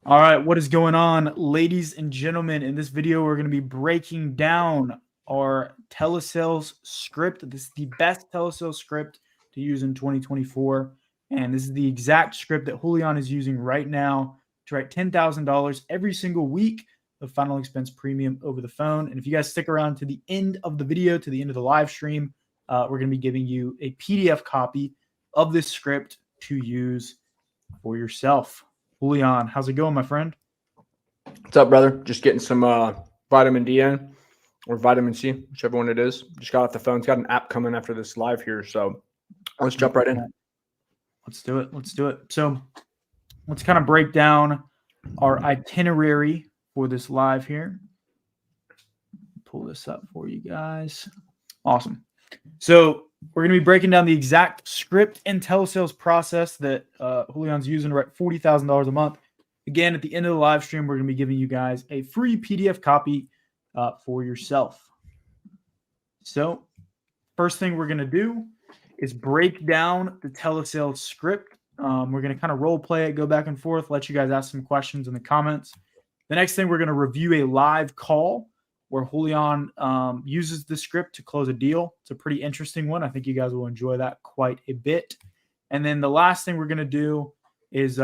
All right, what is going on, ladies and gentlemen? In this video, we're going to be breaking down our telesales script. This is the best telesales script to use in 2024. And this is the exact script that Julian is using right now to write $10,000 every single week of final expense premium over the phone. And if you guys stick around to the end of the video, to the end of the live stream, we're going to be giving you a PDF copy of this script to use for yourself. Julian, how's it going, my friend? What's up, brother? Just getting some vitamin D in, or vitamin C, whichever one it is. Just got off the phone. It's got an app coming after this live here, so let's jump right in. Let's do it. Let's do it. So let's kind of break down our itinerary for this live here. Pull this up for you guys. Awesome. So we're going to be breaking down the exact script and telesales process that Julian's using to write $40,000 a month. Again, at the end of the live stream, we're going to be giving you guys a free PDF copy for yourself. So first thing we're going to do is break down the telesales script. We're going to kind of role play it, go back and forth, let you guys ask some questions in the comments. The next thing, we're going to review a live call where Julian uses the script to close a deal. It's a pretty interesting one. I think you guys will enjoy that quite a bit. And then the last thing we're going to do is,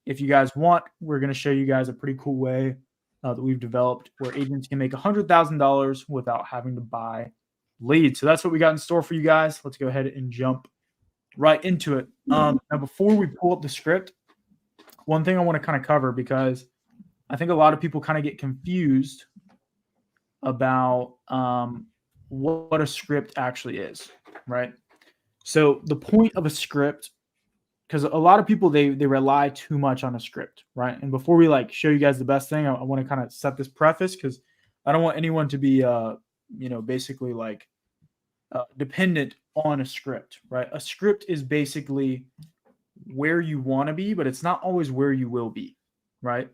if you guys want, we're going to show you guys a pretty cool way that we've developed where agents can make $100,000 without having to buy leads. So that's what we got in store for you guys. Let's go ahead and jump right into it. Now, before we pull up the script, one thing I want to kind of cover, because I think a lot of people kind of get confused about what a script actually is, right? So the point of a script, because a lot of people, they rely too much on a script, right? And before we show you guys the best thing, I want to kind of set this preface, because I don't want anyone to be basically dependent on a script, right? A script is basically where you want to be, but it's not always where you will be, right?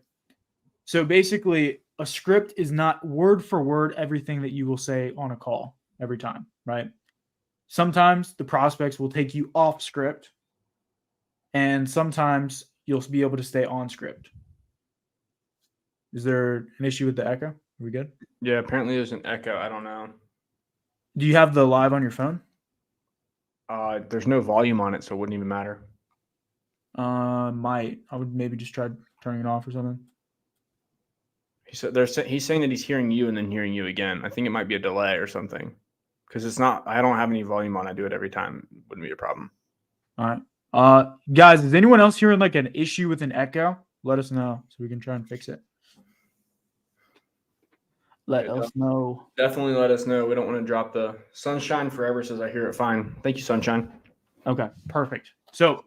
So basically, a script is not word for word everything that you will say on a call every time, right? Sometimes the prospects will take you off script, and sometimes you'll be able to stay on script. Is there an issue with the echo? Are we good? Yeah, apparently there's an echo. I don't know. Do you have the live on your phone? There's no volume on it, so it wouldn't even matter. Might. I would maybe just try turning it off or something. He's saying that he's hearing you and then hearing you again. I think it might be a delay or something, because it's not. I don't have any volume on. I do it every time. Wouldn't be a problem. All right. Guys, is anyone else hearing an issue with an echo? Let us know so we can try and fix it. Let us know. Definitely let us know. We don't want to drop the Sunshine Forever says I hear it fine. Thank you, Sunshine. Okay, perfect. So,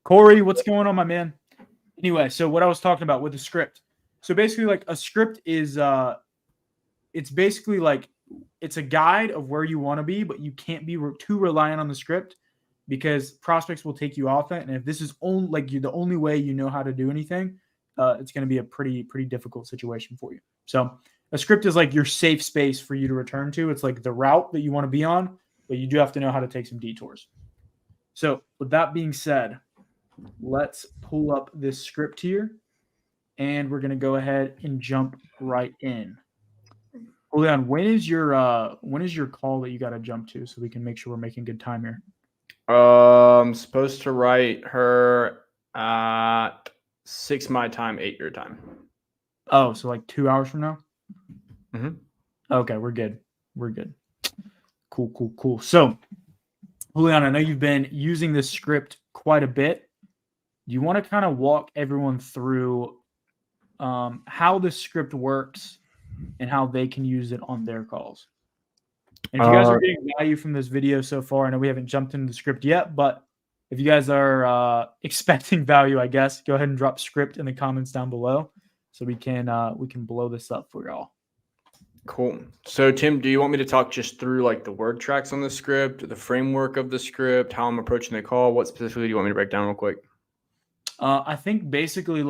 Corey, what's going on, my man? Anyway, so what I was talking about with the script. So basically, a script is, it's basically it's a guide of where you want to be, but you can't be too reliant on the script, because prospects will take you off it. And if this is the only way you know how to do anything, it's going to be a pretty difficult situation for you. So a script is your safe space for you to return to. It's the route that you want to be on, but you do have to know how to take some detours. So with that being said, let's pull up this script here, and we're going to go ahead and jump right in. Julian, when is your call that you got to jump to, so we can make sure we're making good time here? I'm supposed to write her at 6 my time, 8 your time. Oh, so 2 hours from now? Mm-hmm. Okay, we're good. We're good. Cool. So, Julian, I know you've been using this script quite a bit. Do you want to kind of walk everyone through how this script works and how they can use it on their calls? And if you guys are getting value from this video so far, I know we haven't jumped into the script yet, but if you guys are expecting value, I guess, go ahead and drop script in the comments down below so we can blow this up for y'all. Cool. So, Tim, do you want me to talk just through the word tracks on the script, the framework of the script, how I'm approaching the call? What specifically do you want me to break down real quick? I think basically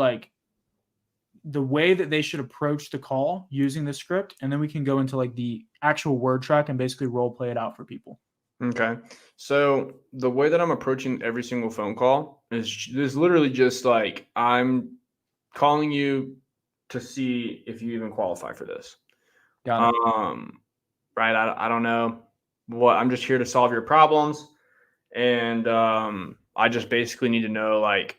the way that they should approach the call using the script, and then we can go into the actual word track and basically role play it out for people. Okay. So the way that I'm approaching every single phone call is literally just I'm calling you to see if you even qualify for this. Got it. Right. I don't know what, I'm just here to solve your problems. And I just basically need to know like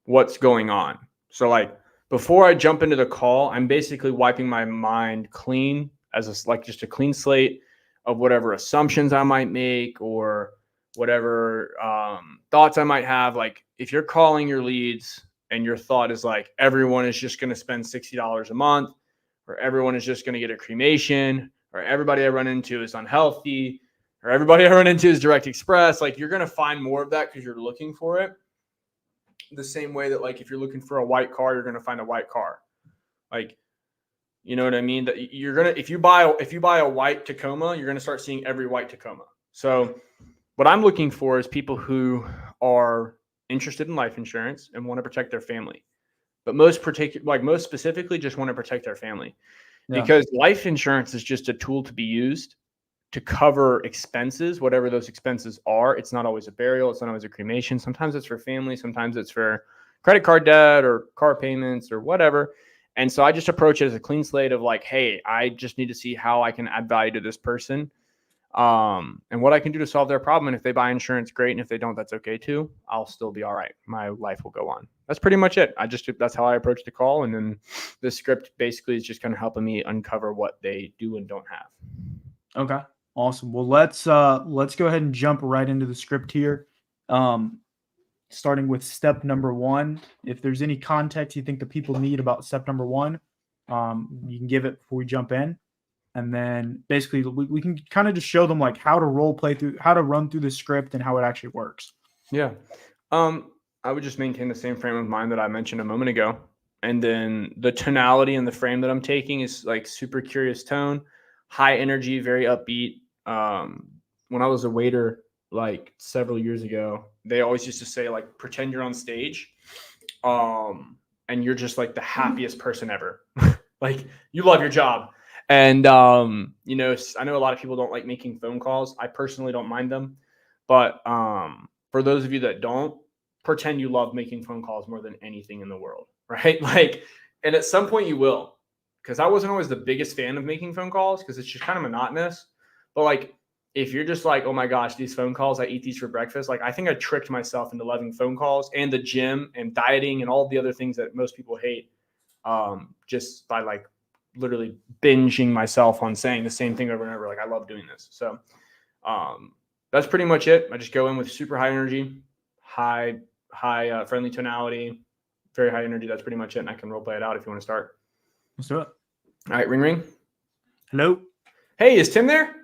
what's going on. So like before I jump into the call, I'm basically wiping my mind clean as like just a clean slate of whatever assumptions I might make or whatever thoughts I might have. Like if you're calling your leads and your thought is like everyone is just going to spend $60 a month, or everyone is just going to get a cremation, or everybody I run into is unhealthy, or everybody I run into is direct express, like you're going to find more of that because you're looking for it. The same way that like if you're looking for a white car, you're going to find a white car. Like, you know what I mean? That you're going to, if you buy a white Tacoma, you're going to start seeing every white Tacoma. So what I'm looking for is people who are interested in life insurance and want to protect their family, but most specifically just want to protect their family. Yeah. Because life insurance is just a tool to be used to cover expenses, whatever those expenses are. It's not always a burial. It's not always a cremation. Sometimes it's for family. Sometimes it's for credit card debt or car payments or whatever. And so I just approach it as a clean slate of like, hey, I just need to see how I can add value to this person, and what I can do to solve their problem. And if they buy insurance, great. And if they don't, that's okay too. I'll still be all right. My life will go on. That's pretty much it. That's how I approach the call. And then the script basically is just kind of helping me uncover what they do and don't have. Okay. Awesome. Well, let's go ahead and jump right into the script here. Starting with step number 1. If there's any context you think the people need about step number 1, you can give it before we jump in. And then basically we can kind of just show them like how to run through the script and how it actually works. Yeah. I would just maintain the same frame of mind that I mentioned a moment ago. And then the tonality and the frame that I'm taking is like super curious tone, high energy, very upbeat. When I was a waiter, like several years ago, they always used to say like, pretend you're on stage. And you're just like the happiest person ever. Like you love your job. And, you know, I know a lot of people don't like making phone calls. I personally don't mind them. But for those of you that don't, pretend you love making phone calls more than anything in the world, right? Like, and at some point you will, because I wasn't always the biggest fan of making phone calls because it's just kind of monotonous. But like, if you're just like, oh my gosh, these phone calls, I eat these for breakfast. Like, I think I tricked myself into loving phone calls and the gym and dieting and all the other things that most people hate, just by like literally binging myself on saying the same thing over and over. Like, I love doing this. So that's pretty much it. I just go in with super high energy, high friendly tonality, very high energy. That's pretty much it. And I can role play it out if you want to start. Let's do it. All right, ring, ring. Hello. Hey, is Tim there?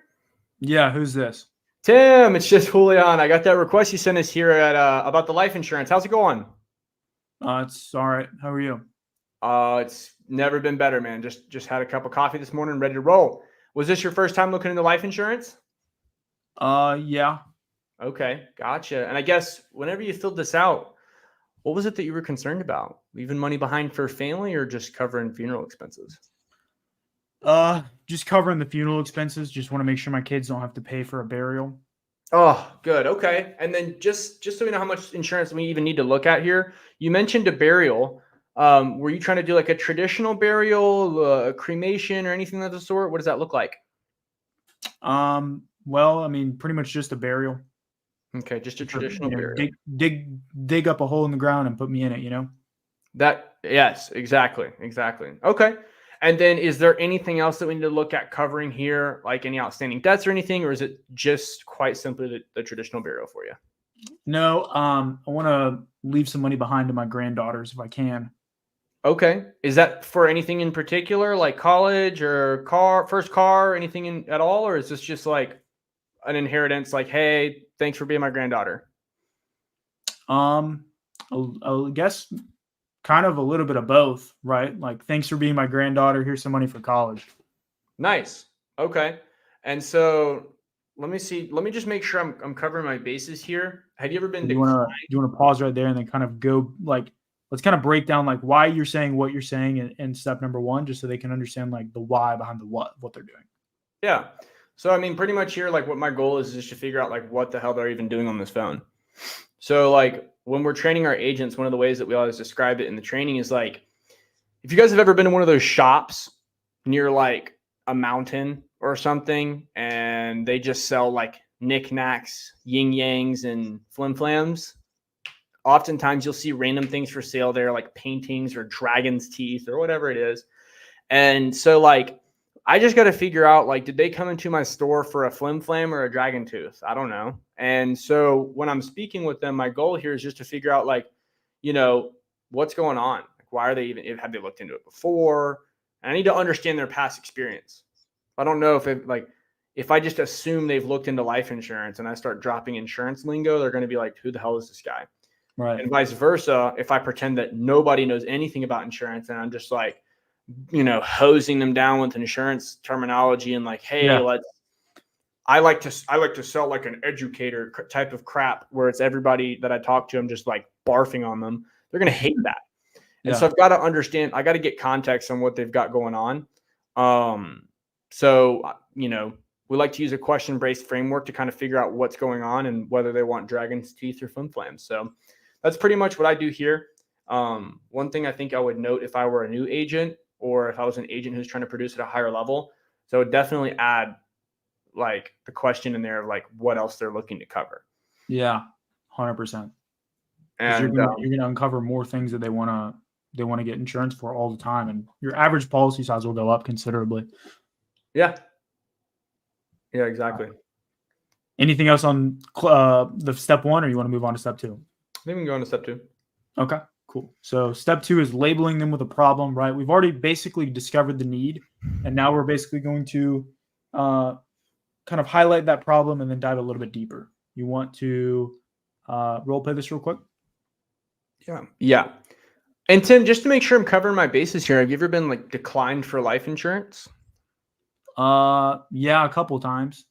Yeah. Who's this? Tim, it's just Julian. I got that request you sent us here at about the life insurance. How's it going? It's all right. How are you? It's never been better, man. Just had a cup of coffee this morning, ready to roll. Was this your first time looking into life insurance? Yeah. Okay, gotcha. And I guess whenever you filled this out, what was it that you were concerned about? Leaving money behind for family or just covering funeral expenses? Just covering the funeral expenses. Just want to make sure my kids don't have to pay for a burial. Oh, good. Okay. And then just so we know how much insurance we even need to look at here, you mentioned a burial. Were you trying to do like a traditional burial, a cremation, or anything of the sort? What does that look like? Well, I mean, pretty much just a burial. Okay, just a traditional burial. Dig up a hole in the ground and put me in it, you know? Yes, exactly. Okay. And then is there anything else that we need to look at covering here, like any outstanding debts or anything, or is it just quite simply the traditional burial for you? No, I want to leave some money behind to my granddaughters if I can. Okay. Is that for anything in particular, like college or first car, anything at all? Or is this just like an inheritance, like, hey, thanks for being my granddaughter? I guess kind of a little bit of both, right? Like, thanks for being my granddaughter. Here's some money for college. Nice. Okay. And so let me see. Let me just make sure I'm covering my bases here. Have you ever been Do you want to pause right there and then kind of go like, let's kind of break down like why you're saying what you're saying in step number 1, just so they can understand like the why behind the what they're doing. Yeah. So, I mean, pretty much here, like what my goal is just to figure out like what the hell they're even doing on this phone. So like when we're training our agents, one of the ways that we always describe it in the training is like, if you guys have ever been to one of those shops near like a mountain or something, and they just sell like knickknacks, yin yangs, and flim flams, oftentimes you'll see random things for sale there, like paintings or dragon's teeth or whatever it is. And so like, I just got to figure out, like, did they come into my store for a flim flam or a dragon tooth? I don't know. And so when I'm speaking with them, my goal here is just to figure out, like, what's going on? Like, why are they even, have they looked into it before? And I need to understand their past experience. I don't know if I just assume they've looked into life insurance and I start dropping insurance lingo, they're going to be like, who the hell is this guy? Right. And vice versa. If I pretend that nobody knows anything about insurance and I'm just like, hosing them down with insurance terminology and like, hey, I like to sell like an educator type of crap where it's everybody that I talk to, I'm just like barfing on them. They're going to hate that. And so I've got to understand, I got to get context on what they've got going on. We like to use a question-based framework to kind of figure out what's going on and whether they want dragon's teeth or flim flams. So that's pretty much what I do here. One thing I think I would note if I were a new agent or if I was an agent who's trying to produce at a higher level, so I would definitely add like the question in there of like what else they're looking to cover. Yeah, 100%. And you're gonna uncover more things that they want to get insurance for all the time, and your average policy size will go up considerably. Yeah, exactly. Anything else on the step 1, or you want to move on to step 2? I think we can go on to step 2. Okay, cool. So step 2 is labeling them with a problem, right? We've already basically discovered the need, and now we're basically going to kind of highlight that problem and then dive a little bit deeper. You want to role play this real quick? Yeah. And Tim, just to make sure I'm covering my bases here, have you ever been like declined for life insurance? Yeah, a couple times.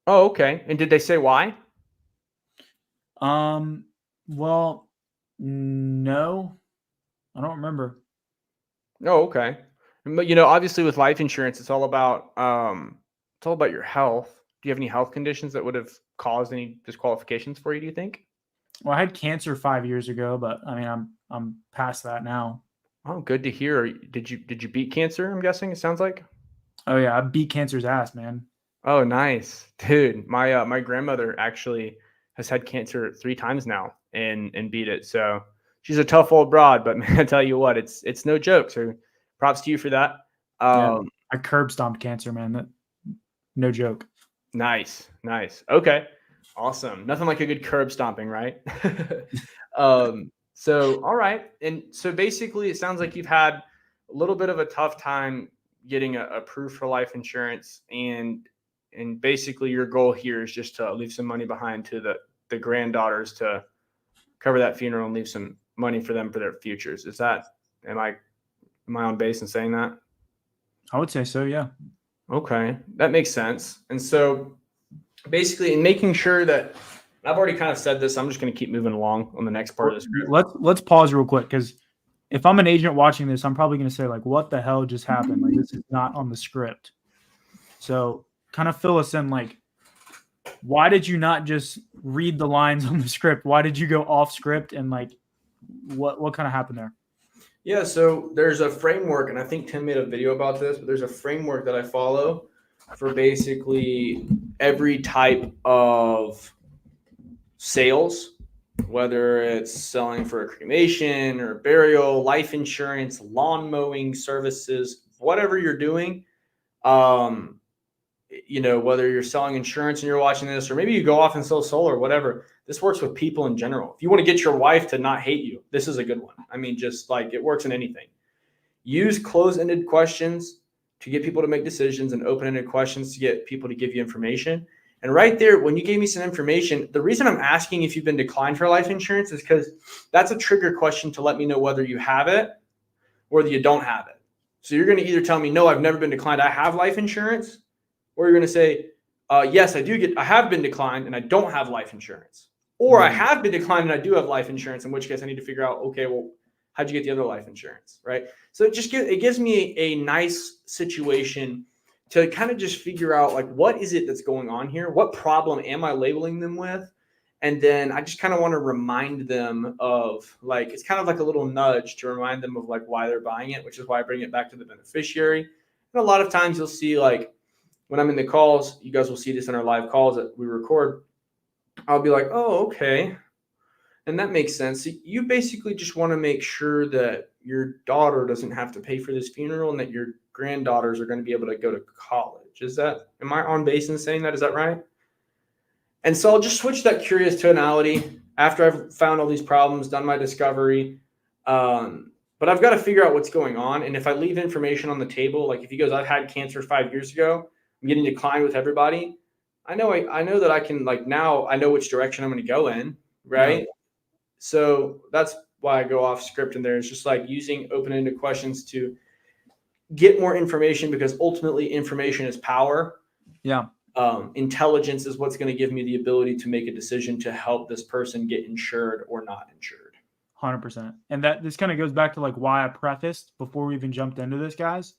Oh, okay. And did they say why? Well, no, I don't remember. Oh, okay. But obviously with life insurance, it's all about your health. Do you have any health conditions that would have caused any disqualifications for you, do you think? Well, I had cancer 5 years ago, but I mean, I'm past that now. Oh, good to hear. Did you beat cancer? I'm guessing it sounds like. Oh yeah, I beat cancer's ass, man. Oh, nice, dude. My grandmother actually has had cancer 3 times now and beat it. So she's a tough old broad, but man, I tell you what, it's no joke. So props to you for that. I curb stomped cancer, man. No joke. Nice. Okay. Awesome. Nothing like a good curb stomping, right? So, all right. And so basically it sounds like you've had a little bit of a tough time getting approved for life insurance. And basically your goal here is just to leave some money behind to the granddaughters to cover that funeral and leave some money for them for their futures. Am I on base in saying that? I would say so. Yeah. Okay. That makes sense. And so basically in making sure that I've already kind of said this, I'm just going to keep moving along on the next part of the script. Let's pause real quick. Cause if I'm an agent watching this, I'm probably going to say like, what the hell just happened? Like this is not on the script. So kind of fill us in, like, why did you not just read the lines on the script? Why did you go off script? And like, what kind of happened there? Yeah. So there's a framework, and I think Tim made a video about this, but there's a framework that I follow for basically every type of sales, whether it's selling for a cremation or burial, life insurance, lawn mowing services, whatever you're doing, whether you're selling insurance and you're watching this, or maybe you go off and sell solar, whatever. This works with people in general. If you want to get your wife to not hate you, this is a good one. I mean, just like it works in anything. Use close-ended questions to get people to make decisions and open-ended questions to get people to give you information. And right there, when you gave me some information, the reason I'm asking if you've been declined for life insurance is because that's a trigger question to let me know whether you have it or whether you don't have it. So you're going to either tell me, no, I've never been declined, I have life insurance, or you're going to say, yes, I have been declined and I don't have life insurance. Or I have been declined and I do have life insurance, in which case I need to figure out, okay, well, how'd you get the other life insurance, right? So it gives me a nice situation to kind of just figure out, like, what is it that's going on here? What problem am I labeling them with? And then I just kind of want to remind them of like, it's kind of like a little nudge to remind them of like why they're buying it, which is why I bring it back to the beneficiary. And a lot of times you'll see like when I'm in the calls, you guys will see this in our live calls that we record. I'll be like, oh, okay. And that makes sense. You basically just want to make sure that your daughter doesn't have to pay for this funeral and that your granddaughters are going to be able to go to college. Am I on base in saying that? Is that right? And so I'll just switch that curious tonality after I've found all these problems, done my discovery. But I've got to figure out what's going on. And if I leave information on the table, like if he goes, I've had cancer 5 years ago, I'm getting declined with everybody. I know that I can, like, now I know which direction I'm going to go in. Right. Yeah. So that's why I go off script in there. It's just like using open-ended questions to get more information, because ultimately information is power. Yeah. Intelligence is what's going to give me the ability to make a decision to help this person get insured or not insured. 100%. And this kind of goes back to like why I prefaced before we even jumped into this, guys.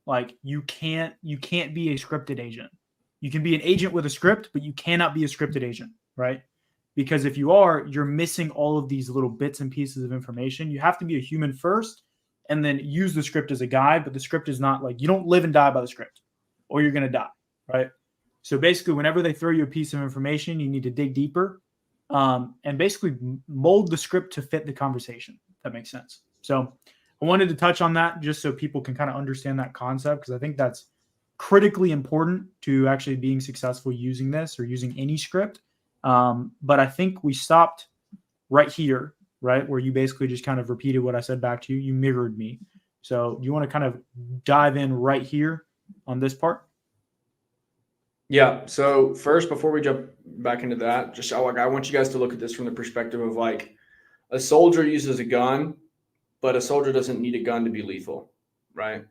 Like you can't be a scripted agent. You can be an agent with a script, but you cannot be a scripted agent, right? Because if you are, you're missing all of these little bits and pieces of information. You have to be a human first and then use the script as a guide, but the script is not like, you don't live and die by the script or you're going to die, right? So basically, whenever they throw you a piece of information, you need to dig deeper and basically mold the script to fit the conversation. That makes sense. So I wanted to touch on that just so people can kind of understand that concept, because I think that's critically important to actually being successful using this or using any script. But I think we stopped right here, right, where you basically just kind of repeated what I said back to you. You mirrored me. So do you want to kind of dive in right here on this part? Yeah. So first, before we jump back into that, just like I want you guys to look at this from the perspective of like a soldier uses a gun, but a soldier doesn't need a gun to be lethal, right?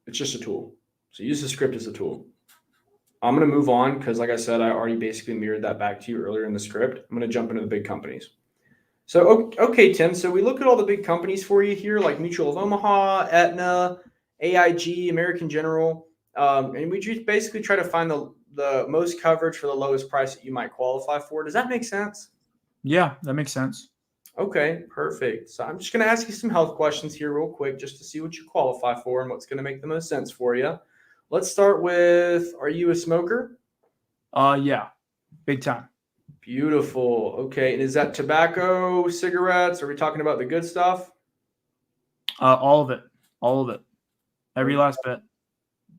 It's just a tool. So use the script as a tool. I'm going to move on because, like I said, I already basically mirrored that back to you earlier in the script. I'm going to jump into the big companies. So, okay, Tim. So we look at all the big companies for you here, like Mutual of Omaha, Aetna, AIG, American General. And we just basically try to find the most coverage for the lowest price that you might qualify for. Does that make sense? Yeah, that makes sense. Okay, perfect. So I'm just going to ask you some health questions here real quick just to see what you qualify for and what's going to make the most sense for you. Let's start with, are you a smoker? Yeah, big time. Beautiful. Okay, and is that tobacco, cigarettes? Are we talking about the good stuff? All of it. Every last bit.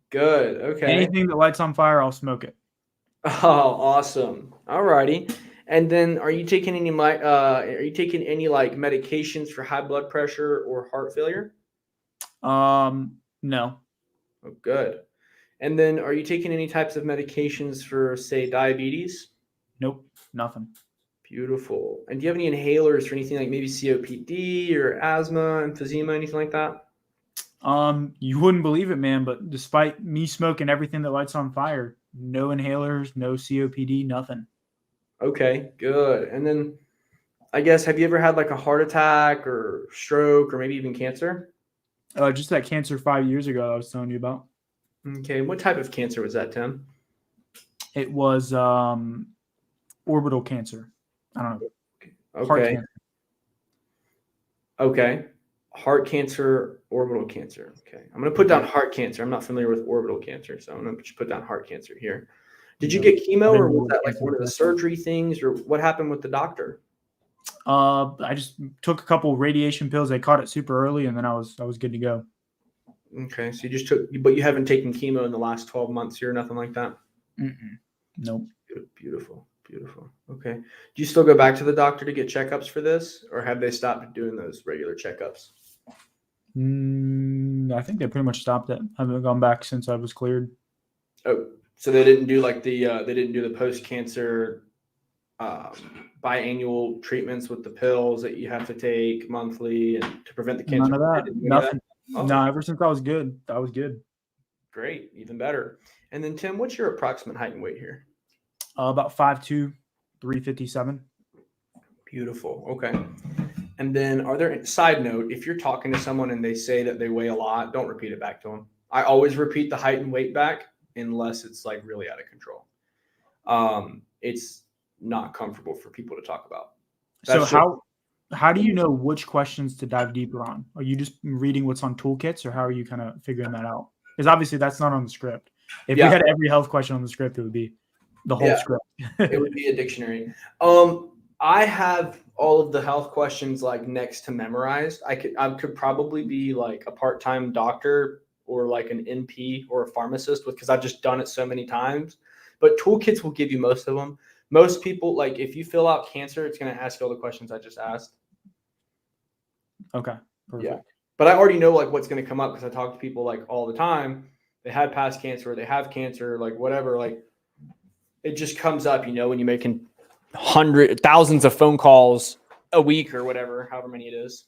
Good. Okay. Anything that lights on fire, I'll smoke it. Oh, awesome. All righty. And then, are you taking any like medications for high blood pressure or heart failure? No. Oh, good. And then, are you taking any types of medications for, say, diabetes? Nope, nothing. Beautiful. And do you have any inhalers for anything like maybe COPD or asthma, emphysema, anything like that? You wouldn't believe it, man, but despite me smoking everything that lights on fire, no inhalers, no COPD, nothing. Okay, good. And then I guess, have you ever had like a heart attack or stroke or maybe even cancer? Just that cancer 5 years ago I was telling you about. Okay, what type of cancer was that, Tim? It was orbital cancer. I don't know. Okay. Heart cancer. Okay. Heart cancer, orbital cancer. Okay. I'm going to put down heart cancer. I'm not familiar with orbital cancer, so I'm going to just put down heart cancer here. Did you get chemo, or was that like one of the surgery things, or what happened with the doctor? I just took a couple radiation pills. I caught it super early, and then I was good to go. Okay, so you just took, but you haven't taken chemo in the last 12 months here, nothing like that? Nope. Beautiful. Okay. Do you still go back to the doctor to get checkups for this, or have they stopped doing those regular checkups? I think they pretty much stopped it. I haven't gone back since I was cleared. Oh, so they didn't do like they didn't do the post-cancer biannual treatments with the pills that you have to take monthly and to prevent the cancer? None of that. Nothing. Oh. No, ever since I was good, I was good. Great, even better. And then, Tim, what's your approximate height and weight here? About 5'2", 357. Beautiful. Okay. And then, are there, side note, if you're talking to someone and they say that they weigh a lot, don't repeat it back to them. I always repeat the height and weight back unless it's like really out of control. not comfortable for people to talk about. So how do you know which questions to dive deeper on? Are you just reading what's on toolkits, or how are you kind of figuring that out? Because obviously that's not on the script. If we had every health question on the script, it would be the whole script. It would be a dictionary. I have all of the health questions like next to memorized. I could probably be like a part-time doctor or like an NP or a pharmacist because I've just done it so many times. But toolkits will give you most of them. Most people, like if you fill out cancer, it's going to ask you all the questions I just asked. Okay. Perfect. Yeah. But I already know like what's going to come up because I talk to people like all the time. They had past cancer, or they have cancer, like whatever. Like it just comes up, when you're making thousands of phone calls a week or whatever, however many it is.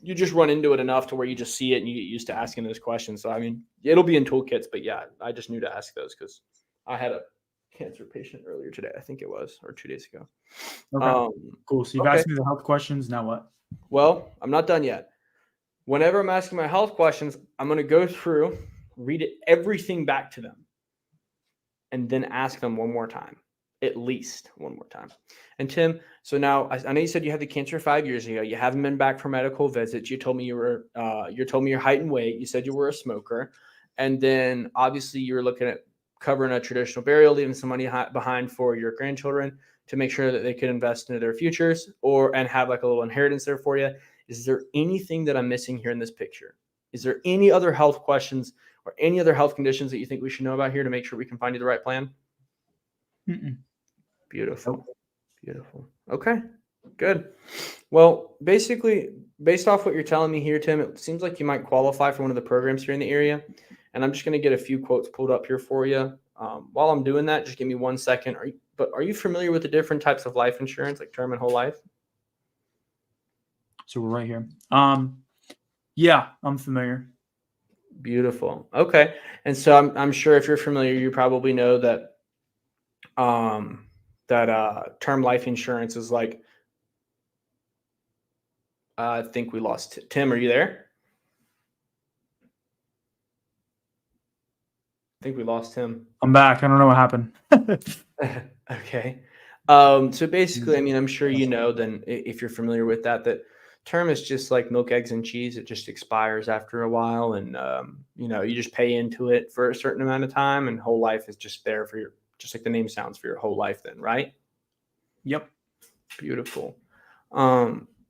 You just run into it enough to where you just see it and you get used to asking those questions. So, I mean, it'll be in toolkits, but yeah, I just knew to ask those because I had a cancer patient earlier today. I think it was, or 2 days ago. Okay. Cool. So you've asked me the health questions. Now what? Well, I'm not done yet. Whenever I'm asking my health questions, I'm going to go through, read everything back to them, and then ask them one more time, at least one more time. And Tim, so now I know you said you had the cancer 5 years ago. You haven't been back for medical visits. You told me you told me your height and weight. You said you were a smoker. And then obviously you were looking at covering a traditional burial, leaving some money behind for your grandchildren to make sure that they could invest into their futures and have like a little inheritance there for you. Is there anything that I'm missing here in this picture? Is there any other health questions or any other health conditions that you think we should know about here to make sure we can find you the right plan? Mm-mm. Beautiful. Beautiful. Okay, good. Well, basically, based off what you're telling me here, Tim, it seems like you might qualify for one of the programs here in the area. And I'm just going to get a few quotes pulled up here for you. While I'm doing that, just give me 1 second. Are you familiar with the different types of life insurance, like term and whole life? So we're right here. Yeah, I'm familiar. Beautiful. Okay. And so I'm sure if you're familiar, you probably know that term life insurance is like, I think we lost Tim. Are you there? I think we lost him. I'm back. I don't know what happened. Okay. So basically, I mean, I'm sure you know then if you're familiar with that term is just like milk, eggs, and cheese. It just expires after a while. And, you just pay into it for a certain amount of time, and whole life is just there for just like the name sounds, for your whole life then, right? Yep. Beautiful.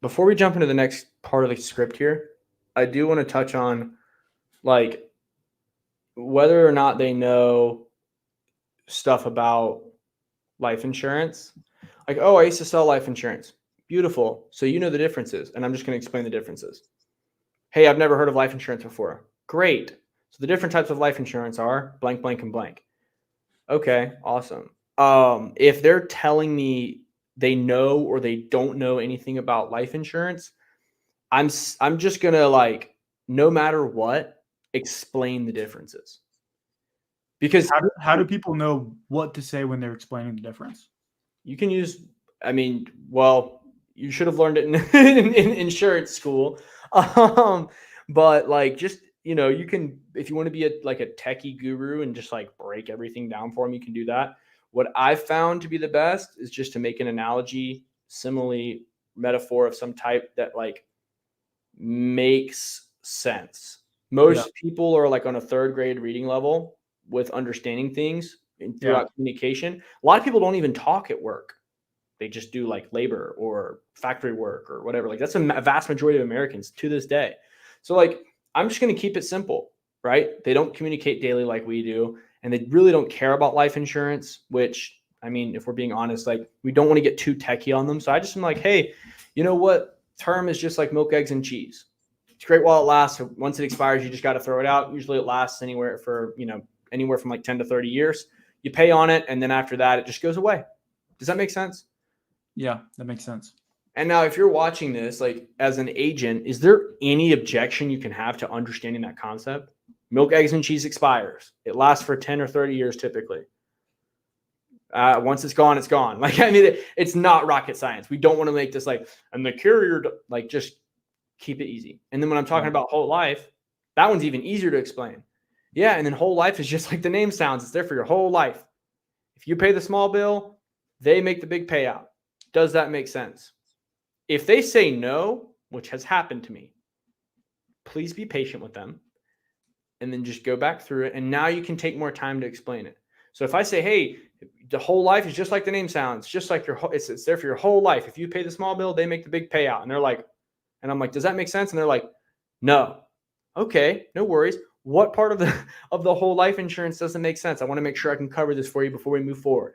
Before we jump into the next part of the script here, I do want to touch on like whether or not they know stuff about life insurance. Like, oh, I used to sell life insurance. Beautiful. So you know the differences, and I'm just going to explain the differences. Hey, I've never heard of life insurance before. Great. So the different types of life insurance are blank, blank, and blank. Okay, awesome. If they're telling me they know or they don't know anything about life insurance, I'm just going to like, no matter what, explain the differences. Because how do people know what to say when they're explaining the difference? you can use, you should have learned it in insurance school. But like, just, you can, if you want to be a techie guru and just like break everything down for them, you can do that. What I've found to be the best is just to make an analogy, simile, metaphor of some type that like makes sense. Most people are like on a 3rd grade reading level with understanding things throughout communication. A lot of people don't even talk at work. They just do like labor or factory work or whatever. Like that's a vast majority of Americans to this day. So like, I'm just going to keep it simple, right? They don't communicate daily like we do. And they really don't care about life insurance, which, I mean, if we're being honest, like we don't want to get too techie on them. So I just am like, hey, you know what? Term is just like milk, eggs, and cheese. It's great while it lasts. Once it expires, you just got to throw it out. Usually it lasts anywhere from like 10 to 30 years. You pay on it. And then after that, it just goes away. Does that make sense? Yeah, that makes sense. And now if you're watching this, like as an agent, is there any objection you can have to understanding that concept? Milk, eggs, and cheese expires. It lasts for 10 or 30 years typically. Once it's gone, it's gone. Like, I mean, it's not rocket science. We don't want to make this like, and the carrier, like just keep it easy. And then when I'm talking about whole life, that one's even easier to explain. Yeah. And then whole life is just like the name sounds. It's there for your whole life. If you pay the small bill, They make the big payout. Does that make sense? If they say no, which has happened to me, please be patient with them and then just go back through it. And now you can take more time to explain it. So if I say, hey, the whole life is just like the name sounds, just like it's there for your whole life. If you pay the small bill, they make the big payout. And they're like, and I'm like, does that make sense? And they're like, no. Okay, no worries. What part of the whole life insurance doesn't make sense? I want to make sure I can cover this for you before we move forward.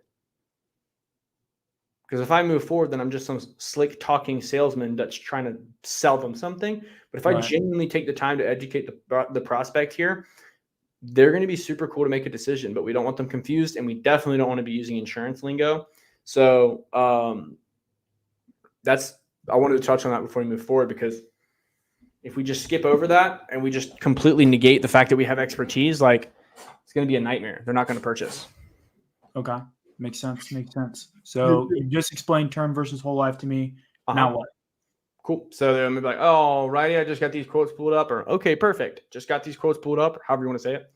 Because if I move forward, then I'm just some slick talking salesman that's trying to sell them something. But if I genuinely take the time to educate the prospect here, they're going to be super cool to make a decision, but we don't want them confused, and we definitely don't want to be using insurance lingo. So I wanted to touch on that before we move forward, because if we just skip over that and we just completely negate the fact that we have expertise, like, it's going to be a nightmare. They're not going to purchase. Okay. Makes sense. So you just explained term versus whole life to me. Now what? Cool. So they're going to be like, oh, righty, I just got these quotes pulled up, or okay, perfect. Just got these quotes pulled up, or however you want to say it.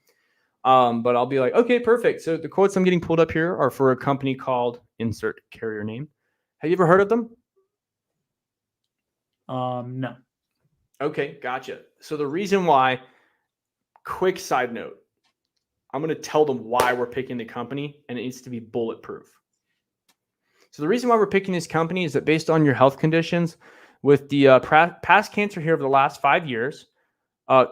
But I'll be like, okay, perfect. So the quotes I'm getting pulled up here are for a company called insert carrier name. Have you ever heard of them? No. Okay, gotcha. So the reason why, quick side note, I'm going to tell them why we're picking the company, and it needs to be bulletproof. So the reason why we're picking this company is that based on your health conditions, with the past cancer here over the last 5 years,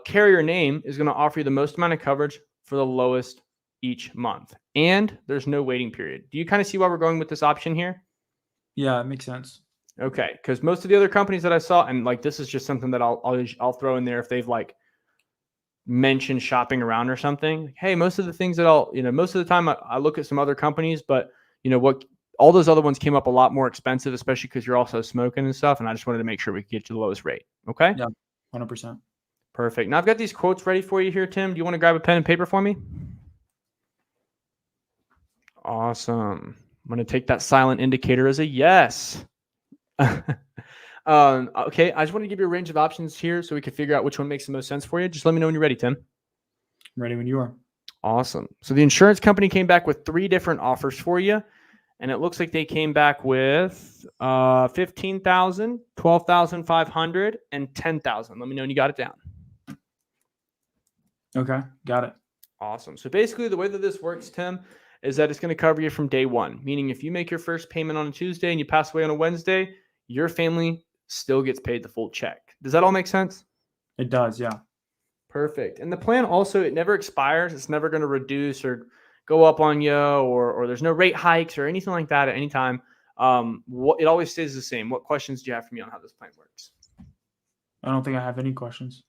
carrier name is going to offer you the most amount of coverage for the lowest each month. And there's no waiting period. Do you kind of see why we're going with this option here? Yeah, it makes sense. Okay, because most of the other companies that I saw, and like this is just something that I'll throw in there if they've like mentioned shopping around or something. Hey, most of the things that most of the time I look at some other companies, but all those other ones came up a lot more expensive, especially because you're also smoking and stuff. And I just wanted to make sure we could get you the lowest rate. Okay. Yeah, 100%. Perfect. Now I've got these quotes ready for you here, Tim. Do you want to grab a pen and paper for me? Awesome. I'm going to take that silent indicator as a yes. Okay. I just want to give you a range of options here so we can figure out which one makes the most sense for you. Just let me know when you're ready, Tim. I'm ready when you are. Awesome. So the insurance company came back with 3 different offers for you. And it looks like they came back with $15,000, $12,500, and $10,000. Let me know when you got it down. Okay, got it. Awesome. So basically the way that this works, Tim, is that it's going to cover you from day one. Meaning if you make your first payment on a Tuesday and you pass away on a Wednesday, your family still gets paid the full check. Does that all make sense? It does, yeah. Perfect. And the plan also, it never expires. It's never going to reduce or go up on you, or there's no rate hikes or anything like that at any time. It always stays the same. What questions do you have for me on how this plan works? I don't think I have any questions.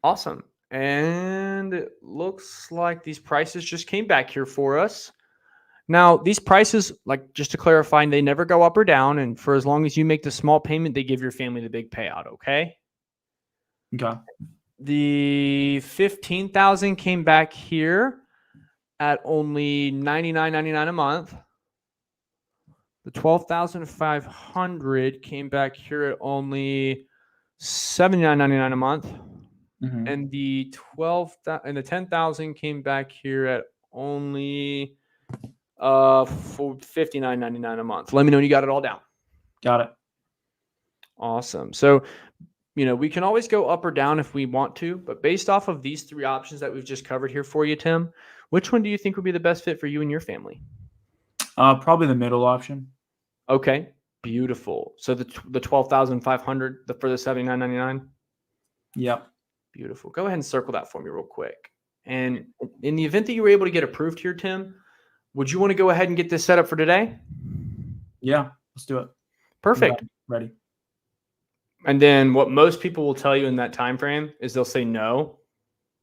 Awesome. And it looks like these prices just came back here for us. Now, these prices, like just to clarify, they never go up or down. And for as long as you make the small payment, they give your family the big payout. Okay. Okay. The $15,000 came back here at only $99.99 a month. The $12,500 came back here at only $79.99 a month. Mm-hmm. And the $10,000 came back here at only for $59.99 a month. Let me know when you got it all down. Got it. Awesome. So, we can always go up or down if we want to, but based off of these 3 options that we've just covered here for you, Tim, which one do you think would be the best fit for you and your family? Probably the middle option. Okay, beautiful. So the $12,500 for the $79.99. Yep. Beautiful. Go ahead and circle that for me real quick. And in the event that you were able to get approved here, Tim, would you want to go ahead and get this set up for today? Yeah, let's do it. Perfect. Ready. And then what most people will tell you in that time frame is they'll say, no,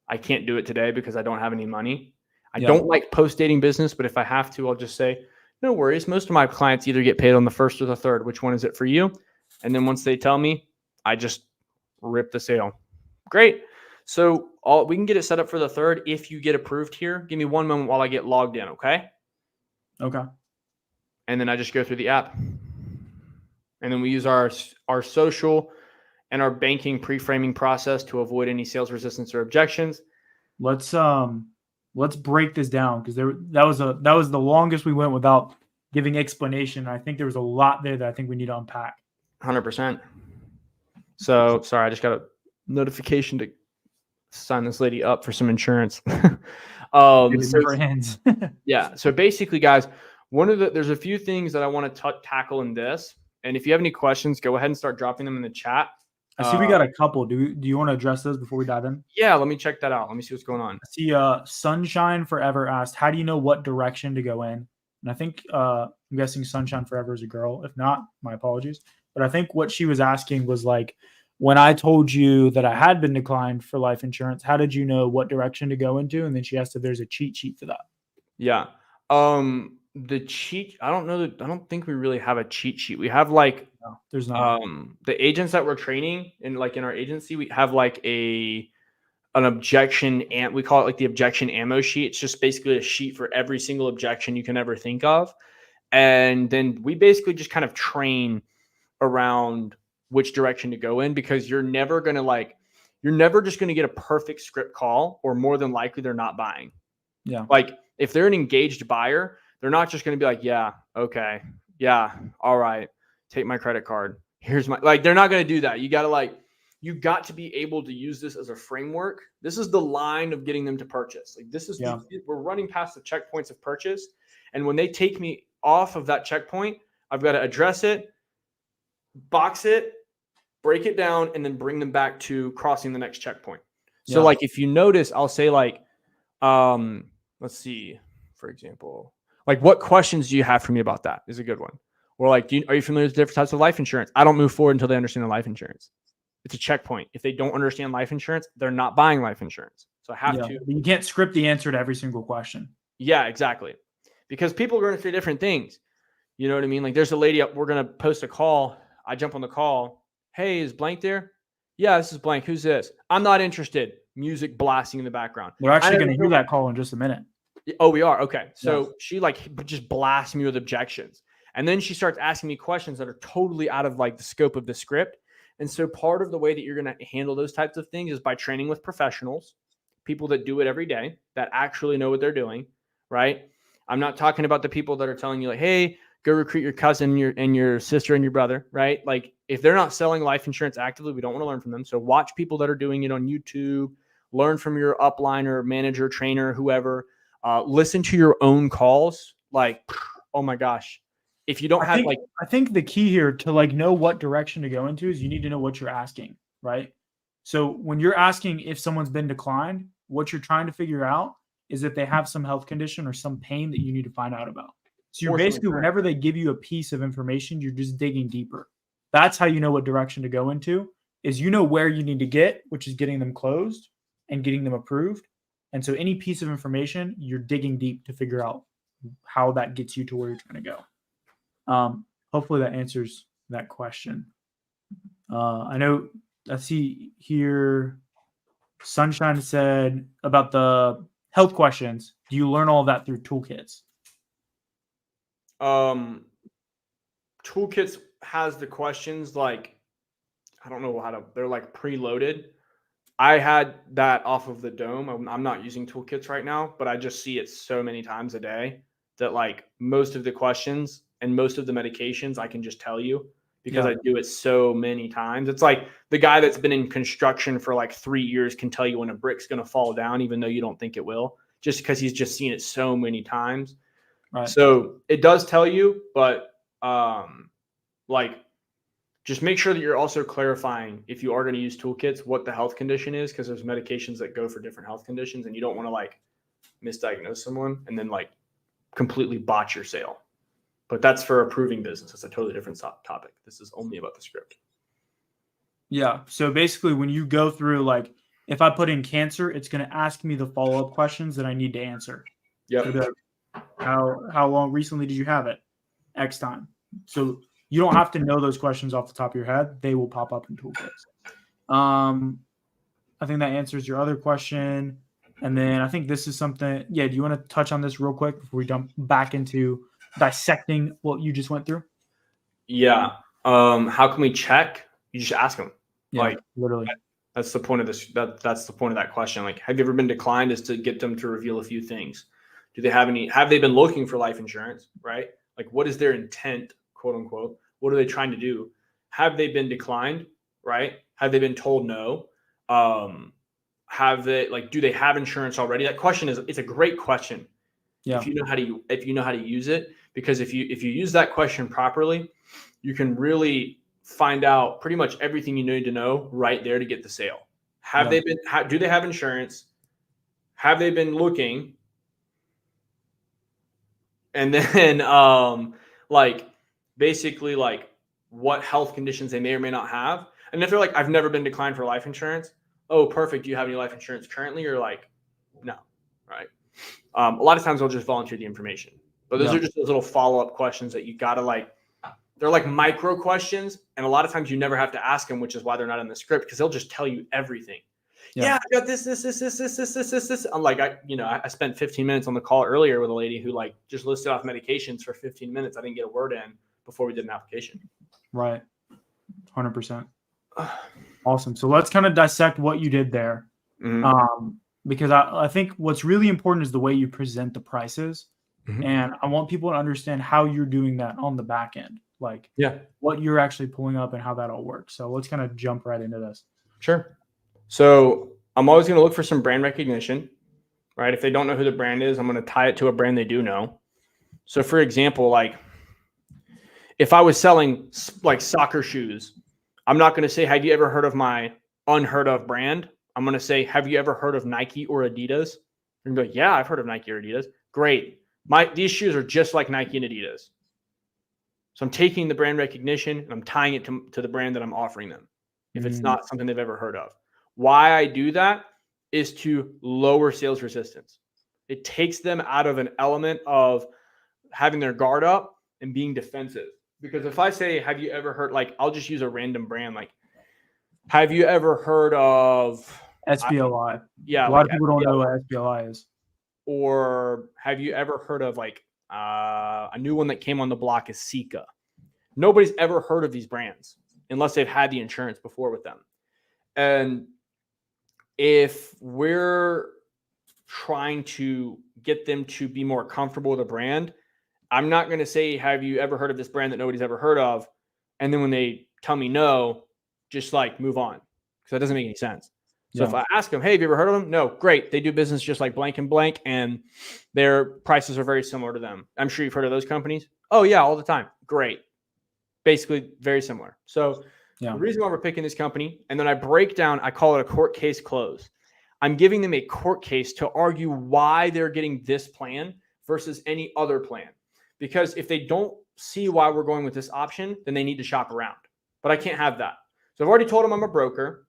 I can't do it today because I don't have any money. I don't like post-dating business, but if I have to, I'll just say, no worries. Most of my clients either get paid on the 1st or the 3rd. Which one is it for you? And then once they tell me, I just rip the sale. Great. So we can get it set up for the 3rd if you get approved here. Give me one moment while I get logged in, okay? Okay. And then I just go through the app. And then we use our social and our banking pre-framing process to avoid any sales resistance or objections. Let's break this down, because that was the longest we went without giving explanation. I think there was a lot there that I think we need to unpack. 100%. So sorry, I just got a notification to sign this lady up for some insurance. Friends. Yeah. So basically, guys, there's a few things that I want to tackle in this. And if you have any questions, go ahead and start dropping them in the chat. I see we got a couple. Do you want to address those before we dive in? Yeah, let me check that out. Let me see what's going on. I see Sunshine Forever asked, how do you know what direction to go in? And I think I'm guessing Sunshine Forever is a girl. If not, my apologies. But I think what she was asking was like, when I told you that I had been declined for life insurance, how did you know what direction to go into? And then she asked if there's a cheat sheet for that. Yeah. The cheat, I don't think we really have a cheat sheet. We have like, no, there's not. The agents that we're training in our agency, we have like an objection, and we call it like the objection ammo sheet. It's just basically a sheet for every single objection you can ever think of. And then we basically just kind of train around which direction to go in, because you're never just going to get a perfect script call, or more than likely they're not buying. Yeah. Like if they're an engaged buyer, they're not just going to be like, yeah, okay. Yeah. All right. Take my credit card. Here's my, like, they're not going to do that. You got to be able to use this as a framework. This is the line of getting them to purchase. Like this is, we're running past the checkpoints of purchase. And when they take me off of that checkpoint, I've got to address it, box it, break it down, and then bring them back to crossing the next checkpoint. So like, if you notice, I'll say like, let's see, for example, like what questions do you have for me about that is a good one. Or like, are you familiar with different types of life insurance? I don't move forward until they understand the life insurance. It's a checkpoint. If they don't understand life insurance, they're not buying life insurance. So I have to. You can't script the answer to every single question. Yeah, exactly. Because people are going to say different things. You know what I mean? Like there's a lady up, we're going to post a call. I jump on the call. Hey, is blank there? Yeah, this is blank. Who's this? I'm not interested. Music blasting in the background. We're actually going to hear that call in just a minute. Oh, we are? Okay. So she like just blasts me with objections. And then she starts asking me questions that are totally out of like the scope of the script. And so part of the way that you're going to handle those types of things is by training with professionals, people that do it every day, that actually know what they're doing, right? I'm not talking about the people that are telling you like, hey, go recruit your cousin and your sister and your brother, right? Like if they're not selling life insurance actively, we don't want to learn from them. So watch people that are doing it on YouTube, learn from your upliner, manager, trainer, whoever. Listen to your own calls. Like, oh my gosh. If you don't I think the key here to like know what direction to go into is you need to know what you're asking, right? So when you're asking if someone's been declined, what you're trying to figure out is if they have some health condition or some pain that you need to find out about. So you're basically, whenever they give you a piece of information, you're just digging deeper. That's how you know what direction to go into, is you know where you need to get, which is getting them closed and getting them approved. And so any piece of information, you're digging deep to figure out how that gets you to where you're trying to go. Hopefully that answers that question. I see here Sunshine said about the health questions. Do you learn all of that through toolkits? Toolkits has the questions like, I don't know they're like preloaded. I had that off of the dome. I'm not using toolkits right now, but I just see it so many times a day that like most of the questions and most of the medications I can just tell you because I do it so many times. It's like the guy that's been in construction for like 3 years can tell you when a brick's going to fall down, even though you don't think it will, just because he's just seen it so many times. Right. So it does tell you, but like just make sure that you're also clarifying, if you are going to use toolkits, what the health condition is, because there's medications that go for different health conditions, and you don't want to like misdiagnose someone and then like completely botch your sale. But that's for approving business. It's a totally different topic. This is only about the script. Yeah. So basically, when you go through, like, if I put in cancer, it's going to ask me the follow-up questions that I need to answer. Yeah. So how long recently did you have it? X time. So you don't have to know those questions off the top of your head. They will pop up in toolkits. I think that answers your other question. And then I think this is something. Yeah. Do you want to touch on this real quick before we jump back into dissecting what you just went through? Yeah. How can we check? You just ask them. Yeah, like literally. That's the point of this. That's the point of that question. Like, have you ever been declined? Is to get them to reveal a few things. Do they have any? Have they been looking for life insurance? Right. Like, what is their intent, quote unquote? What are they trying to do? Have they been declined? Right? Have they been told no? Have they, like, do they have insurance already? That question it's a great question. Yeah. If you know how to use it, because if you use that question properly, you can really find out pretty much everything you need to know right there to get the sale. Have they been? Do they have insurance? Have they been looking? And then, like, basically, like, what health conditions they may or may not have. And if they're like, I've never been declined for life insurance. Oh, perfect. Do you have any life insurance currently? You're like, no, right? A lot of times they'll just volunteer the information, but those are just those little follow-up questions that you gotta, like, they're like micro questions, and a lot of times you never have to ask them, which is why they're not in the script, because they'll just tell you everything. Yeah, I got this. I'm like, I spent 15 minutes on the call earlier with a lady who, like, just listed off medications for 15 minutes. I didn't get a word in before we did an application. Right. 100%. Awesome. So let's kind of dissect what you did there. Because I think what's really important is the way you present the prices. And I want people to understand how you're doing that on the back end, like what you're actually pulling up and how that all works. So let's kind of jump right into this. Sure. So I'm always going to look for some brand recognition, right? If they don't know who the brand is, I'm going to tie it to a brand they do know. So for example, like, if I was selling, like, soccer shoes, I'm not going to say, have you ever heard of my unheard of brand? I'm going to say, have you ever heard of Nike or Adidas? You're going to be like, yeah, I've heard of Nike or Adidas. Great. These shoes are just like Nike and Adidas. So I'm taking the brand recognition and I'm tying it to the brand that I'm offering them, if it's not something they've ever heard of. Why I do that is to lower sales resistance. It takes them out of an element of having their guard up and being defensive. Because if I say, have you ever heard, like, I'll just use a random brand, like, have you ever heard of SBLI? Yeah. A lot of people don't know what SBLI is. Or have you ever heard of, like, a new one that came on the block is Sika? Nobody's ever heard of these brands unless they've had the insurance before with them. And if we're trying to get them to be more comfortable with a brand, I'm not going to say, have you ever heard of this brand that nobody's ever heard of? And then when they tell me no, just, like, move on, because that doesn't make any sense. So if I ask them, hey, have you ever heard of them? No, great. They do business just like blank and blank, and their prices are very similar to them. I'm sure you've heard of those companies. Oh, yeah, all the time. Great. Basically very similar. So the reason why we're picking this company, and then I break down, I call it a court case close. I'm giving them a court case to argue why they're getting this plan versus any other plan. Because if they don't see why we're going with this option, then they need to shop around. But I can't have that. So I've already told them I'm a broker,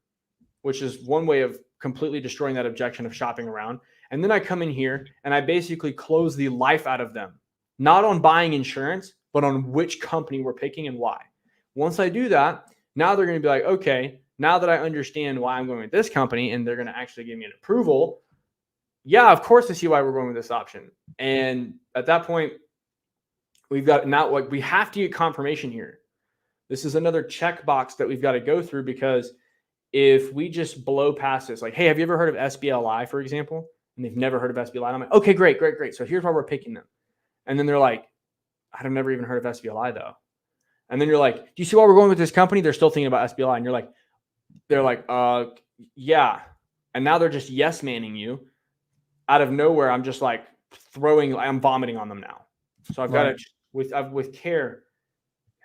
which is one way of completely destroying that objection of shopping around. And then I come in here and I basically close the life out of them, not on buying insurance, but on which company we're picking and why. Once I do that, now they're going to be like, okay, now that I understand why I'm going with this company and they're going to actually give me an approval, yeah, of course I see why we're going with this option. And at that point, we've got now, like, we have to get confirmation here. This is another checkbox that we've got to go through, because if we just blow past this, like, hey, have you ever heard of SBLI, for example? And they've never heard of SBLI. I'm like, okay, great. So here's why we're picking them. And then they're like, I've never even heard of SBLI though. And then you're like, do you see why we're going with this company? They're still thinking about SBLI. And they're like, yeah. And now they're just yes manning you out of nowhere. I'm just like I'm vomiting on them now. So I've got to, with care,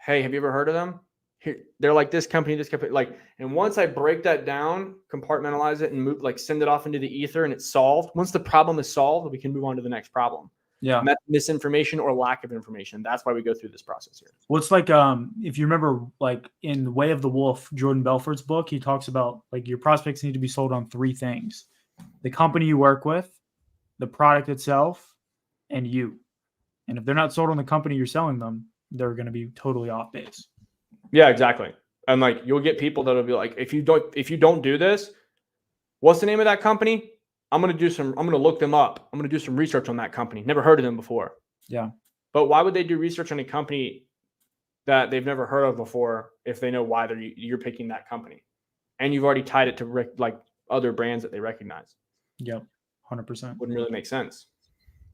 hey, have you ever heard of them? Here, they're like this company, like, and once I break that down, compartmentalize it, and move, like, send it off into the ether, and it's solved. Once the problem is solved, we can move on to the next problem. Yeah. And that's misinformation or lack of information. That's why we go through this process here. Well, it's like, if you remember, like, in The Way of the Wolf, Jordan Belfort's book, he talks about, like, your prospects need to be sold on 3 things: the company you work with, the product itself, and you. And if they're not sold on the company you're selling them, they're going to be totally off base. Yeah, exactly. And, like, you'll get people that'll be like, if you don't do this, what's the name of that company? I'm going to look them up. I'm going to do some research on that company. Never heard of them before. Yeah. But why would they do research on a company that they've never heard of before if they know why you're picking that company? And you've already tied it to like other brands that they recognize. Yep. 100%. Wouldn't really make sense.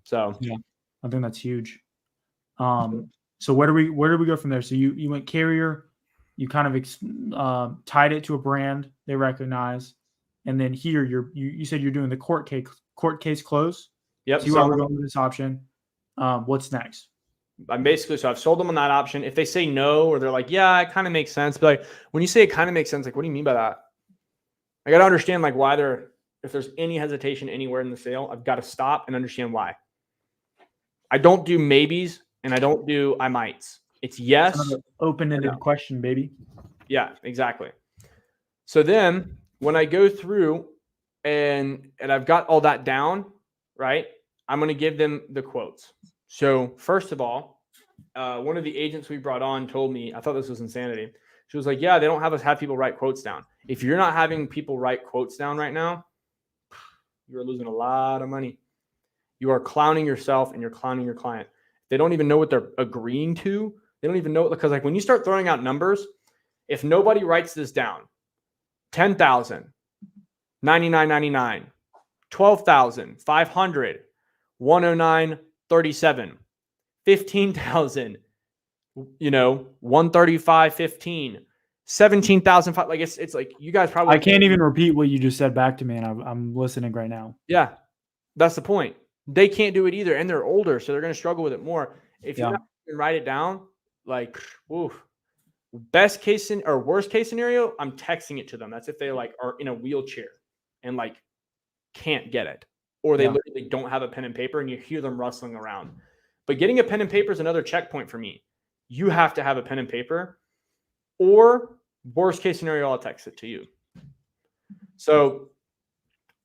So yeah, I think that's huge. So where do we go from there? So you went carrier, you kind of tied it to a brand they recognize, and then here you said you're doing the court case close. Yep. So you are going with this option. What's next? So I've sold them on that option. If they say no, or they're like, yeah, it kind of makes sense. But like, when you say it kind of makes sense, like, what do you mean by that? I got to understand like why if there's any hesitation anywhere in the sale, I've got to stop and understand why. I don't do maybes and I don't do I mights. It's yes. It's open-ended question, baby. Yeah, exactly. So then when I go through and I've got all that down, right, I'm going to give them the quotes. So first of all, one of the agents we brought on told me, I thought this was insanity. She was like, yeah, they don't have people write quotes down. If you're not having people write quotes down right now, you're losing a lot of money. You are clowning yourself and you're clowning your client. They don't even know what they're agreeing to. They don't even know, because like when you start throwing out numbers, if nobody writes this down, 10,000, 99.99, 12,000, 500, 109.37, 15,000, 135.15, 17,000. Like it's like you guys probably. I can't even repeat what you just said back to me, and I'm listening right now. Yeah, that's the point. They can't do it either, and they're older, so they're going to struggle with it more. If you write it down, like, oof. Best case or worst case scenario, I'm texting it to them. That's if they like are in a wheelchair and like can't get it, or they literally don't have a pen and paper, and you hear them rustling around. But getting a pen and paper is another checkpoint for me. You have to have a pen and paper, or worst case scenario, I'll text it to you. So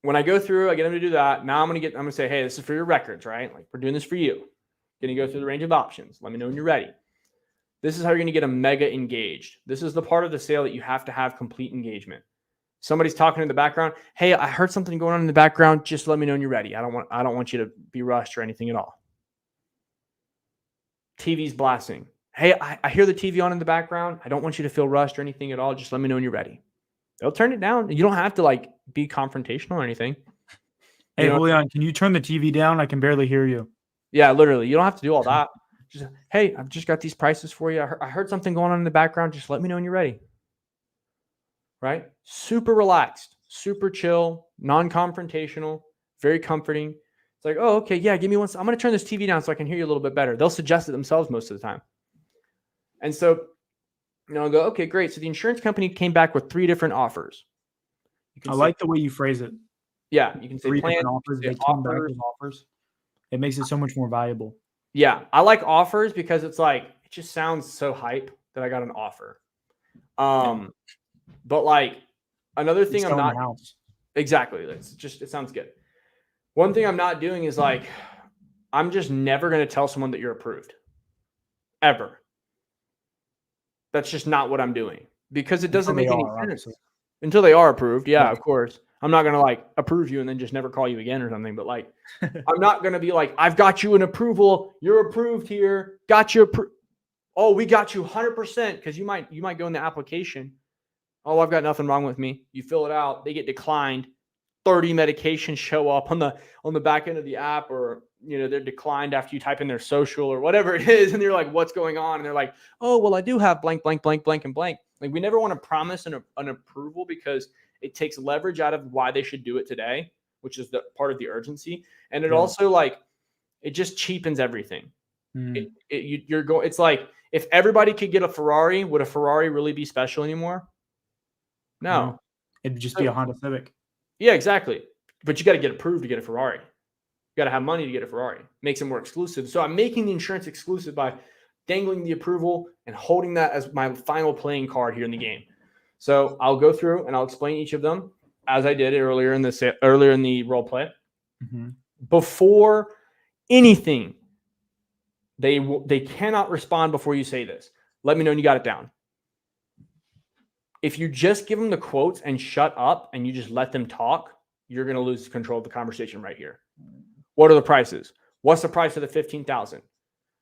when I go through, I get them to do that. Now I'm going to say, hey, this is for your records, right? Like, we're doing this for you. Going to go through the range of options. Let me know when you're ready. This is how you're going to get them mega engaged. This is the part of the sale that you have to have complete engagement. Somebody's talking in the background. Hey, I heard something going on in the background. Just let me know when you're ready. I don't want you to be rushed or anything at all. TV's blasting. Hey, I hear the TV on in the background. I don't want you to feel rushed or anything at all. Just let me know when you're ready. They'll turn it down. You don't have to like be confrontational or anything. Hey, Julian, can you turn the TV down? I can barely hear you. Yeah, literally. You don't have to do all that. Just, hey, I've just got these prices for you. I heard something going on in the background. Just let me know when you're ready. Right? Super relaxed, super chill, non-confrontational, very comforting. It's like, oh, okay, yeah, give me one. I'm going to turn this TV down so I can hear you a little bit better. They'll suggest it themselves most of the time. And so, I'll go, okay, great. So the insurance company came back with 3 different offers. I like the way you phrase it. Yeah, you can say 3 different offers. They came back with offers. It makes it so much more valuable. Yeah, I like offers because it's like, it just sounds so hype that I got an offer. But like another thing I'm not exactly. It sounds good. One thing I'm not doing is like, I'm just never going to tell someone that you're approved. Ever. That's just not what I'm doing because it doesn't make any sense until they are approved. Yeah, of course. I'm not going to like approve you and then just never call you again or something. But like, I'm not going to be like, I've got you an approval. You're approved here. Got you approved. Oh, we got you 100% because you might go in the application. Oh, I've got nothing wrong with me. You fill it out. They get declined. 30 medications show up on the back end of the app, or they're declined after you type in their social or whatever it is, and they're like, what's going on? And they're like, oh, well, I do have blank, blank, blank, blank, and blank. Like, we never want to promise an approval because it takes leverage out of why they should do it today, which is the part of the urgency. And it also like, it just cheapens everything. It's like, if everybody could get a Ferrari, would a Ferrari really be special anymore? No. It'd just be a Honda Civic. Yeah, exactly. But you got to get approved to get a Ferrari. You got to have money to get a Ferrari. Makes it more exclusive. So I'm making the insurance exclusive by dangling the approval and holding that as my final playing card here in the game. So I'll go through and I'll explain each of them as I did earlier in the role play. Before anything, they cannot respond before you say this. Let me know when you got it down. If you just give them the quotes and shut up and you just let them talk, you're going to lose control of the conversation right here. What are the prices? What's the price of the 15,000?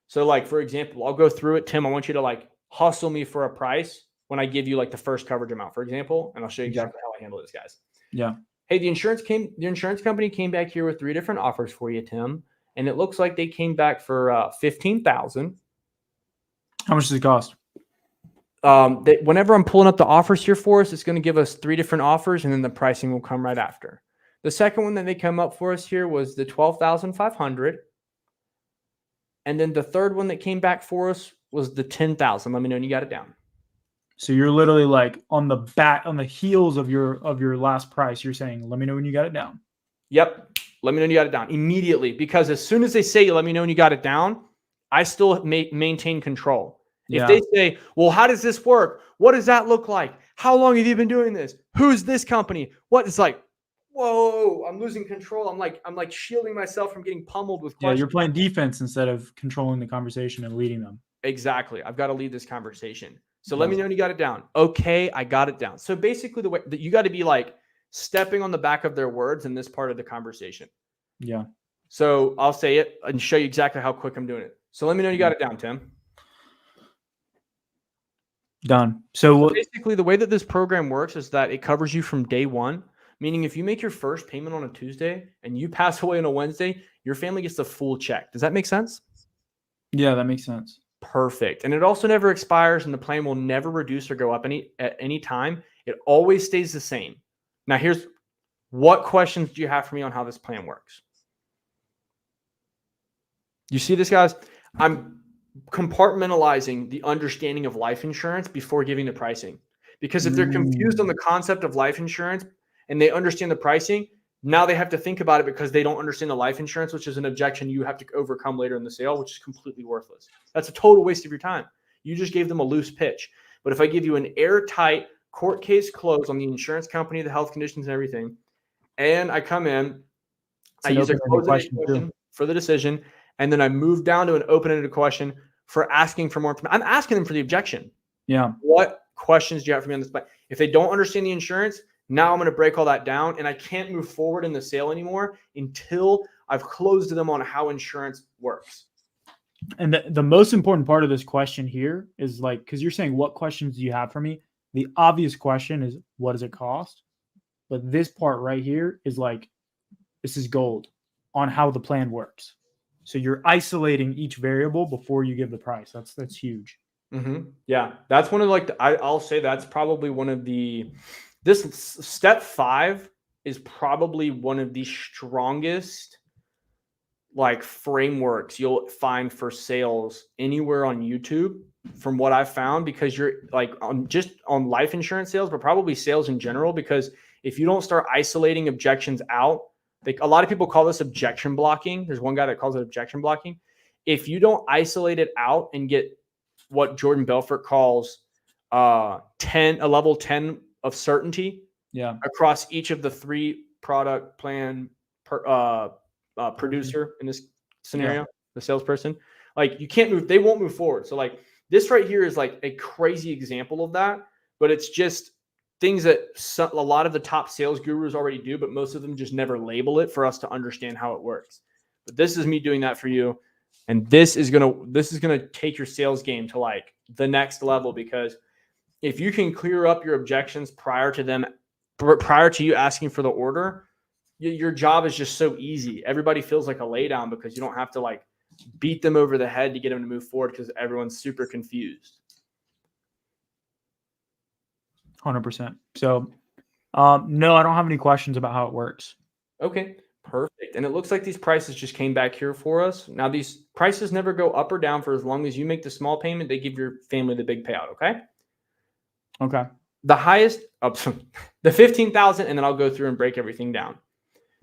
So like, for example, I'll go through it. Tim, I want you to like hustle me for a price when I give you like the first coverage amount, for example, and I'll show you exactly how I handle this, guys. Yeah. Hey, the insurance company came back here with 3 different offers for you, Tim. and it looks like they came back for $15,000. How much does it cost? Whenever I'm pulling up the offers here for us, it's going to give us 3 different offers, and then the pricing will come right after. The second one that they come up for us here was the $12,500. And then the third one that came back for us was the $10,000. Let me know when you got it down. So you're literally like on the heels of your last price. You're saying, let me know when you got it down. Yep. Let me know when you got it down immediately, because as soon as they say, let me know when you got it down, I still maintain control. Yeah. If they say, well, how does this work? What does that look like? How long have you been doing this? Who's this company? What? It's like, whoa, I'm losing control. I'm like shielding myself from getting pummeled with questions. Yeah, you're playing defense instead of controlling the conversation and leading them. Exactly. I've got to lead this conversation. So let me know when you got it down. Okay, I got it down. So basically the way that you got to be like stepping on the back of their words in this part of the conversation. Yeah. So I'll say it and show you exactly how quick I'm doing it. So let me know you got it down, Tim. Done. So basically the way that this program works is that it covers you from day one, meaning if you make your first payment on a Tuesday and you pass away on a Wednesday, your family gets the full check. Does that make sense? Yeah, that makes sense. Perfect. And it also never expires, and the plan will never reduce or go up at any time. It always stays the same. Now, here's what questions do you have for me on how this plan works? You see this, guys? I'm compartmentalizing the understanding of life insurance before giving the pricing. Because if they're confused on the concept of life insurance and they understand the pricing, now they have to think about it because they don't understand the life insurance, which is an objection you have to overcome later in the sale, which is completely worthless. That's a total waste of your time. You just gave them a loose pitch. But if I give you an airtight court case close on the insurance company, the health conditions and everything, and I come in, I use a closing question for the decision, and then I move down to an open-ended question for asking for more information. I'm asking them for the objection. Yeah. What questions do you have for me on this plan? If they don't understand the insurance, now I'm going to break all that down, and I can't move forward in the sale anymore until I've closed them on how insurance works. And the most important part of this question here is like, because you're saying, what questions do you have for me? The obvious question is, what does it cost? But this part right here is like, this is gold on how the plan works. So you're isolating each variable before you give the price. That's huge. Mm-hmm. Yeah, that's one of I'll say that's probably one of this step 5 is probably one of the strongest like frameworks you'll find for sales anywhere on YouTube, from what I've found, because you're like on life insurance sales, but probably sales in general, because if you don't start isolating objections out, a lot of people call this objection blocking. There's one guy that calls it objection blocking. If you don't isolate it out and get what Jordan Belfort calls a level 10 of certainty across each of the 3 product plan producer in this scenario, the salesperson, like you can't move, they won't move forward. So like this right here is like a crazy example of that, but it's just things that a lot of the top sales gurus already do, but most of them just never label it for us to understand how it works. But this is me doing that for you. And this is gonna take your sales game to like the next level, because if you can clear up your objections prior to you asking for the order, your job is just so easy. Everybody feels like a laydown because you don't have to like beat them over the head to get them to move forward because everyone's super confused. 100%. So, no, I don't have any questions about how it works. Okay, perfect. And it looks like these prices just came back here for us. Now, these prices never go up or down for as long as you make the small payment. They give your family the big payout. Okay. Okay. The highest, the 15,000, and then I'll go through and break everything down.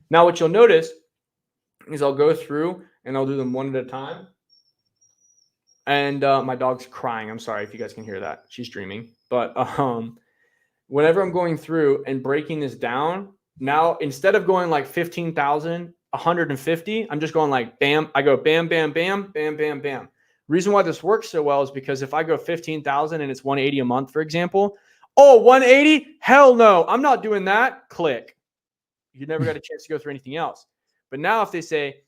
Now, what you'll notice is I'll go through and I'll do them one at a time. And my dog's crying. I'm sorry if you guys can hear that. She's dreaming. But whenever I'm going through and breaking this down, now instead of going like 15,150, I'm just going like bam. I go bam, bam, bam, bam, bam, bam. Reason why this works so well is because if I go 15,000 and it's 180 a month, for example, 180? Hell no, I'm not doing that. Click. You never got a chance to go through anything else. But now if they say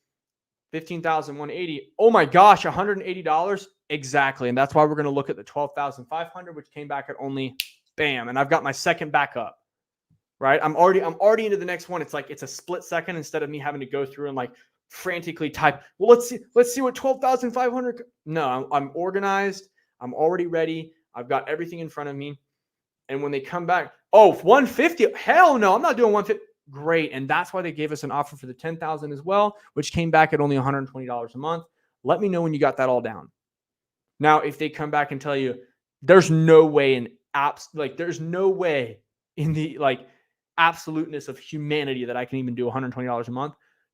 15,180, oh my gosh, $180, exactly. And that's why we're going to look at the 12,500, which came back at only bam. And I've got my second backup, right? I'm already into the next one. It's like, it's a split second instead of me having to go through and like frantically type, well, let's see what 12,500. No, I'm organized. I'm already ready. I've got everything in front of me. And when they come back, 150, hell no, I'm not doing 150. Great. And that's why they gave us an offer for the 10,000 as well, which came back at only $120 a month. Let me know when you got that all down. Now, if they come back and tell you there's no way in there's no way in the absoluteness of humanity that I can even do $120 a month.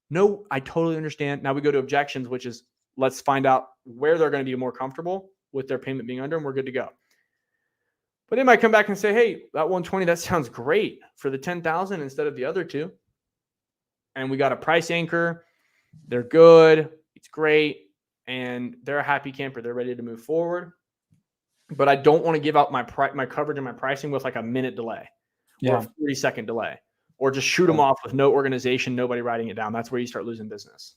No, I totally understand. Now we go to objections, which is let's find out where they're going to be more comfortable with their payment being under, and we're good to go. But they might come back and say, hey, that 120, that sounds great for the 10,000 instead of the other two. And we got a price anchor. They're good. It's great. And they're a happy camper. They're ready to move forward. But I don't want to give out my coverage and my pricing with like a minute delay or a 30-second delay, or just shoot them off with no organization, nobody writing it down. That's where you start losing business.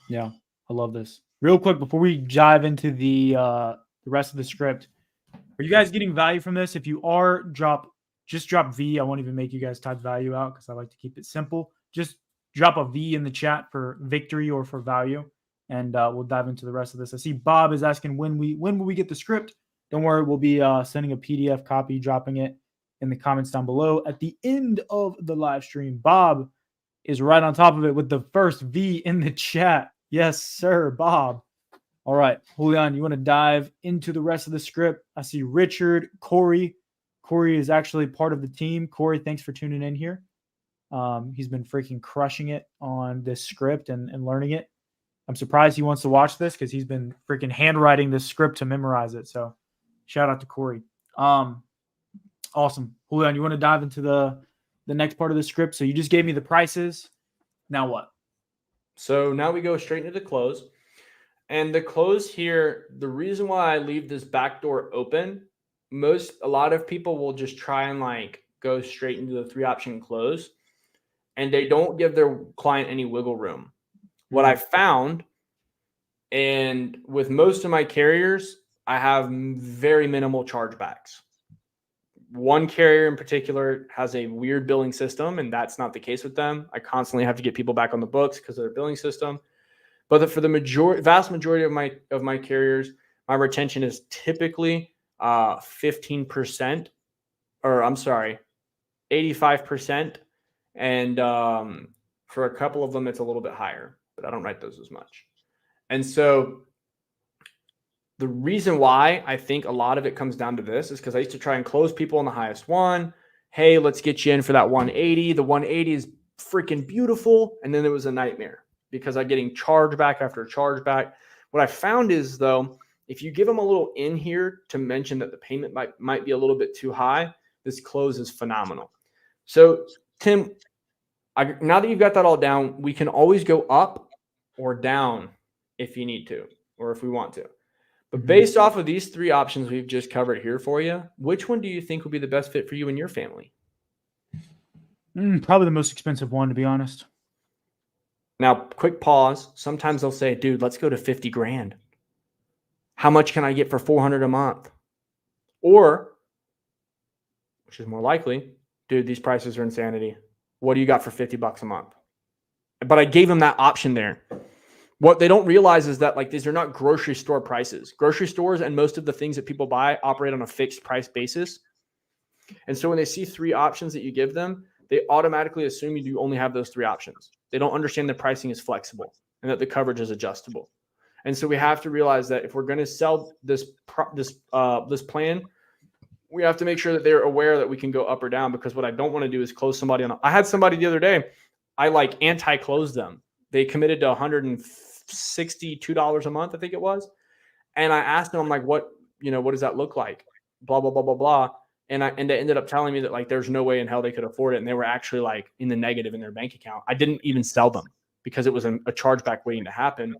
Yeah, I love this. Real quick, before we dive into the rest of the script, are you guys getting value from this? If you are, just drop V. I won't even make you guys type value out because I like to keep it simple. Just drop a V in the chat for victory or for value, and we'll dive into the rest of this. I see Bob is asking when will we get the script? Don't worry, we'll be sending a PDF copy, dropping it in the comments down below at the end of the live stream. Bob is right on top of it with the first V in the chat. Yes, sir, Bob. All right, Julian, you want to dive into the rest of the script? I see Richard, Corey. Corey is actually part of the team. Corey, thanks for tuning in here. He's been freaking crushing it on this script and learning it. I'm surprised he wants to watch this because he's been freaking handwriting this script to memorize it. So shout out to Corey. Awesome. Julian, you want to dive into the next part of the script? So you just gave me the prices. Now what? So now we go straight into the close. And the close here, the reason why I leave this back door open, a lot of people will just try and go straight into the 3-option close, and they don't give their client any wiggle room. What I found, and with most of my carriers, I have very minimal chargebacks. One carrier in particular has a weird billing system, and that's not the case with them. I constantly have to get people back on the books because of their billing system. But for the vast majority of my carriers, my retention is typically 15%, or I'm sorry, 85%. And for a couple of them, it's a little bit higher, but I don't write those as much. And so the reason why I think a lot of it comes down to this is because I used to try and close people on the highest one. Hey, let's get you in for that 180. The 180 is freaking beautiful. And then it was a nightmare because I'm getting chargeback after chargeback. What I found is, though, if you give them a little in here to mention that the payment might be a little bit too high, this close is phenomenal. So, Tim, now that you've got that all down, we can always go up or down if you need to, or if we want to. But based off of these 3 options we've just covered here for you, which one do you think would be the best fit for you and your family? Probably the most expensive one, to be honest. Now, quick pause. Sometimes they'll say, dude, let's go to 50 grand. How much can I get for 400 a month? Or, which is more likely, dude, these prices are insanity. What do you got for $50 a month? But I gave them that option there. What they don't realize is that these are not grocery store prices. Grocery stores and most of the things that people buy operate on a fixed price basis. And so when they see 3 options that you give them, they automatically assume you only have those 3 options. They don't understand that pricing is flexible and that the coverage is adjustable. And so we have to realize that if we're going to sell this plan, we have to make sure that they're aware that we can go up or down, because what I don't want to do is close somebody on. I had somebody the other day, I anti-closed them. They committed to $162 a month, I think it was. And I asked them, I'm like, what does that look like? Blah, blah, blah, blah, blah. And they ended up telling me that there's no way in hell they could afford it. And they were actually in the negative in their bank account. I didn't even sell them because it was a chargeback waiting to happen.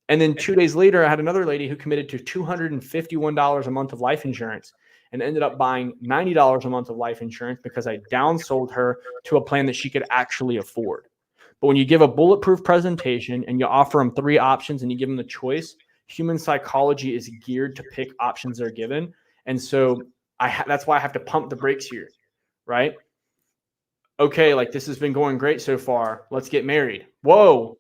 And then 2 days later, I had another lady who committed to $251 a month of life insurance and ended up buying $90 a month of life insurance because I downsold her to a plan that she could actually afford. But when you give a bulletproof presentation and you offer them 3 options and you give them the choice, human psychology is geared to pick options they're given. And so that's why I have to pump the brakes here, right? okay, like this has been going great so far. Let's get married. Whoa.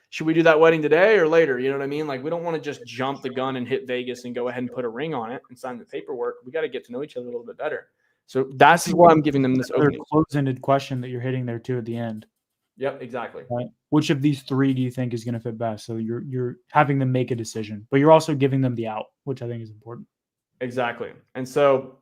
Should we do that wedding today or later? You know what I mean? Like we don't want to just jump the gun and hit Vegas and go ahead and put a ring on it and sign the paperwork. We got to get to know each other a little bit better. So that's why I'm giving them this opening. Close-ended question that you're hitting there too at the end. Yep, exactly. Right. Which of these three do you think is going to fit best? So you're having them make a decision, but you're also giving them the out, which I think is important. Exactly. And so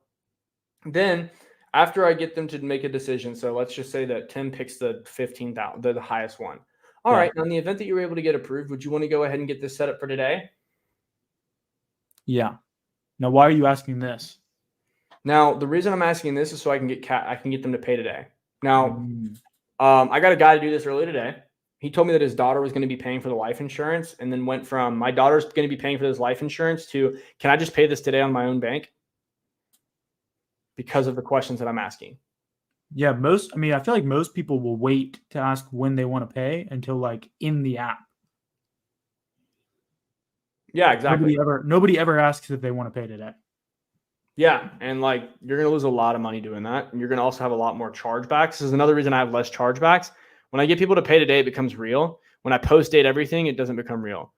then after I get them to make a decision, so let's just say that Tim picks the 15,000, the highest one. All right. Now, in the event that you were able to get approved, would you want to go ahead and get this set up for today? Yeah. Now, why are you asking this? Now, the reason I'm asking this is so I can get them to pay today. Now, I got a guy to do this early today. He told me that his daughter was going to be paying for the life insurance, and then went from my daughter's going to be paying for this life insurance to, can I just pay this today on my own bank? Because of the questions that I'm asking. Yeah, I feel like most people will wait to ask when they want to pay until like in the app. Yeah, exactly. Nobody ever asks if they want to pay today. Yeah, and like you're going to lose a lot of money doing that, and you're going to also have a lot more chargebacks. This is another reason I have less chargebacks. When I get people to pay today, it becomes real. When I post date everything, it doesn't become real.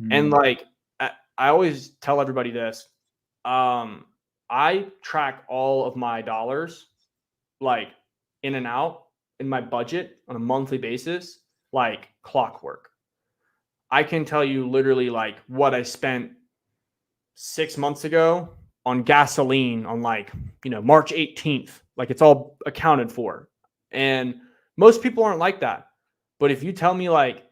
And like I always tell everybody this, I track all of my dollars like in and out in my budget on a monthly basis, like clockwork. I can tell you literally like what I spent 6 months ago on gasoline on like, March 18th. Like it's all accounted for. And most people aren't like that. But if you tell me like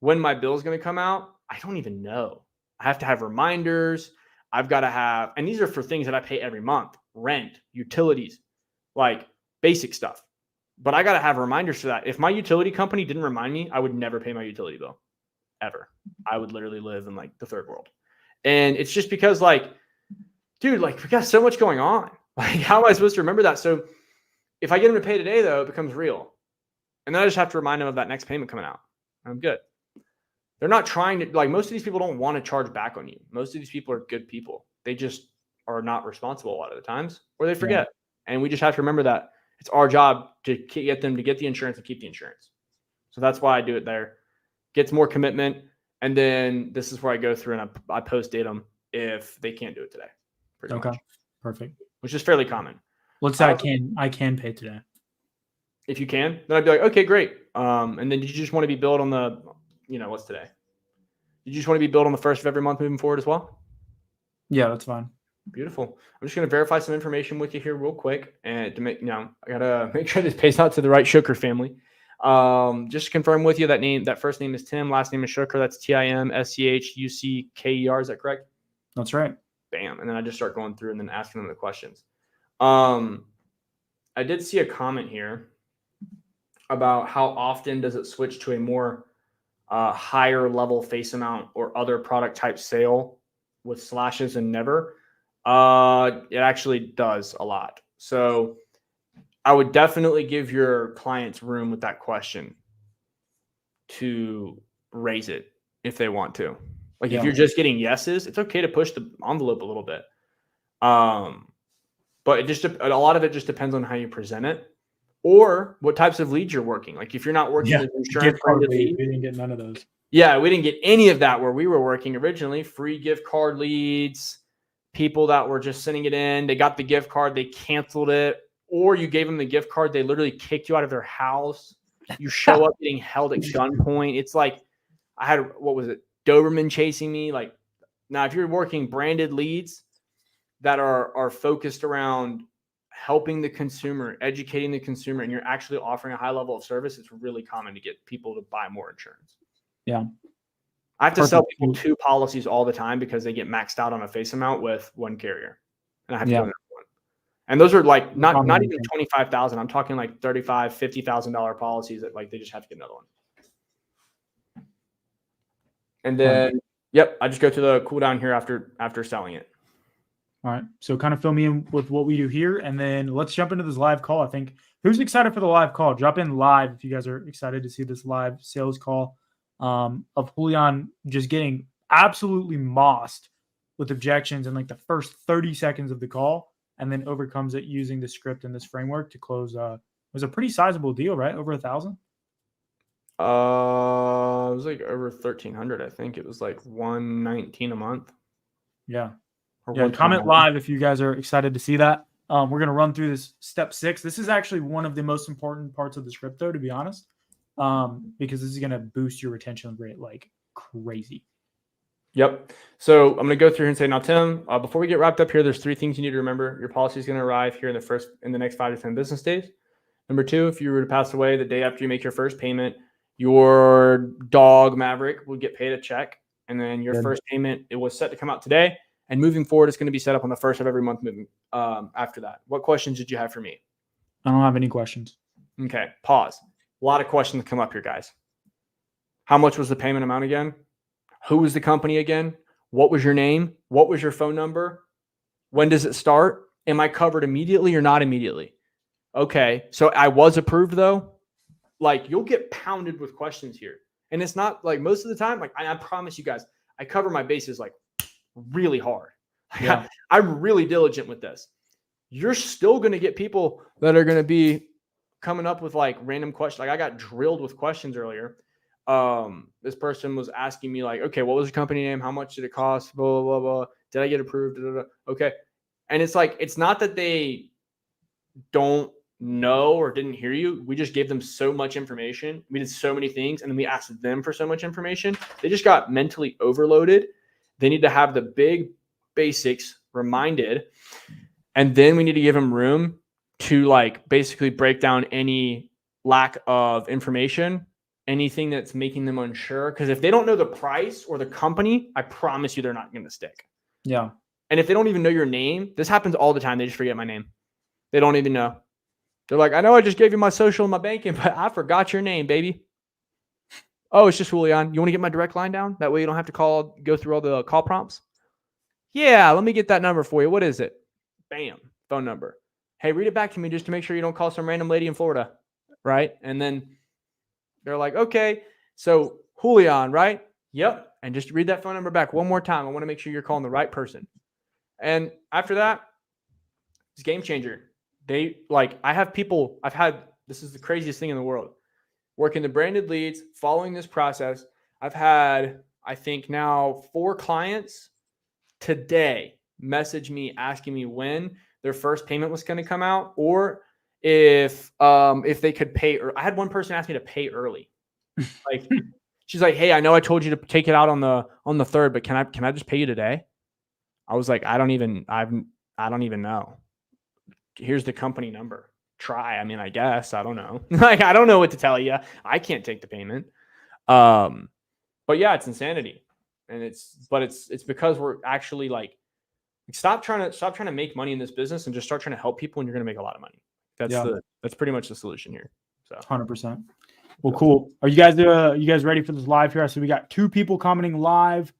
when my bill is going to come out, I don't even know. I have to have reminders. I've got to have, and these are for things that I pay every month, rent, utilities, like basic stuff. But I got to have reminders for that. If my utility company didn't remind me, I would never pay my utility bill ever. I would literally live in like the third world. And it's just because like, dude, like we got so much going on. Like, how am I supposed to remember that? So if I get them to pay today, though, it becomes real. And then I just have to remind them of that next payment coming out. I'm good. They're not trying to, like, most of these people don't want to charge back on you. Most of these people are good people. They just are not responsible a lot of the times, or they forget. Yeah. And we just have to remember that it's our job to get them to get the insurance and keep the insurance. So that's why I do it there. Gets more commitment. And then this is where I go through and I post date them if they can't do it today. Okay. Much. Perfect. Which is fairly common. Let's say I can pay today. If you can, then I'd be like, okay, great. And then did you just want to be billed on the, what's today? Did you just want to be billed on the first of every month moving forward as well? Yeah, that's fine. Beautiful. I'm just going to verify some information with you here real quick. And to make, I got to make sure this pays out to the right Shooker family. Just to confirm with you that first name is Tim, last name is Shooker. That's TIMSCHUCKER. Is that correct? That's right. Bam. And then I just start going through and then asking them the questions. I did see a comment here about how often does it switch to a more higher level face amount or other product type sale with slashes and never. It actually does a lot. So I would definitely give your clients room with that question to raise it if they want to. Like if you're just getting yeses, it's okay to push the envelope a little bit. But a lot of it just depends on how you present it or what types of leads you're working. Like if you're not working with insurance branded leads, we didn't get none of those. Yeah, we didn't get any of that where we were working originally. Free gift card leads, people that were just sending it in. They got the gift card, they canceled it, or you gave them the gift card, they literally kicked you out of their house. You show up getting held at gunpoint. It's like I had, Doberman chasing me. Like now, if you're working branded leads that are focused around helping the consumer, educating the consumer, and you're actually offering a high level of service, it's really common to get people to buy more insurance. Yeah. I have to sell people 2 policies all the time because they get maxed out on a face amount with one carrier. And I have to go there for one. And those are like not even 25,000. I'm talking like $35,000, $50,000 policies that like they just have to get another one. And then I just go to the cooldown here after selling it. All right. So kind of fill me in with what we do here, and then let's jump into this live call. I think who's excited for the live call? Drop in live if you guys are excited to see this live sales call of Julian just getting absolutely mossed with objections in like the first 30 seconds of the call, and then overcomes it using the script and this framework to close was a pretty sizable deal, right? Over 1,000. It was like over 1,300. I think it was like 119 a month. Yeah. Or Yeah. Comment 129. live if you guys are excited to see that. We're going to run through this step 6. This is actually one of the most important parts of the script, though, to be honest, because this is going to boost your retention rate like crazy. Yep. So I'm going to go through here and say, now, Tim, before we get wrapped up here, there's 3 things you need to remember. Your policy is going to arrive here in the next 5 to 10 business days. Number 2, if you were to pass away the day after you make your first payment, your dog Maverick will get paid a check. And then your first payment, it was set to come out today. And moving forward, it's going to be set up on the 1st of every month moving after that. What questions did you have for me? I don't have any questions. Okay, pause. A lot of questions come up here, guys. How much was the payment amount again? Who was the company again? What was your name? What was your phone number? When does it start? Am I covered immediately or not immediately? Okay, so I was approved though. Like, you'll get pounded with questions here. And it's not like most of the time, like I promise you guys, I cover my bases like really hard. Yeah. I'm really diligent with this. You're still going to get people that are going to be coming up with like random questions. Like I got drilled with questions earlier. This person was asking me like, okay, what was the company name? How much did it cost? Blah, blah, blah, blah. Did I get approved? Blah, blah, blah. Okay. And it's like, it's not that they don't know or didn't hear you. We just gave them so much information. We did so many things. And then we asked them for so much information. They just got mentally overloaded. They need to have the big basics reminded. And then we need to give them room to like basically break down any lack of information, anything that's making them unsure. Because if they don't know the price or the company, I promise you they're not going to stick. Yeah. And if they don't even know your name, this happens all the time. They just forget my name. They don't even know. They're like, I know I just gave you my social and my banking, but I forgot your name, baby. Oh, it's just Julian. You want to get my direct line down? That way you don't have to go through all the call prompts. Yeah, let me get that number for you. What is it? Bam, phone number. Hey, read it back to me just to make sure you don't call some random lady in Florida, right? And then they're like, okay, so Julian, right? Yep. And just read that phone number back one more time. I want to make sure you're calling the right person. And after that, it's game changer. This is the craziest thing in the world. Working the branded leads, following this process. I've had, I think now 4 clients today message me asking me when their first payment was going to come out, or if they could pay. Or I had one person ask me to pay early. Like, she's like, "Hey, I know I told you to take it out on the 3rd, but can I just pay you today?" I was like, I don't even know. Here's the company number. Try. I mean, I guess. I don't know. Like, I don't know what to tell you. I can't take the payment. But yeah, it's insanity. And it's because we're actually like, stop trying to make money in this business and just start trying to help people, and you're going to make a lot of money. That's pretty much the solution here. So 100%. Well, cool. Are you guys ready for this live here? So we got 2 people commenting live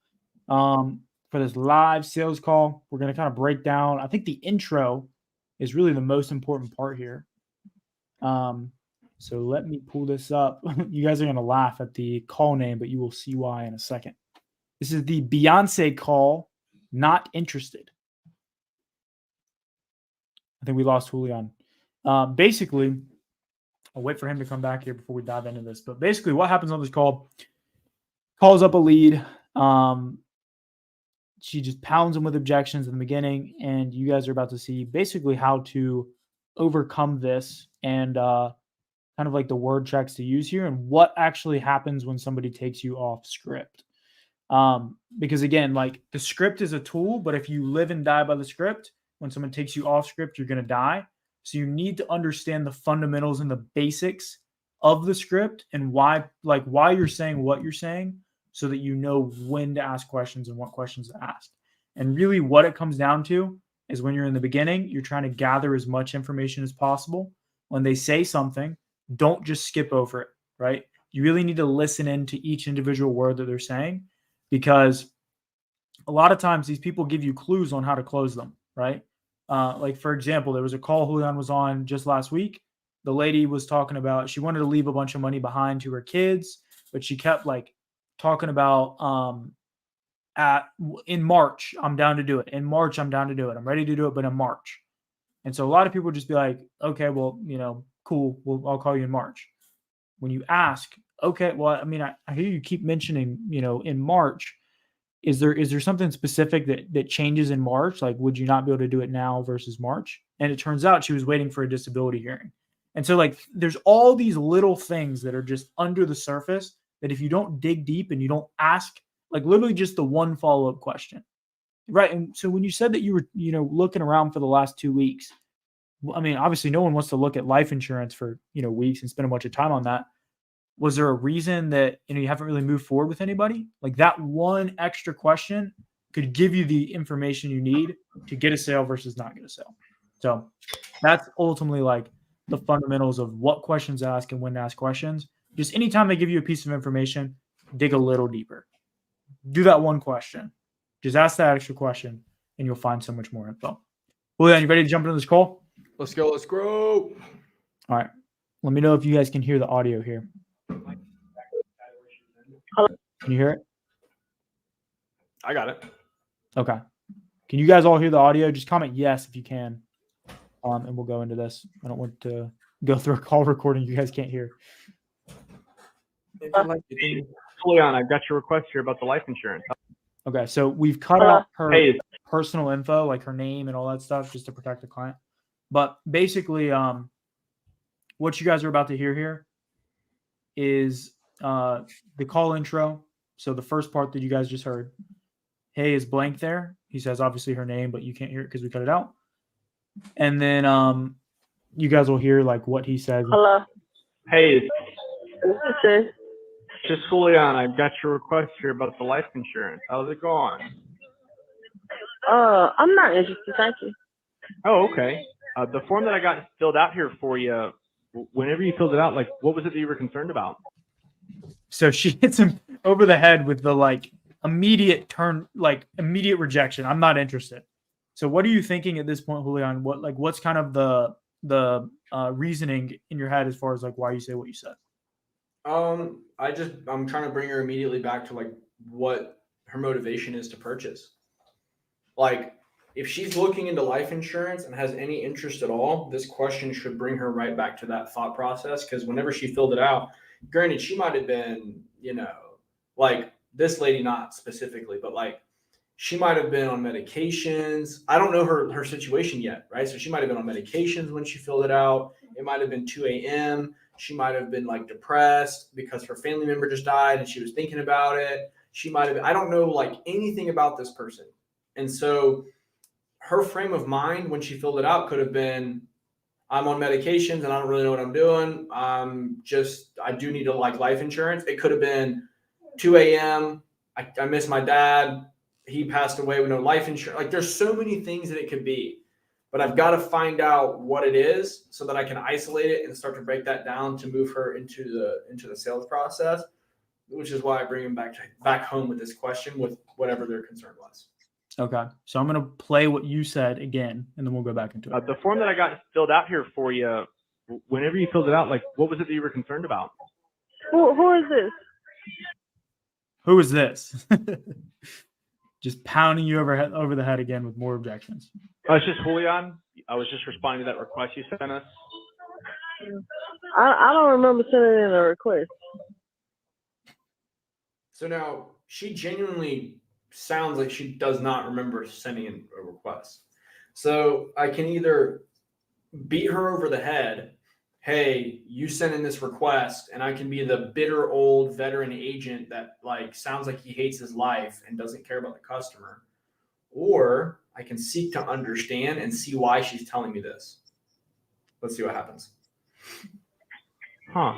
for this live sales call. We're going to kind of break down. I think the intro is really the most important part here. So let me pull this up. You guys are going to laugh at the call name, but you will see why in a second. This is the Beyonce call, not interested. I think we lost Julian. Basically, I'll wait for him to come back here before we dive into this. But basically, what happens on this call, calls up a lead. She just pounds them with objections in the beginning, and you guys are about to see basically how to overcome this and kind of like the word checks to use here and what actually happens when somebody takes you off script. Because again, like the script is a tool, but if you live and die by the script, when someone takes you off script, you're going to die. So you need to understand the fundamentals and the basics of the script and why you're saying what you're saying, so that you know when to ask questions and what questions to ask. And really what it comes down to is when you're in the beginning, you're trying to gather as much information as possible. When they say something, don't just skip over it, right? You really need to listen into each individual word that they're saying, because a lot of times these people give you clues on how to close them, right? Like, for example, there was a call Julian was on just last week. The lady was talking about, she wanted to leave a bunch of money behind to her kids, but she kept like talking about in March, I'm down to do it. In March, I'm down to do it. I'm ready to do it, but in March. And so a lot of people just be like, okay, well, cool. Well, I'll call you in March. When you ask, okay, well, I mean, I hear you keep mentioning, in March. Is there something specific that changes in March? Like, would you not be able to do it now versus March? And it turns out she was waiting for a disability hearing. And so, like, there's all these little things that are just under the surface that if you don't dig deep and you don't ask, like, literally just the one follow-up question, right? And so when you said that you were, looking around for the last 2 weeks, I mean, obviously no one wants to look at life insurance for, weeks and spend a bunch of time on that. Was there a reason that, you haven't really moved forward with anybody? Like, that one extra question could give you the information you need to get a sale versus not get a sale. So that's ultimately like the fundamentals of what questions to ask and when to ask questions. Just anytime they give you a piece of information, dig a little deeper. Do that one question. Just ask that extra question and you'll find so much more info. Well, you ready to jump into this call? Let's go. Let's grow. All right. Let me know if you guys can hear the audio here. Hello? Can you hear it? I got it. Okay. Can you guys all hear the audio? Just comment yes if you can. And we'll go into this. I don't want to go through a call recording you guys can't hear. Leon, I've got your request here about the life insurance. Okay, so we've cut out her personal info, like her name and all that stuff, just to protect the client. But basically, what you guys are about to hear here is the call intro. So the first part that you guys just heard, hey, is blank there? He says obviously her name, but you can't hear it because we cut it out. And then you guys will hear like what he says. Hello. Hey, it's just Leon. I've got your request here about the life insurance. How's it going? I'm not interested, thank you. Oh, okay. The form that I got filled out here for you, whenever you filled it out, like, what was it that you were concerned about? So she hits him over the head with the immediate rejection. I'm not interested. So what are you thinking at this point, Julian? What's kind of the reasoning in your head as far as like why you say what you said? I'm trying to bring her immediately back to like what her motivation is to purchase. Like, if she's looking into life insurance and has any interest at all, this question should bring her right back to that thought process. Because whenever she filled it out, granted, she might have been, like this lady, not specifically, but like she might have been on medications. I don't know her situation yet, right? So she might have been on medications when she filled it out. It might have been 2 a.m. She might have been like depressed because her family member just died and she was thinking about it. She might have, I don't know like anything about this person. And so her frame of mind when she filled it out could have been, I'm on medications and I don't really know what I'm doing. I do need to like life insurance. It could have been 2 a.m. I miss my dad. He passed away with no life insurance. Like, there's so many things that it could be, but I've got to find out what it is so that I can isolate it and start to break that down to move her into the sales process, which is why I bring them back home with this question with whatever their concern was. Okay. So I'm going to play what you said again, and then we'll go back into it. The form that I got filled out here for you, whenever you filled it out, like, what was it that you were concerned about? Who is this? Who is this? Just pounding you over the head again with more objections. It's just Julian. I was just responding to that request you sent us. I don't remember sending in a request. So now she genuinely sounds like she does not remember sending in a request. So I can either beat her over the head, hey, you sent in this request, and I can be the bitter old veteran agent that like sounds like he hates his life and doesn't care about the customer. Or I can seek to understand and see why she's telling me this. Let's see what happens. Huh.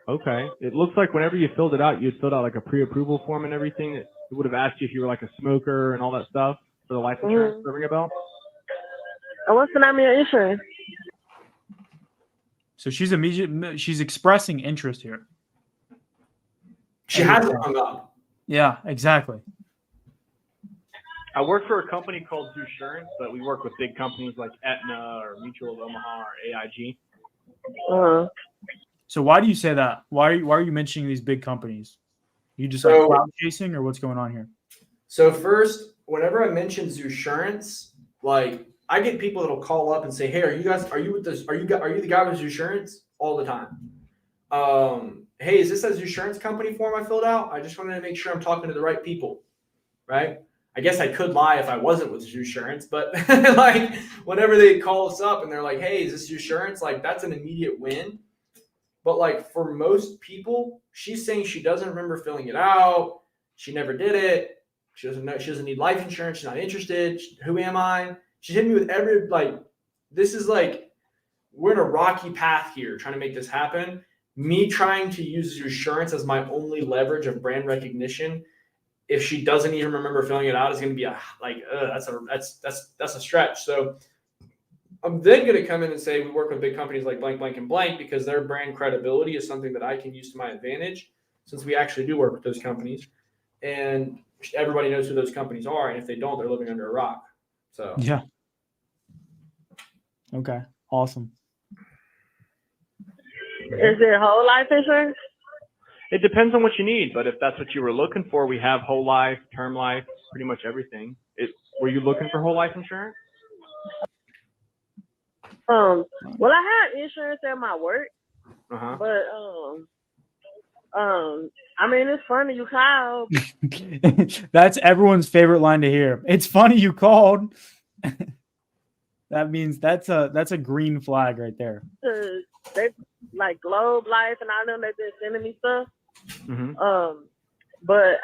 Okay. It looks like whenever you filled it out, you filled out like a pre-approval form and everything. It would have asked you if you were like a smoker and all that stuff for the life insurance. Ring a bell? What's the name of your insurance? So she's expressing interest here. She hasn't hung up. Yeah, exactly. I work for a company called Zoosurance, but we work with big companies like Aetna or Mutual of Omaha or AIG. So why do you say that? Why are you mentioning these big companies? You just like cloud chasing, or what's going on here? So first, whenever I mention Zoosurance, like I get people that'll call up and say, "Hey, are you the guy with Zoosurance?" all the time. Hey, is this an insurance company form I filled out? I just wanted to make sure I'm talking to the right people, right? I guess I could lie if I wasn't with insurance, but like whenever they call us up and they're like, hey, is this insurance? Like that's an immediate win. But like for most people, she's saying she doesn't remember filling it out. She never did it. She doesn't know. She doesn't need life insurance. She's not interested. Who am I? She's hitting me with every like. This is like we're in a rocky path here trying to make this happen. Me trying to use insurance as my only leverage of brand recognition. If she doesn't even remember filling it out, is going to be that's a stretch. So I'm then going to come in and say we work with big companies like blank, blank, and blank because their brand credibility is something that I can use to my advantage since we actually do work with those companies. And everybody knows who those companies are. And if they don't, they're living under a rock. So, Yeah. Okay. Awesome. Is it whole life insurance? It depends on what you need, but if that's what you were looking for, we have whole life, term life, pretty much everything. Were you looking for whole life insurance? Well, I had insurance at my work, but I mean, it's funny you called. That's everyone's favorite line to hear. It's funny you called. That means that's a green flag right there. They like Globe Life and all them. They've been sending me stuff. But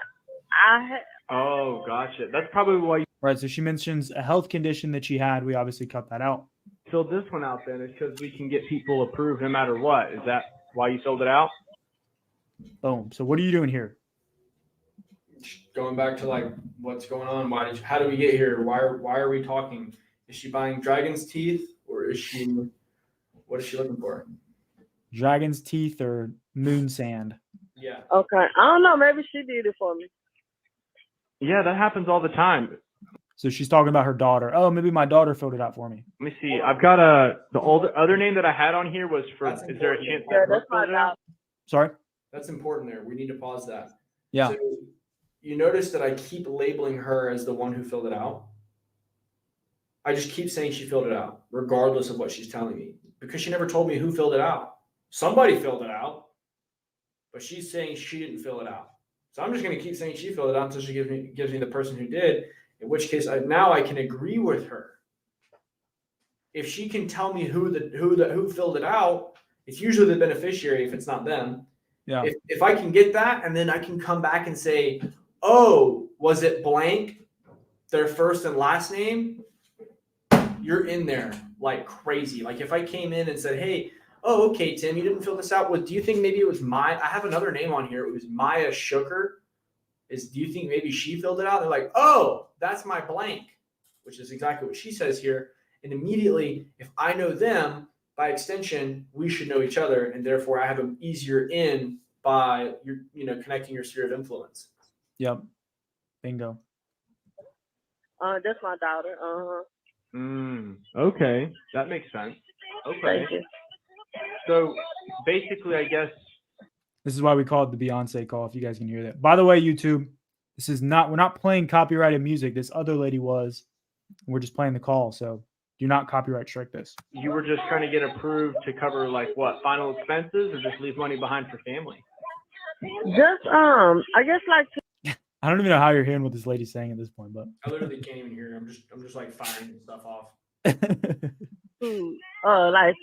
I had. Oh, gotcha. That's probably why you Right. So she mentions a health condition that she had. We obviously cut that out. filled this one out then, is because we can get people approved no matter what. Is that why you filled it out? Boom. So what are you doing here? going back to like what's going on? How did we get here? Why are we talking? Is she buying dragon's teeth or what is she looking for? Dragon's teeth or moon sand? Yeah. Okay. I don't know. Maybe she did it for me. Yeah, that happens all the time. So she's talking about her daughter. Oh, maybe my daughter filled it out for me. Let me see. I've got the other name that I had on here was for. That's Is there a chance? Yeah, that's my daughter. Sorry? That's important there. We need to pause that. Yeah. So you notice that I keep labeling her as the one who filled it out. I just keep saying she filled it out, regardless of what she's telling me, because she never told me who filled it out. Somebody filled it out, but she's saying she didn't fill it out. So I'm just going to keep saying she filled it out until she gives me the person who did, in which case now I can agree with her. If she can tell me who filled it out, it's usually the beneficiary if it's not them. Yeah. If I can get that, and then I can come back and say, oh, was it blank, their first and last name? You're in there like crazy. Like if I came in and said, hey, oh, okay, Tim, you didn't fill this out. Well, do you think maybe it was I have another name on here. It was Maya Shooker. Do you think maybe she filled it out? They're like, oh, that's my blank, which is exactly what she says here. And immediately, if I know them, by extension, we should know each other. And therefore I have an easier in by connecting your sphere of influence. Yep. Bingo. That's my daughter. Okay. That makes sense. Okay. Thank you. So basically, I guess This is why we call it the Beyonce call, if you guys can hear that. By the way, YouTube, we're not playing copyrighted music. This other lady was. We're just playing the call. So do not copyright strike this. you were just trying to get approved to cover like what, final expenses, or just leave money behind for family? Just I guess like I don't even know how you're hearing what this lady's saying at this point, but I literally can't even hear. I'm just like firing stuff off. like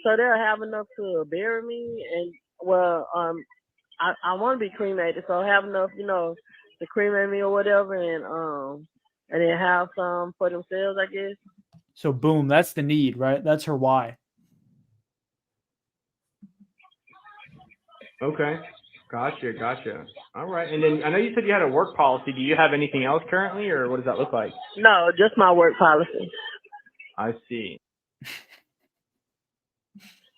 so they'll have enough to bury me, and I want to be cremated, so have enough to cremate me or whatever, and then have some for themselves, I guess. So boom, that's the need, right? That's her why. Okay. Gotcha. All right. And then I know you said you had a work policy. Do you have anything else currently, or what does that look like? No, just my work policy. I see.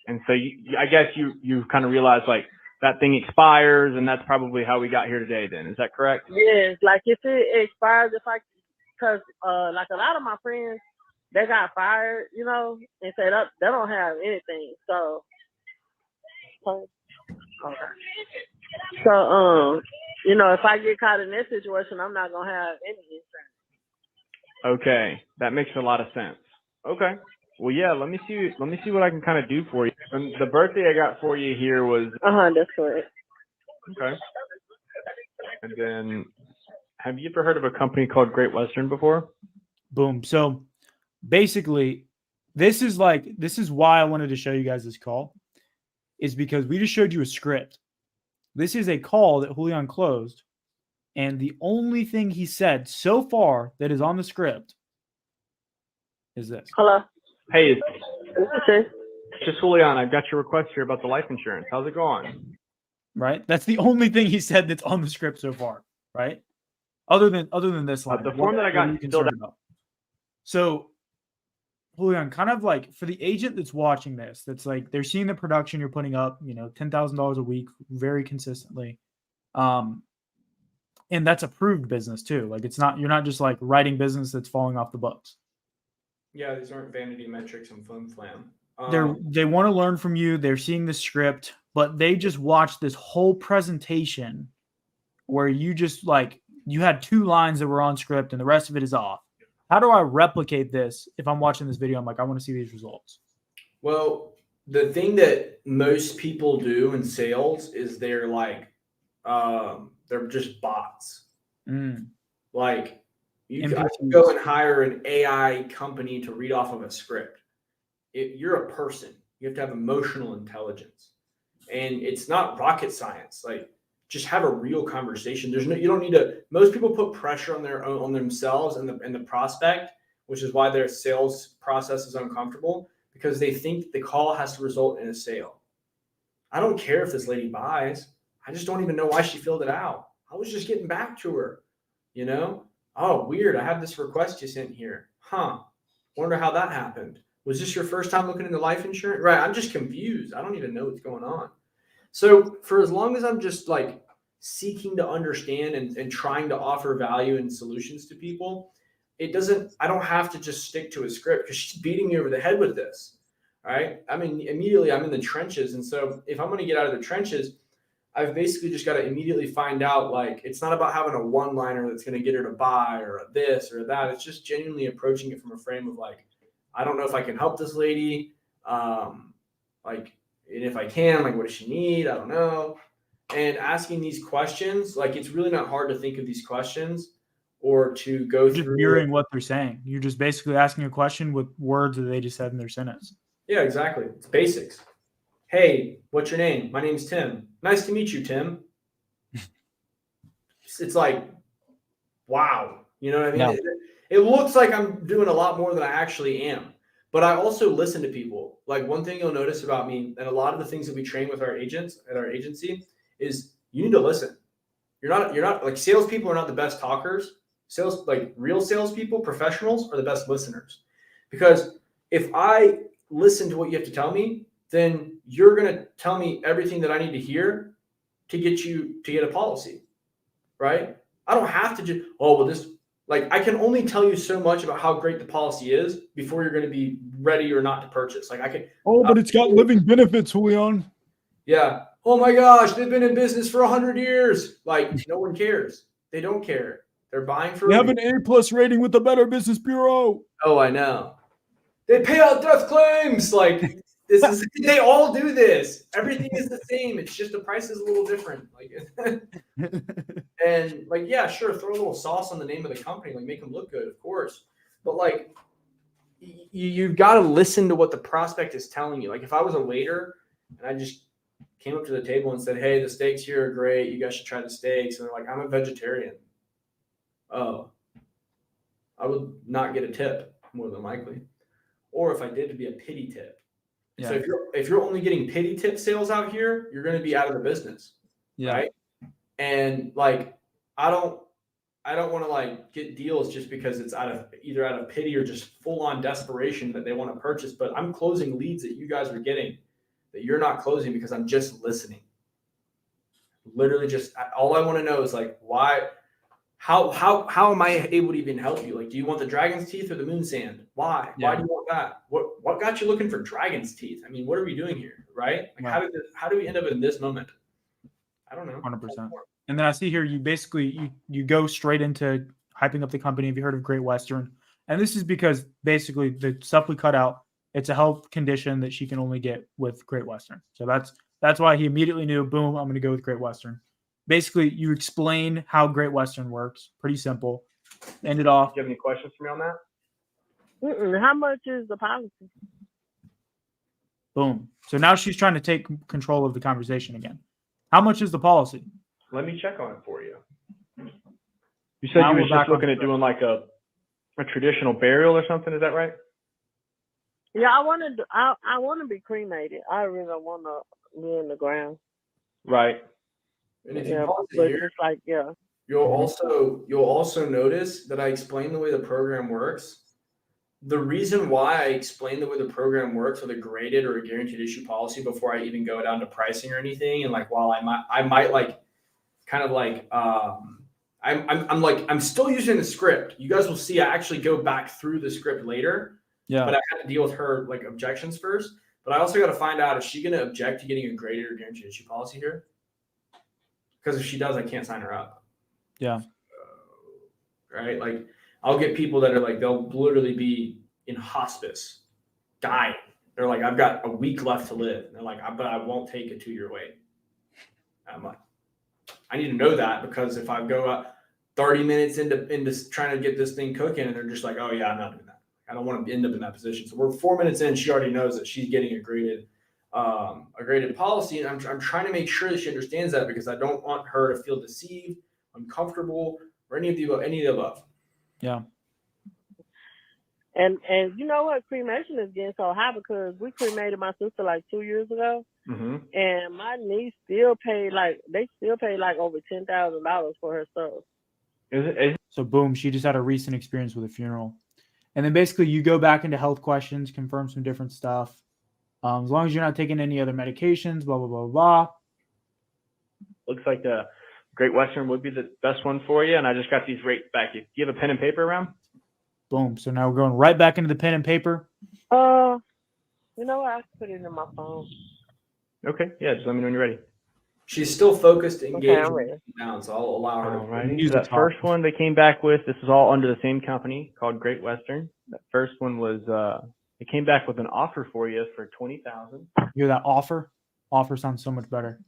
And so I guess you kind of realized like that thing expires, and that's probably how we got here today then. Is that correct? Yes, like if it expires, because like a lot of my friends, they got fired, and said they don't have anything. So, okay. So, if I get caught in this situation, I'm not gonna have any insurance. Okay, that makes a lot of sense. Okay. Well, yeah. Let me see what I can kind of do for you. And the birthday I got for you here was That's correct. okay. And then, have you ever heard of a company called Great Western before? Boom. So basically, this is why I wanted to show you guys this call, is because we just showed you a script. This is a call that Julian closed, and the only thing he said so far that is on the script is this. Hello. Hey, it's Okay. just Julian. I've got your request here about the life insurance. How's it going? Right? That's the only thing he said that's on the script so far, right? Other than this line. The form that I got what are you filled concerned about? So, Julian, kind of like for the agent that's watching this, that's like they're seeing the production you're putting up, $10,000 a week very consistently. And that's approved business too. Like you're not just like writing business that's falling off the books. Yeah, these aren't vanity metrics and flim flam. They want to learn from you. They're seeing the script, but they just watched this whole presentation where you just you had 2 lines that were on script and the rest of it is off. How do I replicate this if I'm watching this video? I'm like, I want to see these results. Well, the thing that most people do in sales is they're just bots. Like you can go and hire an AI company to read off of a script. You're a person. You have to have emotional intelligence, and it's not rocket science. Like, just have a real conversation. You don't need to. Most people put pressure on themselves and the prospect, which is why their sales process is uncomfortable, because they think the call has to result in a sale. I don't care if this lady buys. I just don't even know why she filled it out. I was just getting back to her, Oh, weird. I have this request you sent here. Wonder how that happened. Was this your first time looking into life insurance? Right. I'm just confused. I don't even know what's going on. So for as long as I'm just seeking to understand and trying to offer value and solutions to people, I don't have to just stick to a script because she's beating me over the head with this. All right. I mean, immediately I'm in the trenches. And so if I'm going to get out of the trenches, I've basically just got to immediately find out, it's not about having a one-liner that's going to get her to buy or a this or that. It's just genuinely approaching it from a frame of I don't know if I can help this lady. And if I can, what does she need? I don't know. And asking these questions, it's really not hard to think of these questions or to go just through. mirroring what they're saying. You're just basically asking a question with words that they just said in their sentence. Yeah, exactly. It's basics. Hey, what's your name? My name's Tim. Nice to meet you, Tim. It's wow. You know what I mean? No. It looks like I'm doing a lot more than I actually am. But I also listen to people. One thing you'll notice about me, and a lot of the things that we train with our agents at our agency, is you need to listen. You're not salespeople are not the best talkers. Real salespeople, professionals are the best listeners. Because if I listen to what you have to tell me, then you're going to tell me everything that I need to hear to get a policy, right? I don't have to just, I can only tell you so much about how great the policy is before you're going to be ready or not to purchase. But it's got living benefits, Julian. Yeah. Oh my gosh, they've been in business for 100 years. No one cares. They don't care. They're buying for. They have an A+ rating with the Better Business Bureau. Oh, I know. They pay out death claims. They all do this. Everything is the same. It's just the price is a little different. And yeah, sure, throw a little sauce on the name of the company, make them look good, of course. But you've got to listen to what the prospect is telling you. If I was a waiter and I just came up to the table and said, hey, the steaks here are great. You guys should try the steaks. And they're I'm a vegetarian. Oh, I would not get a tip more than likely. Or if I did, it'd be a pity tip. Yeah. So if you're only getting pity tip sales out here, you're going to be out of the business. Yeah. Right. And I don't want to get deals just because it's either out of pity or just full on desperation that they want to purchase. But I'm closing leads that you guys are getting that you're not closing because I'm just listening. Literally just all I want to know is why, how am I able to even help you? Do you want the dragon's teeth or the moon sand? Why? Yeah. Why do you want that? What got you looking for dragon's teeth? I mean, what are we doing here? Right? How do we end up in this moment? I don't know. 100%. And then I see here, you basically, you go straight into hyping up the company. Have you heard of Great Western? And this is because basically the stuff we cut out, It's a health condition that she can only get with Great Western. So that's why he immediately knew, boom, I'm going to go with Great Western. Basically, you explain how Great Western works. Pretty simple. End it off. Do you have any questions for me on that? How much is the policy? Boom. So now she's trying to take control of the conversation again. How much is the policy? Let me check on it for you. You said Now you we're was back just looking on at doing like a traditional burial or something. Is that right? Yeah, I want to be cremated. I really don't want to be in the ground. Right. And if you Yeah, pause it but here, it's like, yeah. you'll also notice that I explained the way the program works. The reason why I explain the way the program works with a graded or a guaranteed issue policy before I even go down to pricing or anything, and like while I might like kind of like I'm still using the script. You guys will see I actually go back through the script later. Yeah. But I had to deal with her like objections first. But I also got to find out, is she going to object to getting a graded or guaranteed issue policy here? Because if she does, I can't sign her up. Yeah. Right? Like I'll get people that are like, they'll literally be in hospice, dying. They're like, I've got a week left to live. And they're like, but I won't take a 2-year wait. I'm like, I need to know that, because if I go 30 minutes into trying to get this thing cooking and they're just like, oh yeah, I'm not doing that. I don't want to end up in that position. So we're 4 minutes in. She already knows that she's getting a graded policy. And I'm trying to make sure that she understands that, because I don't want her to feel deceived, uncomfortable, or any of the above. Yeah. And you know what? Cremation is getting so high because we cremated my sister like 2 years ago. Mm-hmm. And my niece still paid like over $10,000 for her stuff. So boom, she just had a recent experience with a funeral. And then basically you go back into health questions, confirm some different stuff. As long as you're not taking any other medications, blah, blah, blah, blah. Looks like the Great Western would be the best one for you. And I just got these rates back. Do you have a pen and paper around? Boom. So now we're going right back into the pen and paper. You know what? I put it in my phone. Okay. Yeah, just let me know when you're ready. She's still focused, engaged, I'm ready. down, so I'll allow her. All right. Use So the that top. first one they came back with, this is all under the same company called Great Western. That first one was, it came back with an offer for you for $20,000. You hear that offer? Offer sounds so much better.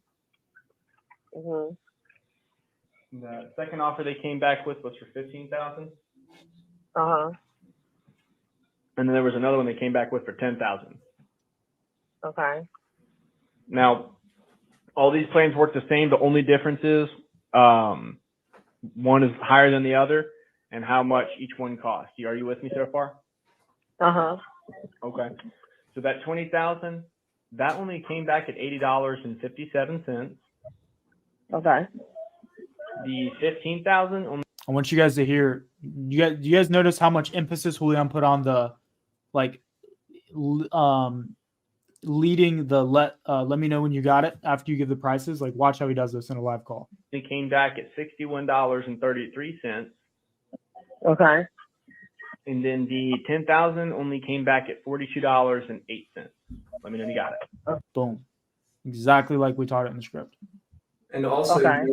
Mm-hmm. The second offer they came back with was for $15,000. Uh-huh. And then there was another one they came back with for $10,000. Okay. Now, all these plans work the same. The only difference is one is higher than the other and how much each one costs. Are you with me so far? Uh-huh. Okay. So that $20,000, that only came back at $80.57. I Okay. The $15,000 only. I want you guys to hear. You guys notice how much emphasis Julian put on the, like, leading the let me know when you got it after you give the prices. Like, watch how he does this in a live call. It came back at $61.33. Okay. And then the $10,000 only came back at $42.08. Let me know when you got it. Boom. Exactly like we taught it in the script. And also, Okay.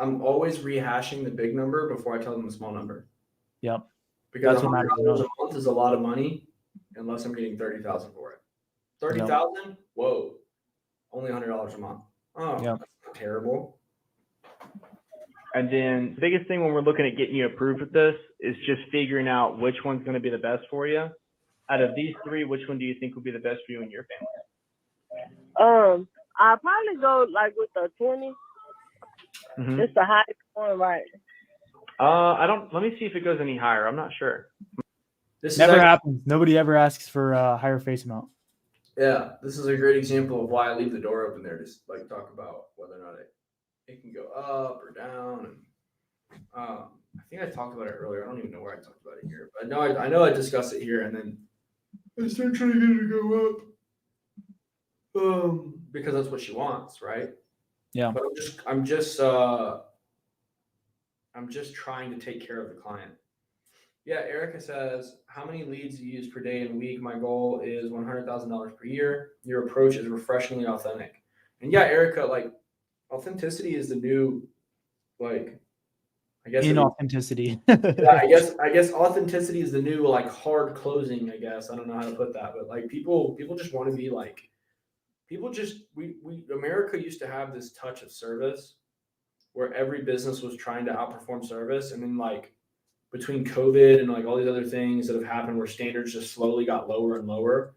I'm always rehashing the big number before I tell them the small number. Yep. Because That's what matters $100 most. a month is a lot of money, unless I'm getting $30,000 for it. $30,000? Whoa. Only $100 a month. Oh, Yep. that's not terrible. And then the biggest thing when we're looking at getting you approved with this is just figuring out which one's going to be the best for you. Out of these three, which one do you think would be the best for you and your family? I'll probably go like with the 20. Mm-hmm. It's the highest one, right? Let me see if it goes any higher. I'm not sure. This Never is actually, happens. Nobody ever asks for a higher face amount. yeah, this is a great example of why I leave the door open there to like talk about whether or not it can go up or down. And I think I talked about it earlier. I don't even know where I talked about it here, but I know I discussed it here, and then I start trying to get it to go up. Because that's what she wants, right? Yeah. But I'm just trying to take care of the client. Yeah, Erica says, how many leads do you use per day and week? My goal is $100,000 per year. Your approach is refreshingly authentic. And yeah, Erica, like, authenticity is the new, like, I guess Inauthenticity. yeah, I guess authenticity is the new like hard closing, I guess. I don't know how to put that, but like people just want to be like we America used to have this touch of service where every business was trying to outperform service, and then like between COVID and like all these other things that have happened where standards just slowly got lower and lower,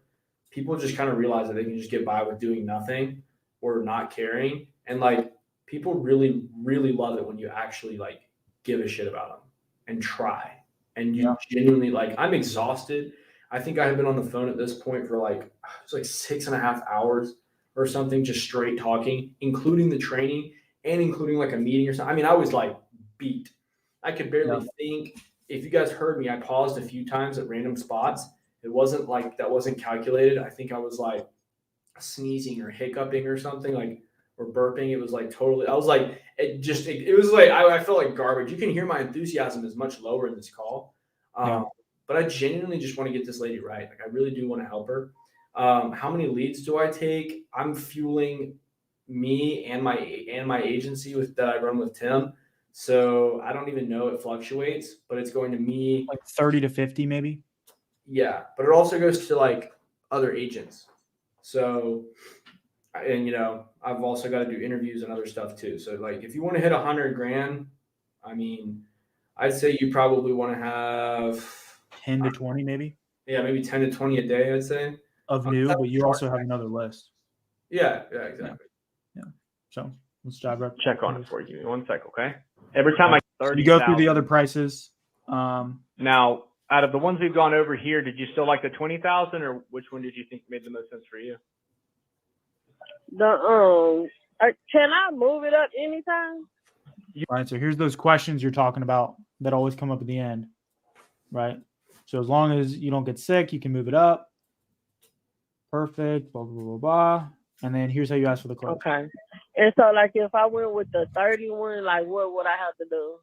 people just kind of realized that they can just get by with doing nothing or not caring. And like people really, really love it when you actually like give a shit about them and try. And you genuinely like, I'm exhausted. I think I have been on the phone at this point for like, it's like 6.5 hours or something, just straight talking, including the training and including like a meeting or something. I mean, I was like beat. I could barely think. If you guys heard me, I paused a few times at random spots. It wasn't like that wasn't calculated. I think I was like sneezing or hiccuping or something, like, or burping. It was like totally, I was like, it was like, I felt like garbage. You can hear my enthusiasm is much lower in this call. But I genuinely just want to get this lady right. Like I really do want to help her. How many leads do I take? I'm fueling me and my agency that I run with Tim. So I don't even know, it fluctuates, but it's going to me like 30 to 50 maybe. Yeah, but it also goes to like other agents. So, and you know, I've also got to do interviews and other stuff too. So like, if you want to hit 100 grand, I mean, I'd say you probably want to have 10 to 20 maybe. Yeah, maybe 10 to 20 a day, I'd say. Of new, but you also have another list. Yeah, exactly. Yeah. So let's dive right. Check on it for you. Give me 1 sec, okay? Every time I 30, you go through the other prices. Now, out of the ones we've gone over here, did you still like the 20,000, or which one did you think made the most sense for you? Can I move it up anytime? Right. So here's those questions you're talking about that always come up at the end. Right. So as long as you don't get sick, you can move it up. Perfect. Blah blah blah blah. And then here's how you ask for the close. Okay. And so, like, if I went with the 31, like, what would I have to do?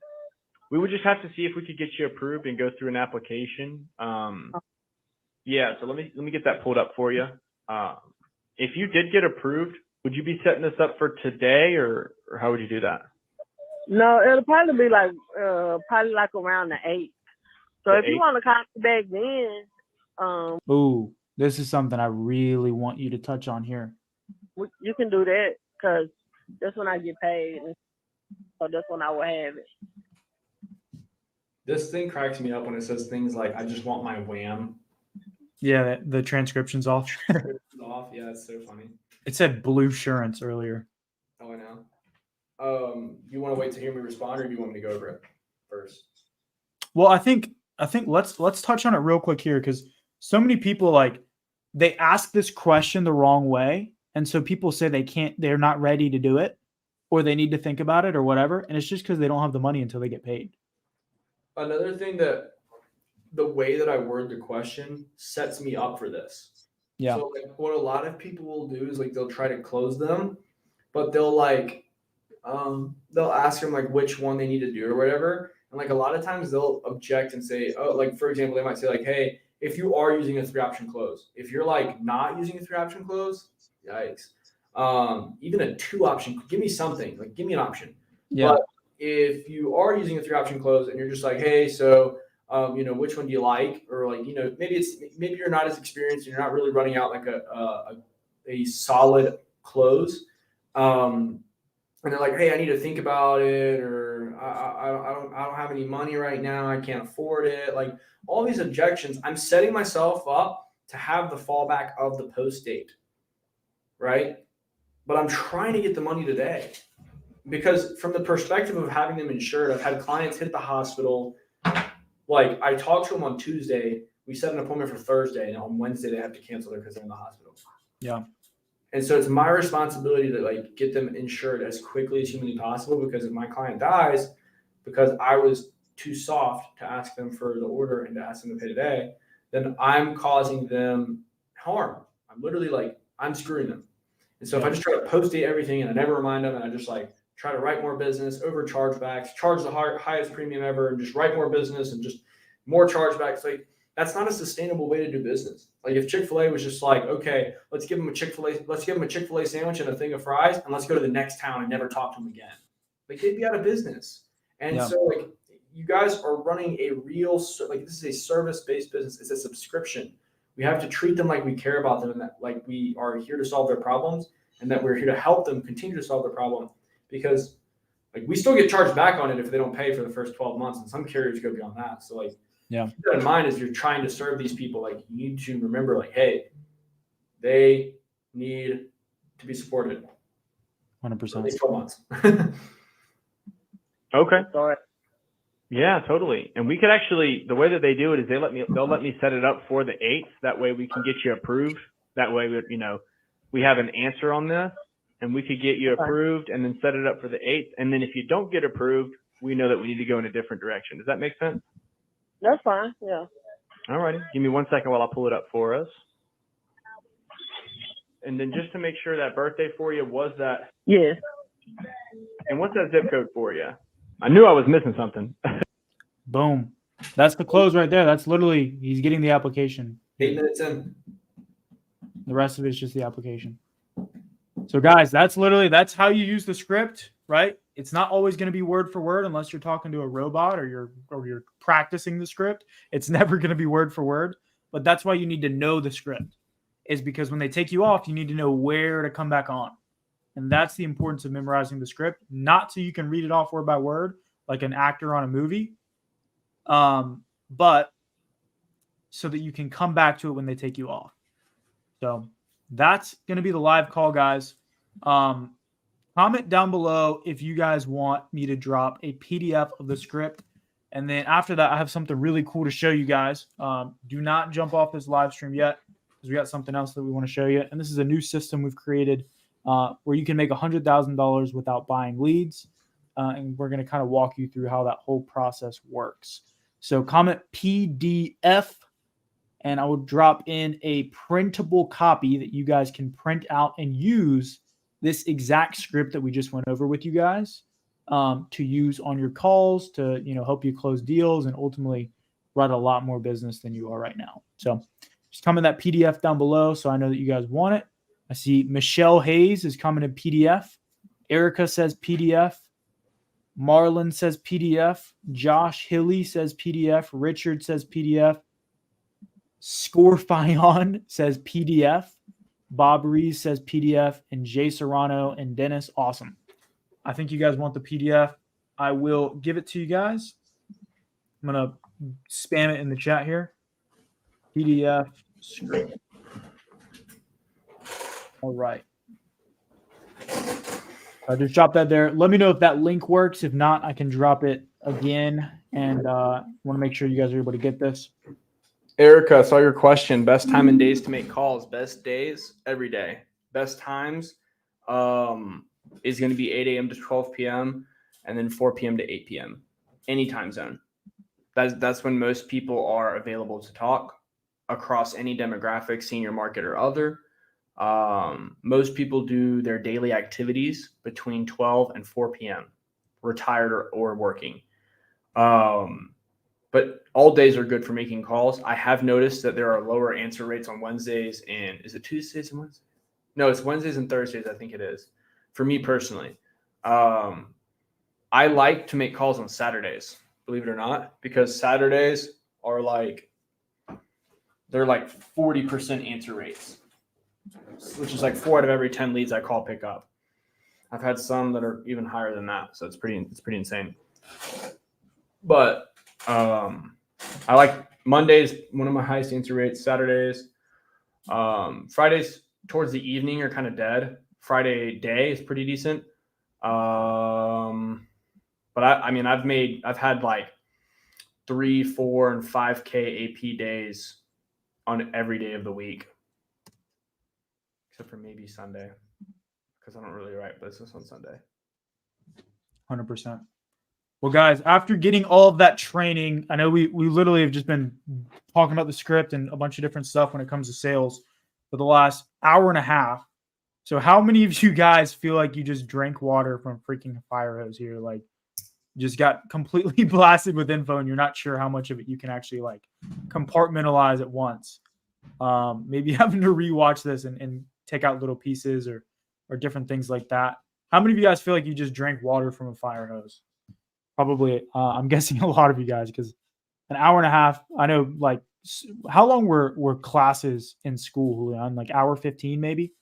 We would just have to see if we could get you approved and go through an application. Yeah, so let me get that pulled up for you. If you did get approved, would you be setting this up for today, or how would you do that? No, it'll probably be like around the 8th. So if you want to call me back then, ooh, this is something I really want you to touch on here. you can do that, because that's when I get paid. So that's when I will have it. This thing cracks me up when it says things like, I just want my wham. Yeah, the transcription's off. Off. Yeah, it's so funny. It said blue assurance earlier. Oh, I know. You want to wait to hear me respond, or do you want me to go over it first? Well, I think let's touch on it real quick here, because so many people, like, they ask this question the wrong way. And so people say they're not ready to do it, or they need to think about it or whatever. And it's just because they don't have the money until they get paid. Another thing, that the way that I word the question sets me up for this. Yeah. So like what a lot of people will do is like they'll try to close them, but they'll ask them like which one they need to do or whatever. And like a lot of times they'll object and say, oh, like for example, they might say like, hey, if you are using a 3-option close, if you're like not using a 3-option close, yikes. Even a 2-option, give me something, like give me an option. Yeah. But if you are using a 3-option close and you're just like, hey, so which one do you like? Or like, maybe you're not as experienced and you're not really running out like a solid close. And they're like, hey, I need to think about it, or I don't have any money right now. I can't afford it. Like all these objections, I'm setting myself up to have the fallback of the post date. Right. But I'm trying to get the money today, because from the perspective of having them insured, I've had clients hit the hospital. Like I talked to them on Tuesday, we set an appointment for Thursday, and on Wednesday they have to cancel it because they're in the hospital. Yeah. And so it's my responsibility to like get them insured as quickly as humanly possible, because if my client dies because I was too soft to ask them for the order and to ask them to pay today, then I'm causing them harm. I'm literally like, I'm screwing them. And so if I just try to post date everything and I never remind them, and I just like try to write more business, over chargebacks, charge the highest premium ever, and just write more business and just more chargebacks, like that's not a sustainable way to do business. Like if Chick-fil-A was just like, okay, let's give them a Chick-fil-A sandwich and a thing of fries, and let's go to the next town and never talk to them again. Like they'd be out of business. And Yeah. so like you guys are running a real, like this is a service-based business. It's a subscription. We have to treat them like we care about them and that like we are here to solve their problems and that we're here to help them continue to solve their problem, because like we still get charged back on it if they don't pay for the first 12 months, and some carriers go beyond that. So like Yeah. keep that in mind as you're trying to serve these people. Like you need to remember like, hey, they need to be supported 100%. for at least 12 months. Okay. Sorry. Yeah, totally. And we could actually, the way that they do it is they'll let me set it up for the 8th. That way we can get you approved. That way, we have an answer on this and we could get you approved and then set it up for the 8th. And then if you don't get approved, we know that we need to go in a different direction. Does that make sense? That's fine. Yeah. All righty. Give me 1 second while I pull it up for us. And then just to make sure that birthday for you was that. Yes. And what's that zip code for you? I knew I was missing something. Boom. That's the close right there. That's literally, he's getting the application. 8 minutes in. The rest of it is just the application. So guys, that's how you use the script, right? It's not always going to be word for word unless you're talking to a robot or you're practicing the script. It's never going to be word for word, but that's why you need to know the script, is because when they take you off, you need to know where to come back on. And that's the importance of memorizing the script, not so you can read it off word by word like an actor on a movie, but so that you can come back to it when they take you off. So that's going to be the live call, guys. Comment down below if you guys want me to drop a PDF of the script. And then after that, I have something really cool to show you guys. Do not jump off this live stream yet, because we got something else that we want to show you. And this is a new system we've created where you can make $100,000 without buying leads. And we're going to kind of walk you through how that whole process works. So comment PDF, and I will drop in a printable copy that you guys can print out and use this exact script that we just went over with you guys to use on your calls to, help you close deals and ultimately run a lot more business than you are right now. So just comment that PDF down below so I know that you guys want it. I see Michelle Hayes is coming in PDF. Erica says PDF. Marlon says PDF. Josh Hilly says PDF. Richard says PDF. Scorpion says PDF. Bob Rees says PDF. And Jay Serrano and Dennis, awesome. I think you guys want the PDF. I will give it to you guys. I'm going to spam it in the chat here. PDF script. All right. I just dropped that there. Let me know if that link works. If not, I can drop it again. And want to make sure you guys are able to get this. Erica, I saw your question. Best time and days to make calls. Best days, every day. Best times is going to be 8 a.m. to 12 p.m. and then 4 p.m. to 8 p.m. Any time zone. That's when most people are available to talk across any demographic, senior market or other. Most people do their daily activities between 12 and 4 p.m., retired or working. But all days are good for making calls. I have noticed that there are lower answer rates on Wednesdays and is it Tuesdays and Wednesdays? No, it's Wednesdays and Thursdays. I think it is. For me personally, I like to make calls on Saturdays, believe it or not, because Saturdays are they're like 40% answer rates, which is like 4 out of every 10 leads I call pick up. I've had some that are even higher than that, so it's pretty insane. But I like Mondays, one of my highest answer rates. Saturdays, Fridays towards the evening are kind of dead. Friday day is pretty decent. But I've had like 3, 4, and 5K AP days on every day of the week, except for maybe Sunday, because I don't really write business on Sunday. 100%. Well, guys, after getting all of that training, I know we literally have just been talking about the script and a bunch of different stuff when it comes to sales for the last hour and a half. So how many of you guys feel like you just drank water from freaking fire hose here? Like, just got completely blasted with info and you're not sure how much of it you can actually like compartmentalize at once. Maybe having to rewatch this and take out little pieces or different things like that. How many of you guys feel like you just drank water from a fire hose? probably, I'm guessing a lot of you guys, because an hour and a half, I know, like, how long were classes in school, Julian? Like hour 15 maybe?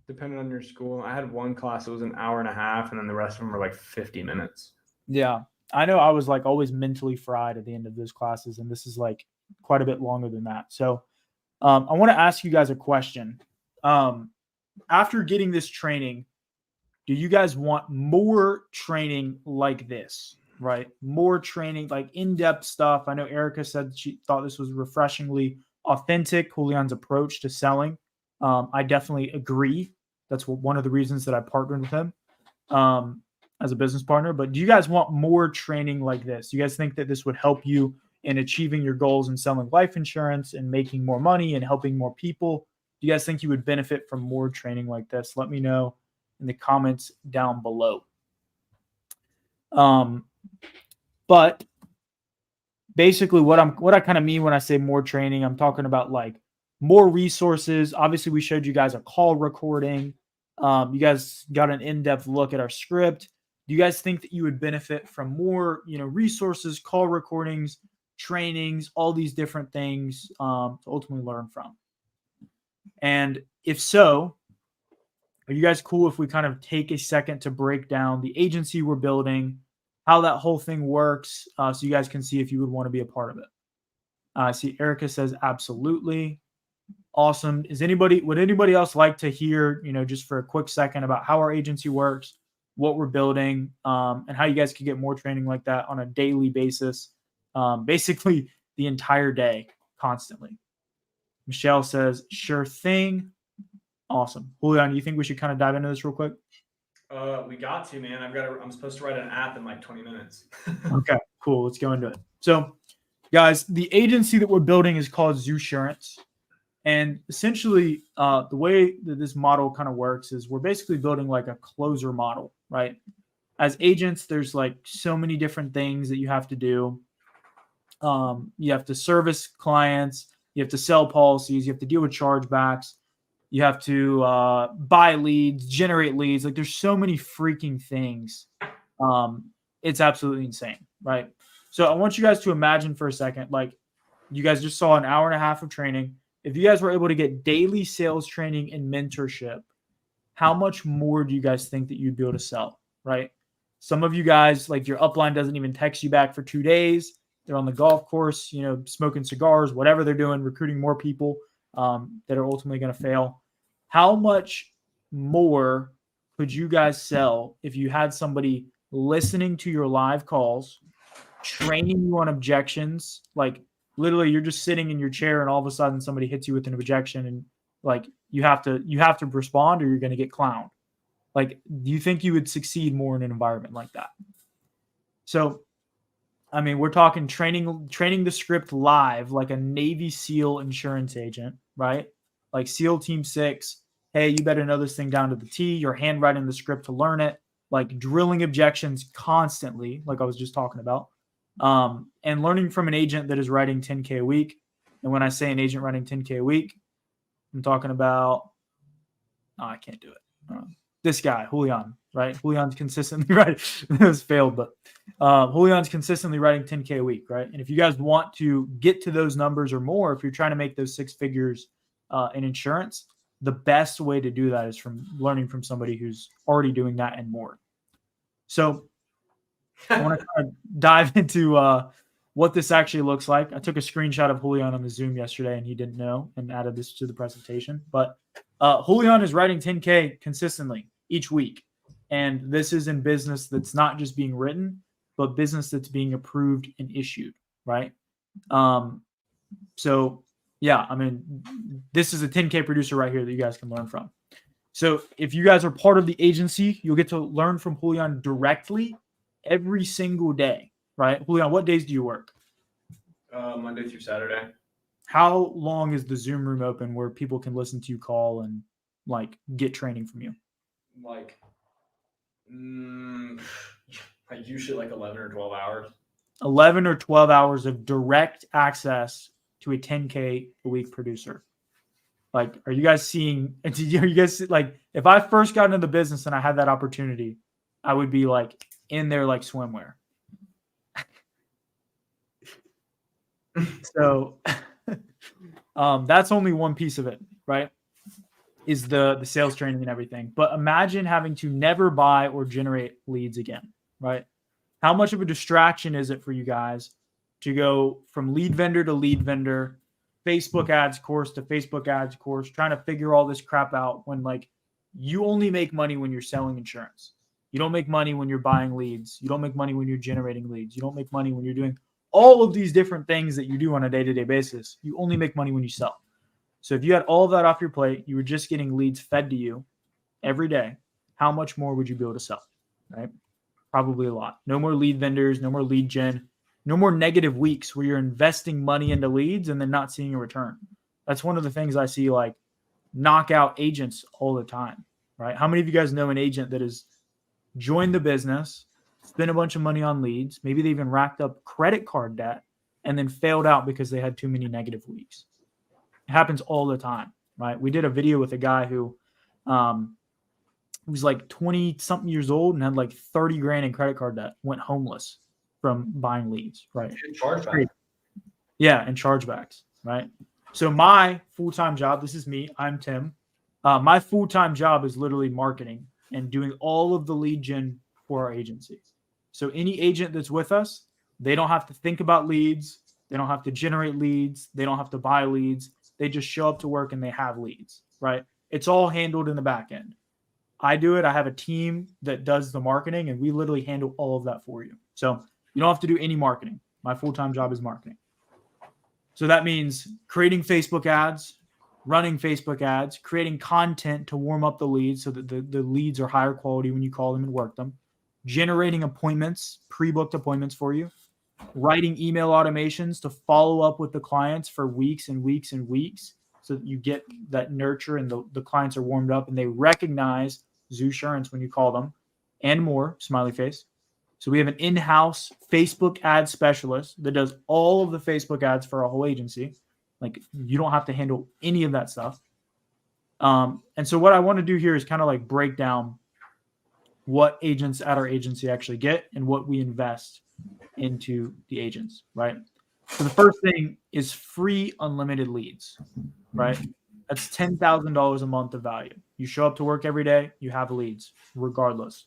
Depending on your school. I had one class that was an hour and a half, and then the rest of them were like 50 minutes. Yeah. I know I was like always mentally fried at the end of those classes, and this is like quite a bit longer than that. So I want to ask you guys a question. After getting this training, do you guys want more training like this, right? More training, like in-depth stuff. I know Erica said she thought this was refreshingly authentic, Julian's approach to selling. I definitely agree. That's one of the reasons that I partnered with him as a business partner. But do you guys want more training like this? Do you guys think that this would help you in achieving your goals in selling life insurance and making more money and helping more people? Do you guys think you would benefit from more training like this? Let me know in the comments down below. But basically what I kind of mean when I say more training, I'm talking about like more resources. Obviously, we showed you guys a call recording. You guys got an in-depth look at our script. Do you guys think that you would benefit from more, resources, call recordings, trainings, all these different things to ultimately learn from? And if so, are you guys cool if we kind of take a second to break down the agency we're building, how that whole thing works, so you guys can see if you would want to be a part of it? I see Erica says absolutely. Awesome. Would anybody else like to hear, just for a quick second about how our agency works, what we're building, and how you guys can get more training like that on a daily basis, basically the entire day, constantly? Michelle says, sure thing. Awesome. Julian, you think we should kind of dive into this real quick? We got to, man. I'm supposed to write an app in like 20 minutes. Okay, cool. Let's go into it. So, guys, the agency that we're building is called Zoosurance. And essentially, the way that this model kind of works is we're basically building like a closer model, right? As agents, there's like so many different things that you have to do. You have to service clients. You have to sell policies. You have to deal with chargebacks. You have to buy leads, generate leads. Like there's so many freaking things. It's absolutely insane, right? So I want you guys to imagine for a second, like you guys just saw an hour and a half of training. If you guys were able to get daily sales training and mentorship, how much more do you guys think that you'd be able to sell, right? Some of you guys, like your upline doesn't even text you back for 2 days. They're on the golf course, smoking cigars, whatever they're doing, recruiting more people that are ultimately going to fail. How much more could you guys sell if you had somebody listening to your live calls, training you on objections? Like literally you're just sitting in your chair and all of a sudden somebody hits you with an objection and like you have to respond or you're going to get clowned. Like, do you think you would succeed more in an environment like that? So, I mean, we're talking training the script live like a Navy SEAL insurance agent, right? Like SEAL Team 6, hey, you better know this thing down to the T. You're handwriting the script to learn it, like drilling objections constantly, like I was just talking about, and learning from an agent that is writing 10K a week. And when I say an agent writing 10K a week, I'm talking about, I can't do it. This guy, Julian, right? Julian's consistently writing. This failed, but Julian's consistently writing 10K a week, right? And if you guys want to get to those numbers or more, if you're trying to make those 6 figures in insurance, the best way to do that is from learning from somebody who's already doing that and more. So I want to kind of dive into what this actually looks like. I took a screenshot of Julian on the Zoom yesterday and he didn't know and added this to the presentation. But Julian is writing 10K consistently each week. And this is in business that's not just being written, but business that's being approved and issued, right? So, yeah, I mean, this is a 10K producer right here that you guys can learn from. So if you guys are part of the agency, you'll get to learn from Julian directly every single day, right? Julian, what days do you work? Monday through Saturday. How long is the Zoom room open where people can listen to you call and like get training from you? Like usually like 11 or 12 hours. 11 or 12 hours of direct access to a 10K a week producer. Like, are you guys seeing, like, if I first got into the business and I had that opportunity, I would be like in there like swimwear. So that's only one piece of it, right? Is the sales training and everything. But imagine having to never buy or generate leads again, right? How much of a distraction is it for you guys to go from lead vendor to lead vendor, Facebook ads course to Facebook ads course, trying to figure all this crap out when like you only make money when you're selling insurance. You don't make money when you're buying leads. You don't make money when you're generating leads. You don't make money when you're doing all of these different things that you do on a day-to-day basis. You only make money when you sell. So if you had all of that off your plate, you were just getting leads fed to you every day, how much more would you be able to sell, right? Probably a lot. No more lead vendors, no more lead gen, no more negative weeks where you're investing money into leads and then not seeing a return. That's one of the things I see like knockout agents all the time, right? How many of you guys know an agent that has joined the business, spent a bunch of money on leads, maybe they even racked up credit card debt and then failed out because they had too many negative weeks? It happens all the time, right? We did a video with a guy who was like 20 something years old and had like 30 grand in credit card debt, went homeless from buying leads, right? Yeah, and chargebacks, right? So my full-time job, this is me, I'm Tim. My full-time job is literally marketing and doing all of the lead gen for our agency. So any agent that's with us, they don't have to think about leads. They don't have to generate leads. They don't have to buy leads. They just show up to work and they have leads, right? It's all handled in the back end. I do it. I have a team that does the marketing and we literally handle all of that for you. So you don't have to do any marketing. My full-time job is marketing. So that means creating Facebook ads, running Facebook ads, creating content to warm up the leads so that the leads are higher quality when you call them and work them, generating appointments, pre-booked appointments for you, writing email automations to follow up with the clients for weeks and weeks and weeks so that you get that nurture and the clients are warmed up and they recognize Zoosurance when you call them and more, smiley face. So we have an in-house Facebook ad specialist that does all of the Facebook ads for our whole agency. Like you don't have to handle any of that stuff. And so what I want to do here is kind of like break down what agents at our agency actually get and what we invest into the agents, right? So the first thing is free unlimited leads, right? That's $10,000 a month of value. You show up to work every day, you have leads regardless.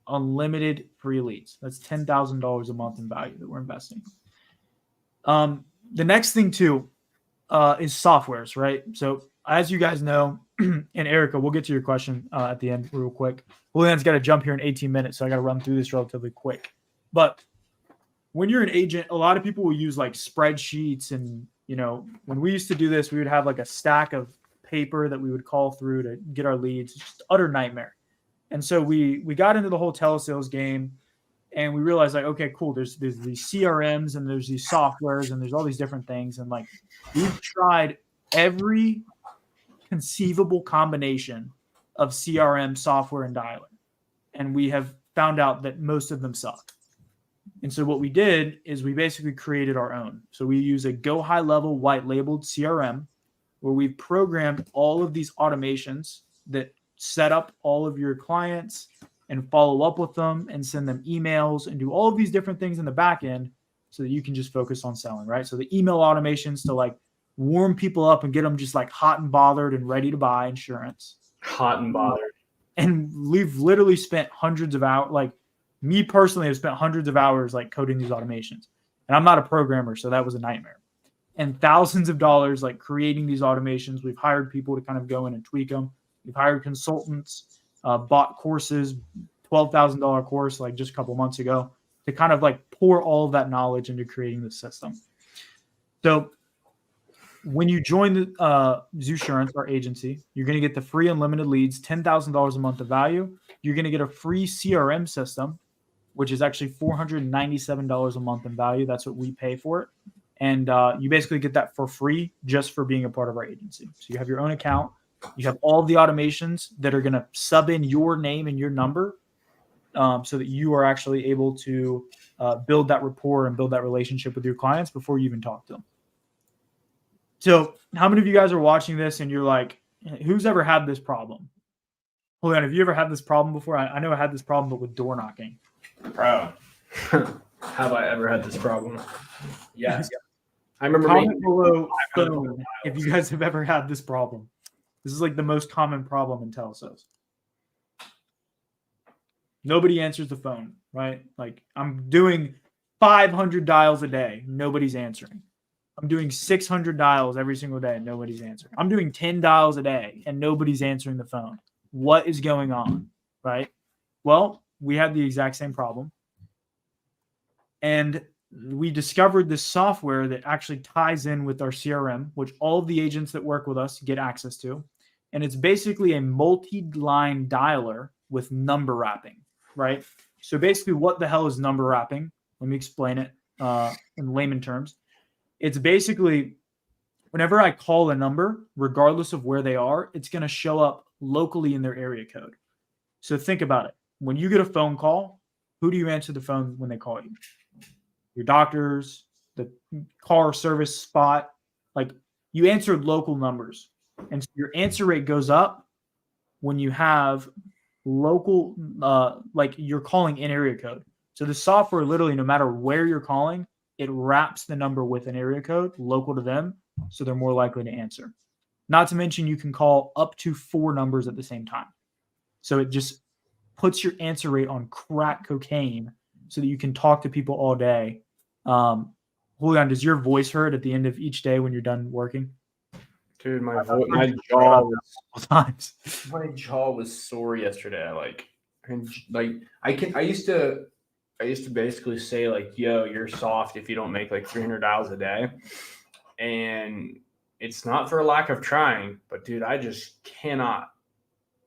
Unlimited free leads. That's $10,000 a month in value that we're investing. The next thing too is softwares, right? So as you guys know, and Erica, we'll get to your question at the end real quick. Julian's got to jump here in 18 minutes, so I got to run through this relatively quick. But when you're an agent, a lot of people will use like spreadsheets and, you know, when we used to do this, we would have like a stack of paper that we would call through to get our leads. It's just utter nightmare. And so we got into the whole telesales game and we realized like, okay, cool. There's these CRMs and there's these softwares and there's all these different things. And like, we've tried every conceivable combination of CRM software and dialer. And we have found out that most of them suck. And so what we did is we basically created our own. So we use a go high level white labeled CRM where we've programmed all of these automations that set up all of your clients and follow up with them and send them emails and do all of these different things in the back end so that you can just focus on selling, right? So the email automations to like warm people up and get them just like hot and bothered and ready to buy insurance. Hot and bothered. And we've literally spent hundreds of hours, like me personally have spent hundreds of hours like coding these automations. And I'm not a programmer, so that was a nightmare. And thousands of dollars like creating these automations. We've hired people to kind of go in and tweak them. We've hired consultants, bought courses, $12,000 course like just a couple months ago to kind of like pour all of that knowledge into creating the system. So when you join the Zoosurance, our agency, you're going to get the free unlimited leads, $10,000 a month of value. You're going to get a free CRM system, which is actually $497 a month in value. That's what we pay for it. And you basically get that for free just for being a part of our agency. So you have your own account. You have all the automations that are going to sub in your name and your number so that you are actually able to build that rapport and build that relationship with your clients before you even talk to them. So how many of you guys are watching this and you're like, who's ever had this problem? Hold on, have you ever had this problem before? I know I had this problem, but with door knocking. Bro, have I ever had this problem? Yes. I remember Comment making below 500 phone if you guys have ever had this problem. This is like the most common problem in telesales. Nobody answers the phone, right? Like I'm doing 500 dials a day. Nobody's answering. I'm doing 600 dials every single day. And nobody's answering. I'm doing 10 dials a day and nobody's answering the phone. What is going on, right? Well, we had the exact same problem. And we discovered this software that actually ties in with our CRM, which all of the agents that work with us get access to. And it's basically a multi-line dialer with number wrapping, right? So basically, what the hell is number wrapping? Let me explain it in layman terms. It's basically whenever I call a number, regardless of where they are, it's going to show up locally in their area code. So think about it. When you get a phone call, who do you answer the phone when they call you? Your doctors, the car service spot, like you answer local numbers. And so your answer rate goes up when you have local, like you're calling in area code. So the software literally, no matter where you're calling, it wraps the number with an area code local to them. So they're more likely to answer. Not to mention you can call up to 4 numbers at the same time. So it just puts your answer rate on crack cocaine so that you can talk to people all day. Julian, does your voice hurt at the end of each day when you're done working? Dude, my jaw was sore yesterday. I used to basically say like, yo, you're soft if you don't make like 300 dials a day. And it's not for a lack of trying, but dude, I just cannot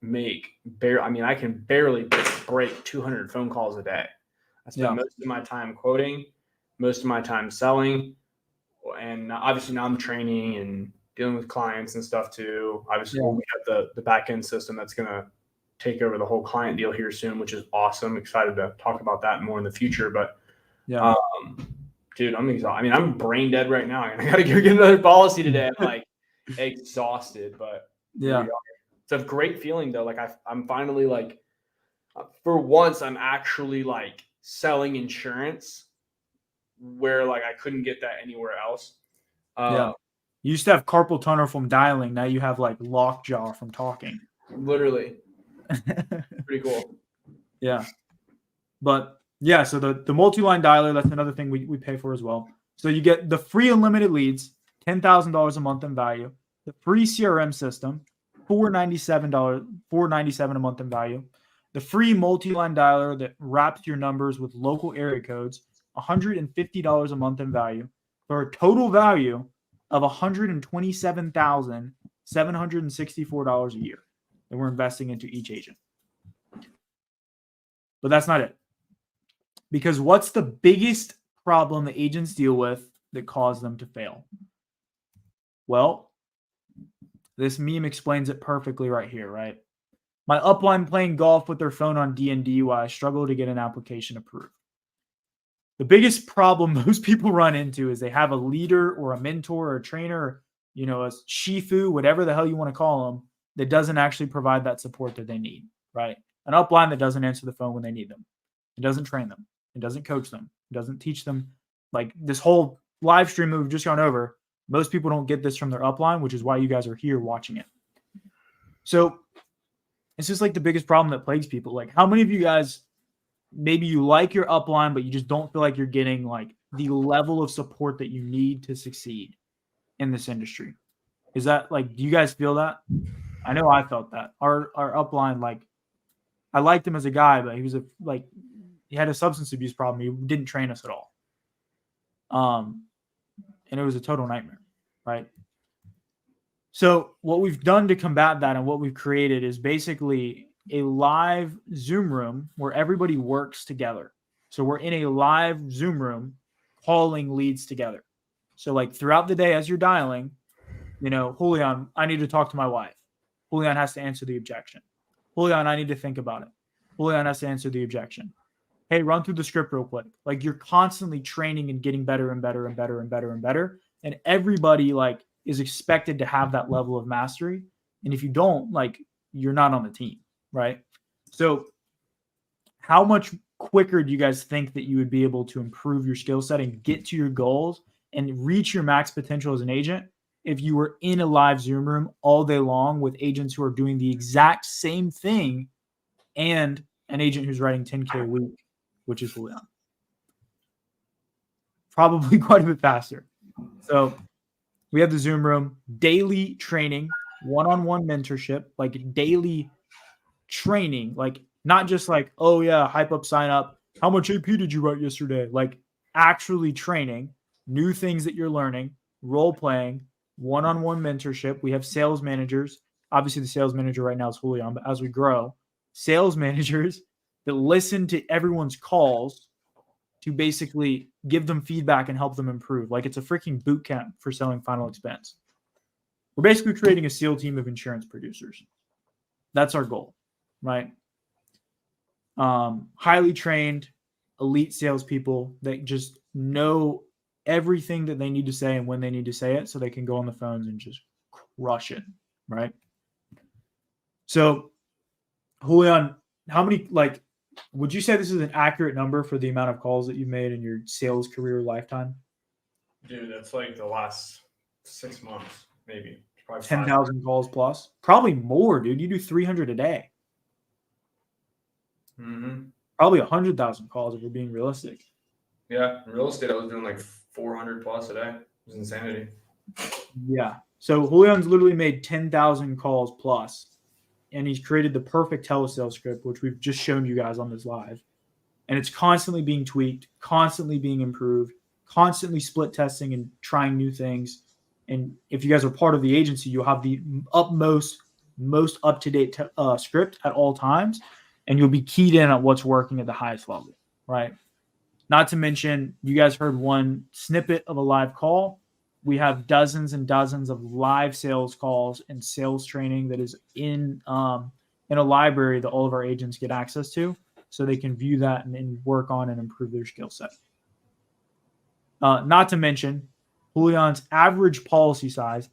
I can barely break 200 phone calls a day. I spend most of my time quoting, most of my time selling, and obviously now I'm training and dealing with clients and stuff too. Obviously, we have the back end system that's going to take over the whole client deal here soon, which is awesome. Excited to talk about that more in the future. But dude, I'm exhausted. I mean, I'm brain dead right now. I got to go get another policy today. I'm like exhausted, but it's a great feeling though. Like I'm finally like, for once, I'm actually like selling insurance where like I couldn't get that anywhere else. You used to have carpal tunnel from dialing. Now you have like lockjaw from talking. Literally. Pretty cool. Yeah. But yeah, so the multi-line dialer, that's another thing we pay for as well. So you get the free unlimited leads, $10,000 a month in value, the free CRM system, $497 a month in value, the free multi-line dialer that wraps your numbers with local area codes, $150 a month in value, for a total value of $127,764 a year that we're investing into each agent. But that's not it. Because what's the biggest problem that agents deal with that cause them to fail? Well, this meme explains it perfectly right here, right? My upline playing golf with their phone on D&D while I struggle to get an application approved. The biggest problem most people run into is they have a leader or a mentor or a trainer, a shifu, whatever the hell you want to call them, that doesn't actually provide that support that they need, right? An upline that doesn't answer the phone when they need them. It doesn't train them. It doesn't coach them. It doesn't teach them. Like this whole live stream that we've just gone over, most people don't get this from their upline, which is why you guys are here watching it. So it's just like the biggest problem that plagues people. Like how many of you guys, maybe you like your upline, but you just don't feel like you're getting like the level of support that you need to succeed in this industry? Is that like, do you guys feel that? I know I felt that. Our upline, like I liked him as a guy, but he was he had a substance abuse problem. He didn't train us at all. And it was a total nightmare, right? So what we've done to combat that and what we've created is basically a live Zoom room where everybody works together. So we're in a live Zoom room calling leads together. So like throughout the day as you're dialing, Julian, I need to talk to my wife. Julian has to answer the objection. Julian, I need to think about it. Julian has to answer the objection. Hey, run through the script real quick. Like you're constantly training and getting better and better and better and better and better. And everybody like is expected to have that level of mastery. And if you don't, like you're not on the team, right? So how much quicker do you guys think that you would be able to improve your skill set and get to your goals and reach your max potential as an agent if you were in a live Zoom room all day long with agents who are doing the exact same thing and an agent who's writing 10K a week, which is Julian. Probably quite a bit faster. So we have the Zoom room, daily training, one-on-one mentorship, like daily training, like not just like, oh yeah, hype up, sign up. How much AP did you write yesterday? Like actually training, new things that you're learning, role playing, one-on-one mentorship. We have sales managers. Obviously, the sales manager right now is Julian, but as we grow, sales managers that listen to everyone's calls to basically give them feedback and help them improve. Like it's a freaking boot camp for selling final expense. We're basically creating a SEAL team of insurance producers. That's our goal, right? Highly trained, elite salespeople that just know everything that they need to say and when they need to say it so they can go on the phones and just crush it, right? So, Julian, how many, like, would you say this is an accurate number for the amount of calls that you've made in your sales career lifetime? Dude, that's like the last 6 months, maybe. 10,000 calls plus? Probably more, dude. You do 300 a day. Mm-hmm. Probably 100,000 calls if we're being realistic. Yeah, in real estate, I was doing like 400 plus a day. It was insanity. Yeah. So Julian's literally made 10,000 calls plus, and he's created the perfect telesales script, which we've just shown you guys on this live. And it's constantly being tweaked, constantly being improved, constantly split testing and trying new things. And if you guys are part of the agency, you'll have the most up-to-date script at all times, and you'll be keyed in on what's working at the highest level, right? Not to mention, you guys heard one snippet of a live call. We have dozens and dozens of live sales calls and sales training that is in a library that all of our agents get access to, so they can view that and work on and improve their skill set. Not to mention, Julian's average policy size,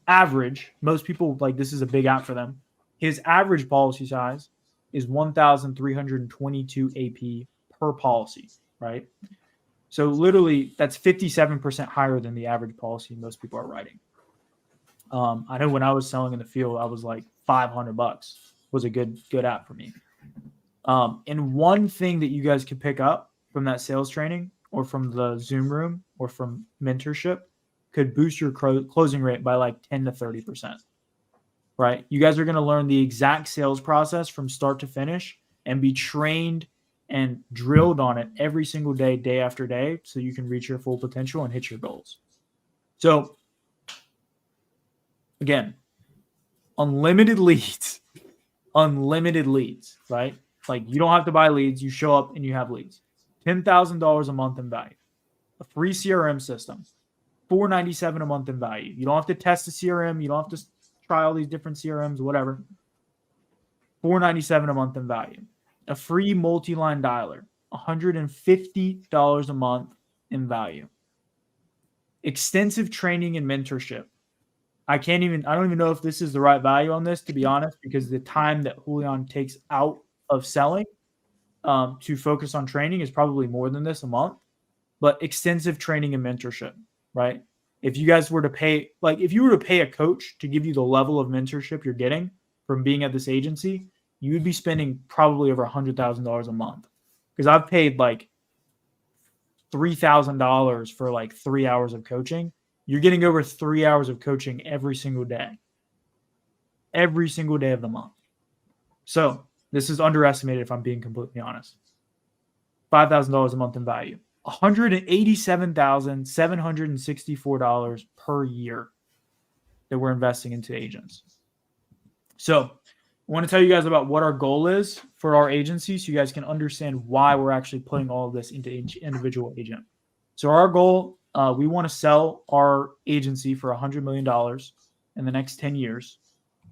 most people, like, this is a big app for them. His average policy size is 1,322 AP per policy, right? So literally that's 57% higher than the average policy most people are writing. I know when I was selling in the field, I was like $500 was a good app for me. And one thing that you guys could pick up from that sales training or from the Zoom room or from mentorship could boost your closing rate by like 10 to 30%, right? You guys are going to learn the exact sales process from start to finish and be trained and drilled on it every single day, day after day, so you can reach your full potential and hit your goals. So again, unlimited leads, right? Like you don't have to buy leads. You show up and you have leads. $10,000 a month in value, a free CRM system, $497 a month in value. You don't have to test the CRM. You don't have to try all these different CRMs, whatever. $497 a month in value. A free multi-line dialer, $150 a month in value. Extensive training and mentorship. I don't even know if this is the right value on this, to be honest, because the time that Julian takes out of selling to focus on training is probably more than this a month. But extensive training and mentorship, right? If you guys were to pay, like if you were to pay a coach to give you the level of mentorship you're getting from being at this agency, you would be spending probably over $100,000 a month. Because I've paid like $3,000 for like 3 hours of coaching. You're getting over 3 hours of coaching every single day of the month. So this is underestimated if I'm being completely honest. $5,000 a month in value. $187,764 per year that we're investing into agents. So I want to tell you guys about what our goal is for our agency so you guys can understand why we're actually putting all of this into each individual agent. So our goal, we want to sell our agency for $100 million in the next 10 years.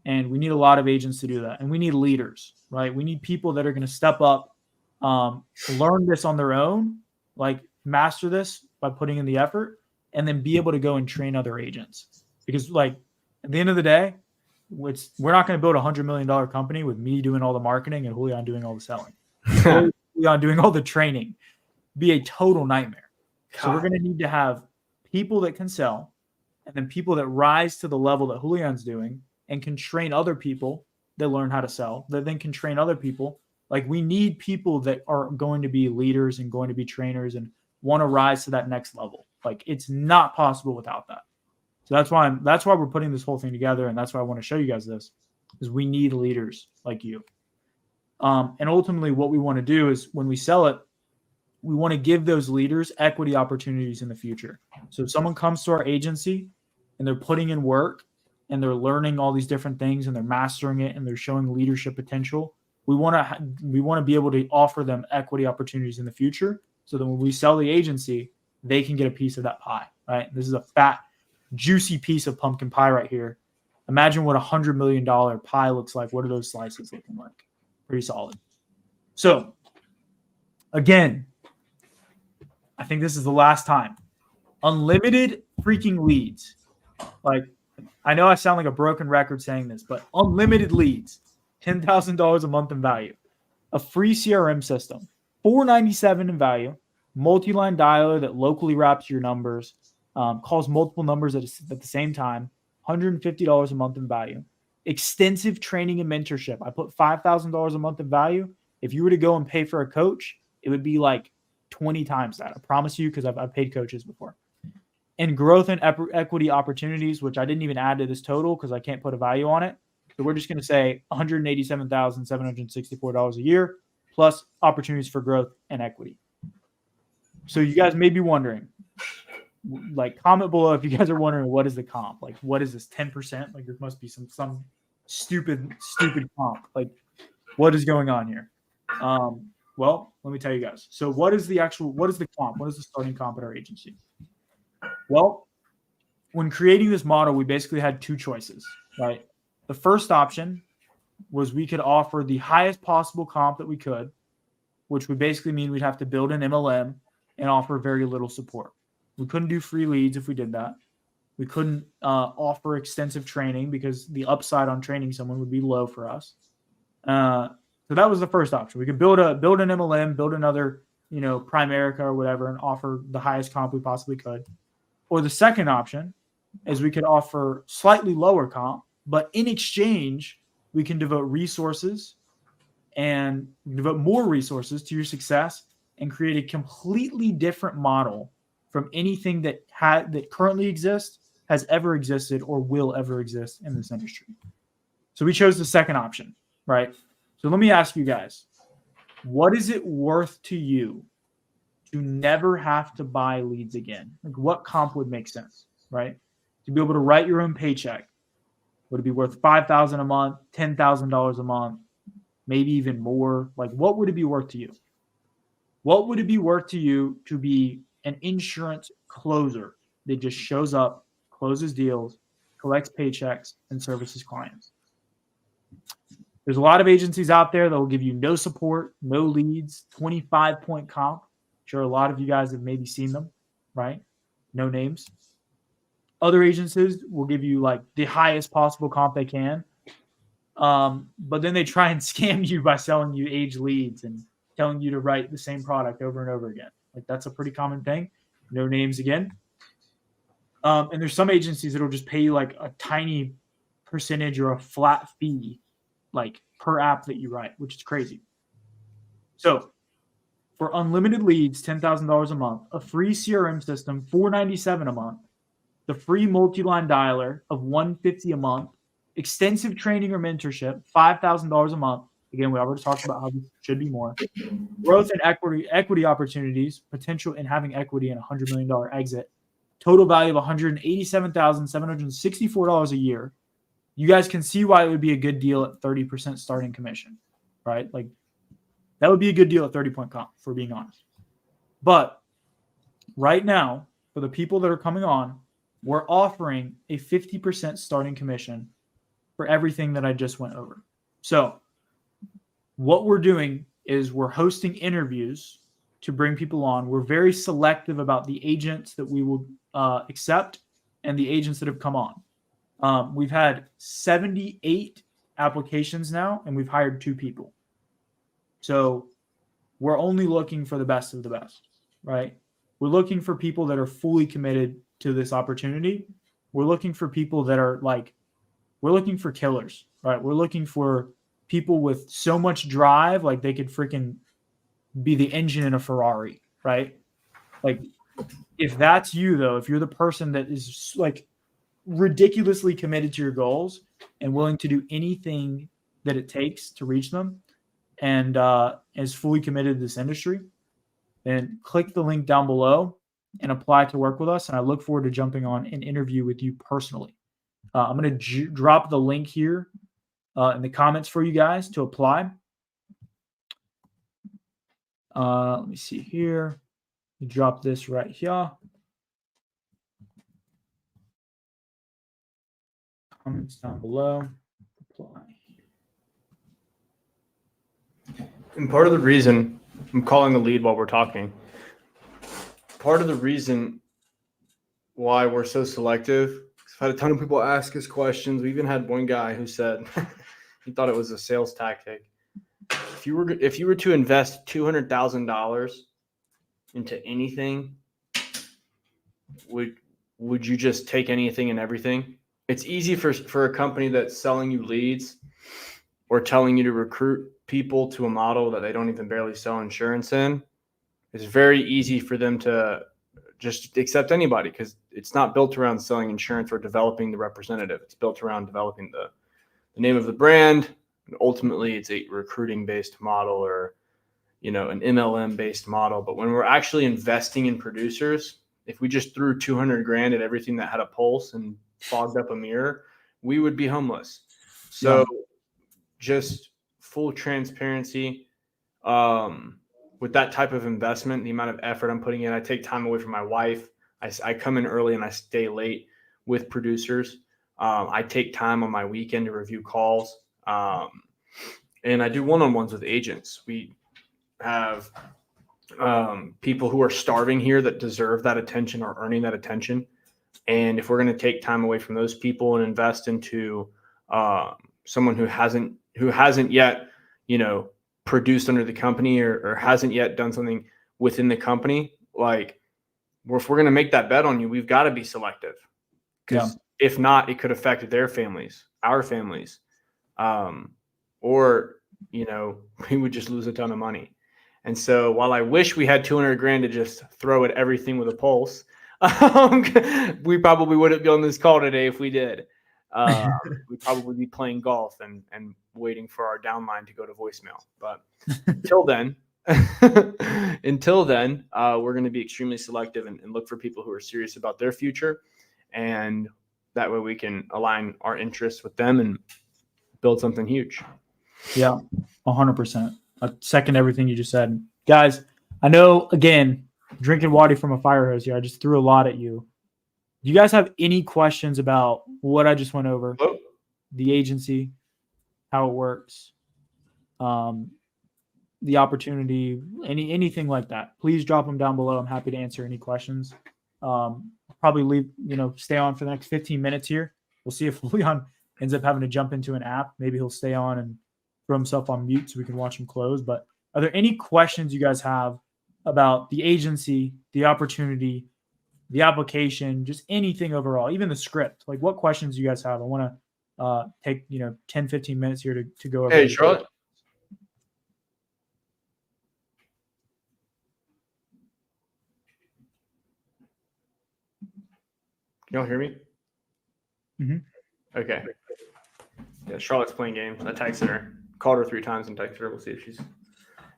And we need a lot of agents to do that. And we need leaders, right? We need people that are going to step up, learn this on their own, like master this by putting in the effort, and then be able to go and train other agents. Because like at the end of the day, we're not going to build a $100 million company with me doing all the marketing and Julian doing all the selling. Julian doing all the training. Be a total nightmare. God. So we're going to need to have people that can sell, and then people that rise to the level that Julian's doing and can train other people that learn how to sell, that then can train other people. Like, we need people that are going to be leaders and going to be trainers and want to rise to that next level. Like, it's not possible without that. So that's why we're putting this whole thing together, and that's why I want to show you guys this, is we need leaders like you. And ultimately, what we want to do is when we sell it, we want to give those leaders equity opportunities in the future. So if someone comes to our agency and they're putting in work and they're learning all these different things and they're mastering it and they're showing leadership potential, we want to be able to offer them equity opportunities in the future, so that when we sell the agency, they can get a piece of that pie. Right? This is a fat, juicy piece of pumpkin pie right here. Imagine what $100 million pie looks like. What are those slices looking like? Pretty solid. So again, I think this is the last time. Unlimited freaking leads. Like, I know I sound like a broken record saying this, but unlimited leads, $10,000 a month in value, a free CRM system, $497 in value, multi-line dialer that locally wraps your numbers, calls multiple numbers at the same time, $150 a month in value, extensive training and mentorship. I put $5,000 a month in value. If you were to go and pay for a coach, it would be like 20 times that. I promise you, because I've paid coaches before. And growth and equity opportunities, which I didn't even add to this total because I can't put a value on it. So we're just going to say $187,764 a year plus opportunities for growth and equity. So you guys may be wondering, like, comment below if you guys are wondering, what is the comp? Like, what is this, 10%? Like, there must be some stupid comp. Like, what is going on here? Well, let me tell you guys. So what is the comp? What is the starting comp at our agency? Well, when creating this model, we basically had two choices, right? The first option was we could offer the highest possible comp that we could, which would basically mean we'd have to build an MLM and offer very little support. We couldn't do free leads if we did that. We couldn't offer extensive training because the upside on training someone would be low for us. So that was the first option. We could build an MLM, build another, Primerica or whatever, and offer the highest comp we possibly could. Or the second option is we could offer slightly lower comp, but in exchange, we can devote resources and devote more resources to your success and create a completely different model from anything that currently exists, has ever existed, or will ever exist in this industry. So we chose the second option, right? So let me ask you guys, what is it worth to you to never have to buy leads again? Like, what comp would make sense, right? To be able to write your own paycheck. Would it be worth $5,000 a month, $10,000 a month, maybe even more? Like, what would it be worth to you? What would it be worth to you to be an insurance closer that just shows up, closes deals, collects paychecks, and services clients? There's a lot of agencies out there that will give you no support, no leads, 25-point comp. Sure, a lot of you guys have maybe seen them, right? No names. Other agencies will give you like the highest possible comp they can. But then they try and scam you by selling you age leads and telling you to write the same product over and over again. Like, that's a pretty common thing. No names again. And there's some agencies that will just pay you like a tiny percentage or a flat fee, like per app that you write, which is crazy. So for unlimited leads, $10,000 a month, a free CRM system, $497 a month, the free multi-line dialer of $150 a month, extensive training or mentorship, $5,000 a month. Again, we already talked about how this should be more. Growth and equity opportunities, potential in having equity in a $100 million exit, total value of $187,764 a year. You guys can see why it would be a good deal at 30% starting commission, right? Like, that would be a good deal at 30-point comp, for being honest. But right now, for the people that are coming on, we're offering a 50% starting commission for everything that I just went over. So what we're doing is we're hosting interviews to bring people on. We're very selective about the agents that we will accept and the agents that have come on. We've had 78 applications now, and we've hired 2 people. So we're only looking for the best of the best, right? We're looking for people that are fully committed to this opportunity, we're looking for people that are like, we're looking for killers, right? We're looking for people with so much drive, like they could freaking be the engine in a Ferrari, right? Like, if that's you, though, if you're the person that is like ridiculously committed to your goals and willing to do anything that it takes to reach them, and is fully committed to this industry, then click the link down below and apply to work with us. And I look forward to jumping on an interview with you personally. I'm going to drop the link here in the comments for you guys to apply. Let me see here. Drop this right here. Comments down below. Apply. And part of the reason I'm calling the lead while we're talking, part of the reason why we're so selective, I've had a ton of people ask us questions. We even had one guy who said he thought it was a sales tactic. If you were to invest $200,000 into anything, would you just take anything and everything? It's easy for a company that's selling you leads or telling you to recruit people to a model that they don't even barely sell insurance in. It's very easy for them to just accept anybody because it's not built around selling insurance or developing the representative. It's built around developing the name of the brand. And ultimately, it's a recruiting-based model or, an MLM-based model. But when we're actually investing in producers, if we just threw $200,000 at everything that had a pulse and fogged up a mirror, we would be homeless. So just full transparency, with that type of investment, the amount of effort I'm putting in, I take time away from my wife. I come in early and I stay late with producers. I take time on my weekend to review calls. And I do one-on-ones with agents. We have people who are starving here that deserve that attention or earning that attention. And if we're going to take time away from those people and invest into someone who hasn't yet, produced under the company or hasn't yet done something within the company, like if we're going to make that bet on you, we've got to be selective. Because if not, it could affect their families, our families, or, we would just lose a ton of money. And so while I wish we had $200,000 to just throw at everything with a pulse, we probably wouldn't be on this call today if we did. We'd probably be playing golf and waiting for our downline to go to voicemail. But until then, we're going to be extremely selective and look for people who are serious about their future. And that way we can align our interests with them and build something huge. Yeah, 100%. I second everything you just said. Guys, I know, again, drinking water from a fire hose here. I just threw a lot at you. Do you guys have any questions about what I just went over? Hello? The agency, how it works, the opportunity, anything like that? Please drop them down below. I'm happy to answer any questions. Probably leave, stay on for the next 15 minutes here. We'll see if Leon ends up having to jump into an app. Maybe he'll stay on and throw himself on mute so we can watch him close. But are there any questions you guys have about the agency, the opportunity, the application, just anything overall, even the script? Like, what questions do you guys have? I want to take 10, 15 minutes here to go over. Hey, Charlotte. Can y'all hear me? Mm-hmm. Okay. Yeah, Charlotte's playing games. I texted her, called her 3 times and texted her. We'll see if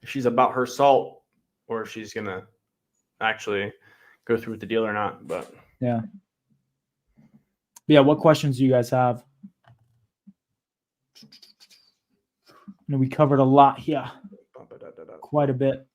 she's about her salt or if she's gonna actually go through with the deal or not. But yeah. What questions do you guys have? We covered a lot here. Quite a bit.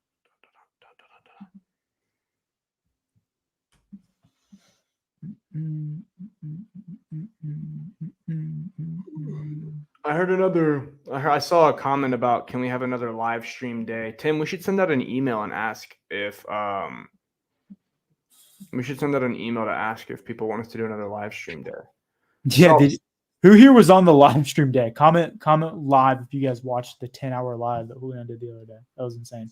I saw a comment about, can we have another live stream day? Tim, we should send out an email and ask if people want us to do another live stream day. Yeah. Who here was on the live stream day? Comment live if you guys watched the 10-hour live that Julian did the other day. That was insane.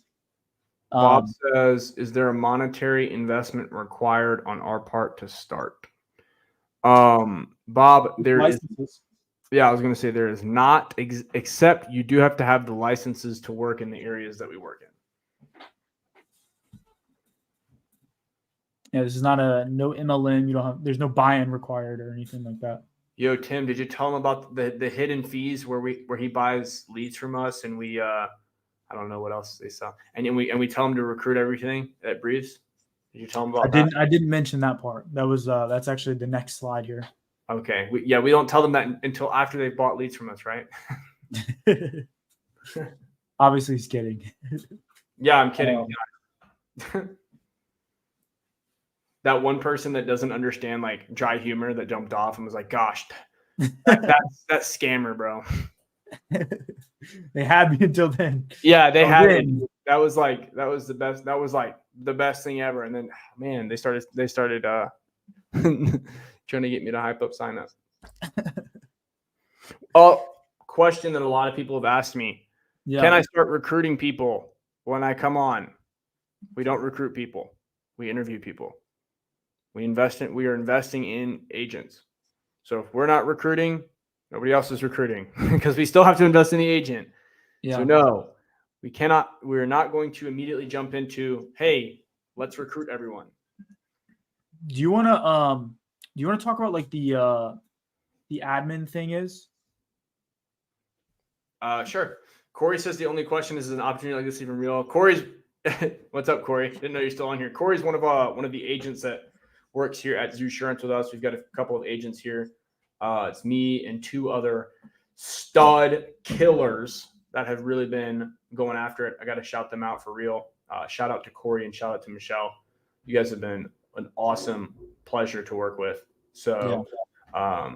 Bob Um, says, "Is there a monetary investment required on our part to start?" Bob, there is. licenses. Yeah, I was going to say there is not, except you do have to have the licenses to work in the areas that we work in. Yeah, this is not no MLM. You don't have. There's no buy-in required or anything like that. Yo, Tim, did you tell him about the hidden fees where he buys leads from us and we I don't know what else they sell, and we tell him to recruit everything at Briefs? Did you tell him about that? I didn't mention that part. That was that's actually the next slide here. Okay, we don't tell them that until after they've bought leads from us, right? Obviously, he's kidding. Yeah, I'm kidding. That one person that doesn't understand like dry humor that jumped off and was like, "Gosh, that's scammer, bro." They had me until then. Yeah, they had it. Then, That was the best. That was like the best thing ever. And then, man, they started trying to get me to hype up sign up. Oh, question that a lot of people have asked me: yeah. Can I start recruiting people when I come on? We don't recruit people. We interview people. We are investing in agents. So if we're not recruiting, nobody else is recruiting because we still have to invest in the agent. Yeah. So no, we're not going to immediately jump into, hey, let's recruit everyone. Do you want to talk about like the admin thing is? Sure. Corey says the only question is an opportunity like this even real? Corey's what's up, Corey? Didn't know you're still on here. Corey's one of the agents that works here at Zoosurance with us. We've got a couple of agents here. It's me and two other stud killers that have really been going after it. I got to shout them out for real. Shout out to Corey and shout out to Michelle. You guys have been an awesome pleasure to work with. So I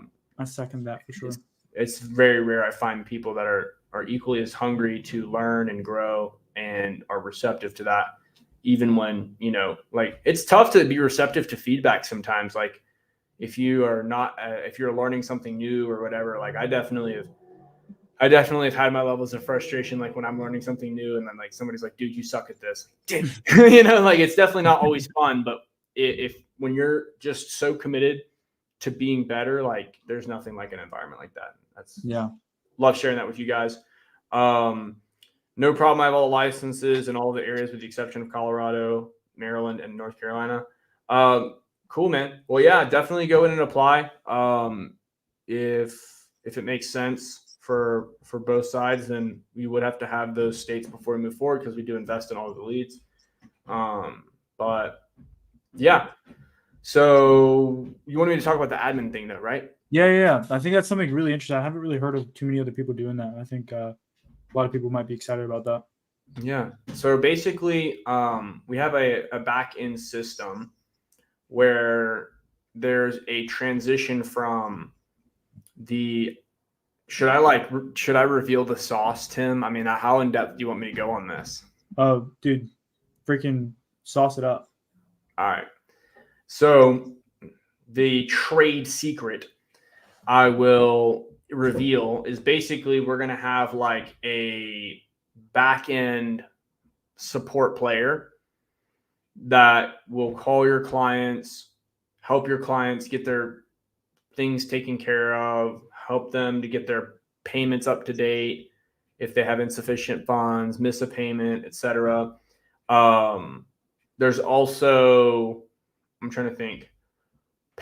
second that for sure. It's very rare I find people that are equally as hungry to learn and grow and are receptive to that. Even when, like, it's tough to be receptive to feedback sometimes. Like if you are not, if you're learning something new or whatever, like I definitely have had my levels of frustration. Like when I'm learning something new and then like somebody's like, dude, you suck at this, like it's definitely not always fun, but when you're just so committed to being better, like there's nothing like an environment like that. Love sharing that with you guys. No problem. I have all the licenses in all the areas with the exception of Colorado, Maryland, and North Carolina. Cool, man. Well, yeah, definitely go in and apply. If it makes sense for both sides, then we would have to have those states before we move forward because we do invest in all of the leads. But yeah. So you wanted me to talk about the admin thing though, right? Yeah. I think that's something really interesting. I haven't really heard of too many other people doing that. I think a lot of people might be excited about that. Yeah. So basically, we have a back-end system where there's a transition from should I reveal the sauce, Tim? I mean, how in depth do you want me to go on this? Oh, dude, freaking sauce it up. All right. So the trade secret I will reveal is basically we're going to have like a back-end support player that will call your clients, help your clients get their things taken care of, help them to get their payments up to date if they have insufficient funds, miss a payment, etc. There's also, I'm trying to think,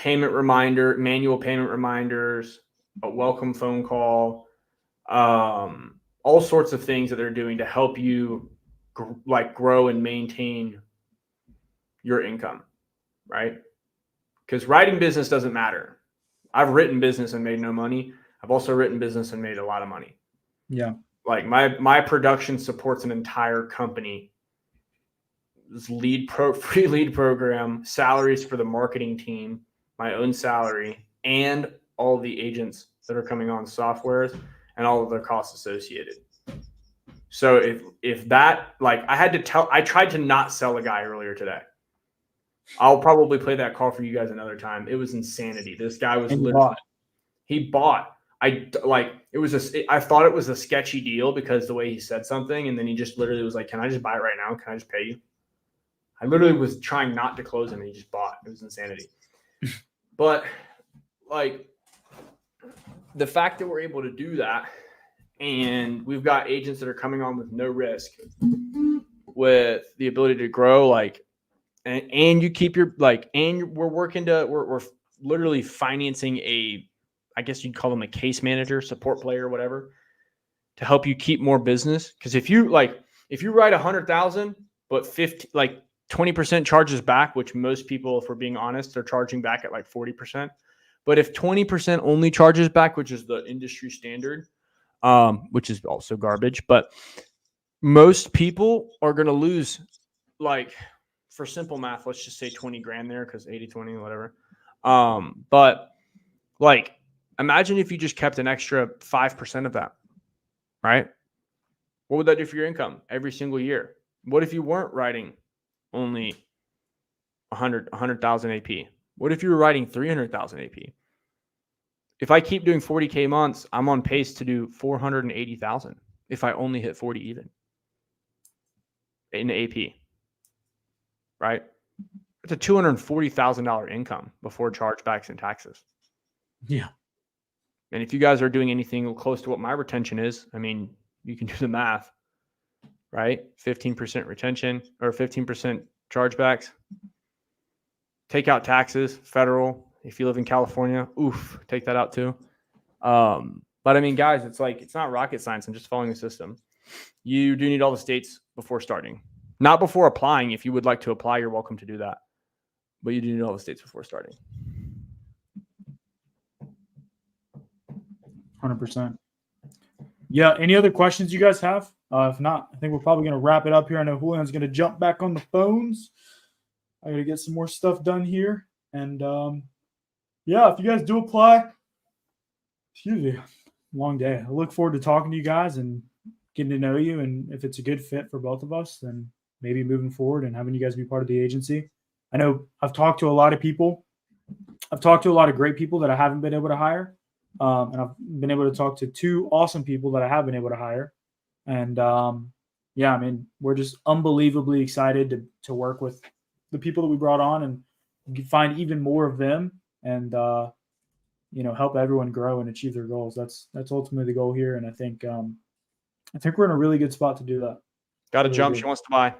manual payment reminders, a welcome phone call, all sorts of things that they're doing to help you grow and maintain your income, right? Because writing business doesn't matter. I've written business and made no money. I've also written business and made a lot of money. Yeah. Like my production supports an entire company. This free lead program, salaries for the marketing team, my own salary, and all the agents that are coming on softwares and all of their costs associated. So if that, like I tried to not sell a guy earlier today. I'll probably play that call for you guys another time. It was insanity. This guy was he bought. I thought it was a sketchy deal because the way he said something, and then he just literally was like, "Can I just buy it right now? Can I just pay you?" I literally was trying not to close him, and he just bought. It was insanity. But like the fact that we're able to do that, and we've got agents that are coming on with no risk, with the ability to grow, like, and you keep your we're literally financing I guess you'd call them a case manager, support player, whatever, to help you keep more business. Because if you write 100,000, but 20% charges back, which most people, if we're being honest, are charging back at like 40%. But if 20% only charges back, which is the industry standard, which is also garbage, but most people are going to lose, like, for simple math, let's just say 20 grand there, because 80-20, whatever. But like, imagine if you just kept an extra 5% of that, right? What would that do for your income every single year? What if you weren't writing only 100,000 AP? What if you were writing 300,000 AP? If I keep doing 40K months, I'm on pace to do 480,000 if I only hit 40 even in AP, right? It's a $240,000 income before chargebacks and taxes. Yeah. And if you guys are doing anything close to what my retention is, I mean, you can do the math, right? 15% retention or 15% chargebacks. Take out taxes, federal. If you live in California, take that out too. But I mean, guys, it's not rocket science. I'm just following the system. You do need all the states before starting. Not before applying. If you would like to apply, you're welcome to do that. But you do need all the states before starting. 100%. Yeah. Any other questions you guys have? If not, I think we're probably going to wrap it up here. I know Julian's going to jump back on the phones. I got to get some more stuff done here. And yeah, if you guys do apply, excuse me, long day. I look forward to talking to you guys and getting to know you. And if it's a good fit for both of us, then maybe moving forward and having you guys be part of the agency. I know I've talked to a lot of people. I've talked to a lot of great people that I haven't been able to hire. And I've been able to talk to 2 awesome people that I have been able to hire. And yeah, I mean, we're just unbelievably excited to work with the people that we brought on and find even more of them and, help everyone grow and achieve their goals. That's ultimately the goal here. And I think we're in a really good spot to do that. Got to Really jump. good. She wants to buy.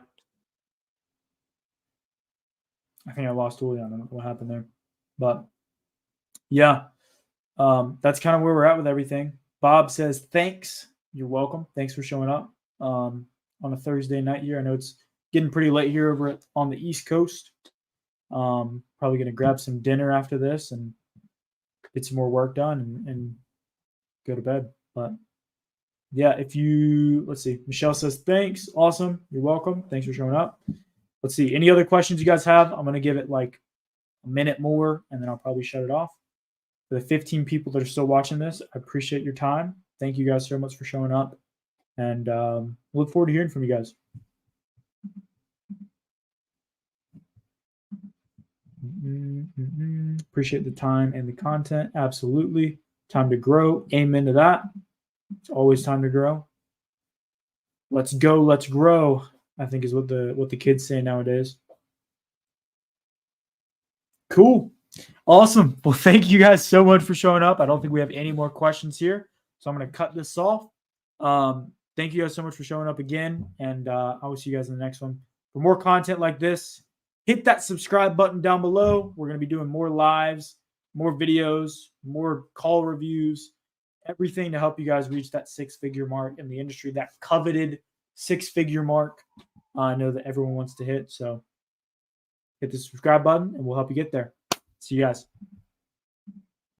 I think I lost Julian. I don't know what happened there. But yeah, that's kind of where we're at with everything. Bob says, thanks. You're welcome. Thanks for showing up on a Thursday night here. I know it's getting pretty late here over on the East Coast. Probably going to grab some dinner after this and get some more work done and go to bed. But yeah, let's see. Michelle says, thanks. Awesome. You're welcome. Thanks for showing up. Let's see. Any other questions you guys have? I'm going to give it like a minute more and then I'll probably shut it off. For the 15 people that are still watching this, I appreciate your time. Thank you guys so much for showing up. And look forward to hearing from you guys. Appreciate the time and the content. Absolutely. Time to grow. Amen to that. It's always time to grow. Let's go. Let's grow, I think is what the kids say nowadays. Cool. Awesome. Well, thank you guys so much for showing up. I don't think we have any more questions here. So I'm going to cut this off. Thank you guys so much for showing up again. And I will see you guys in the next one. For more content like this, hit that subscribe button down below. We're going to be doing more lives, more videos, more call reviews, everything to help you guys reach that 6-figure mark in the industry, that coveted 6-figure mark. I know that everyone wants to hit. So hit the subscribe button and we'll help you get there. See you guys.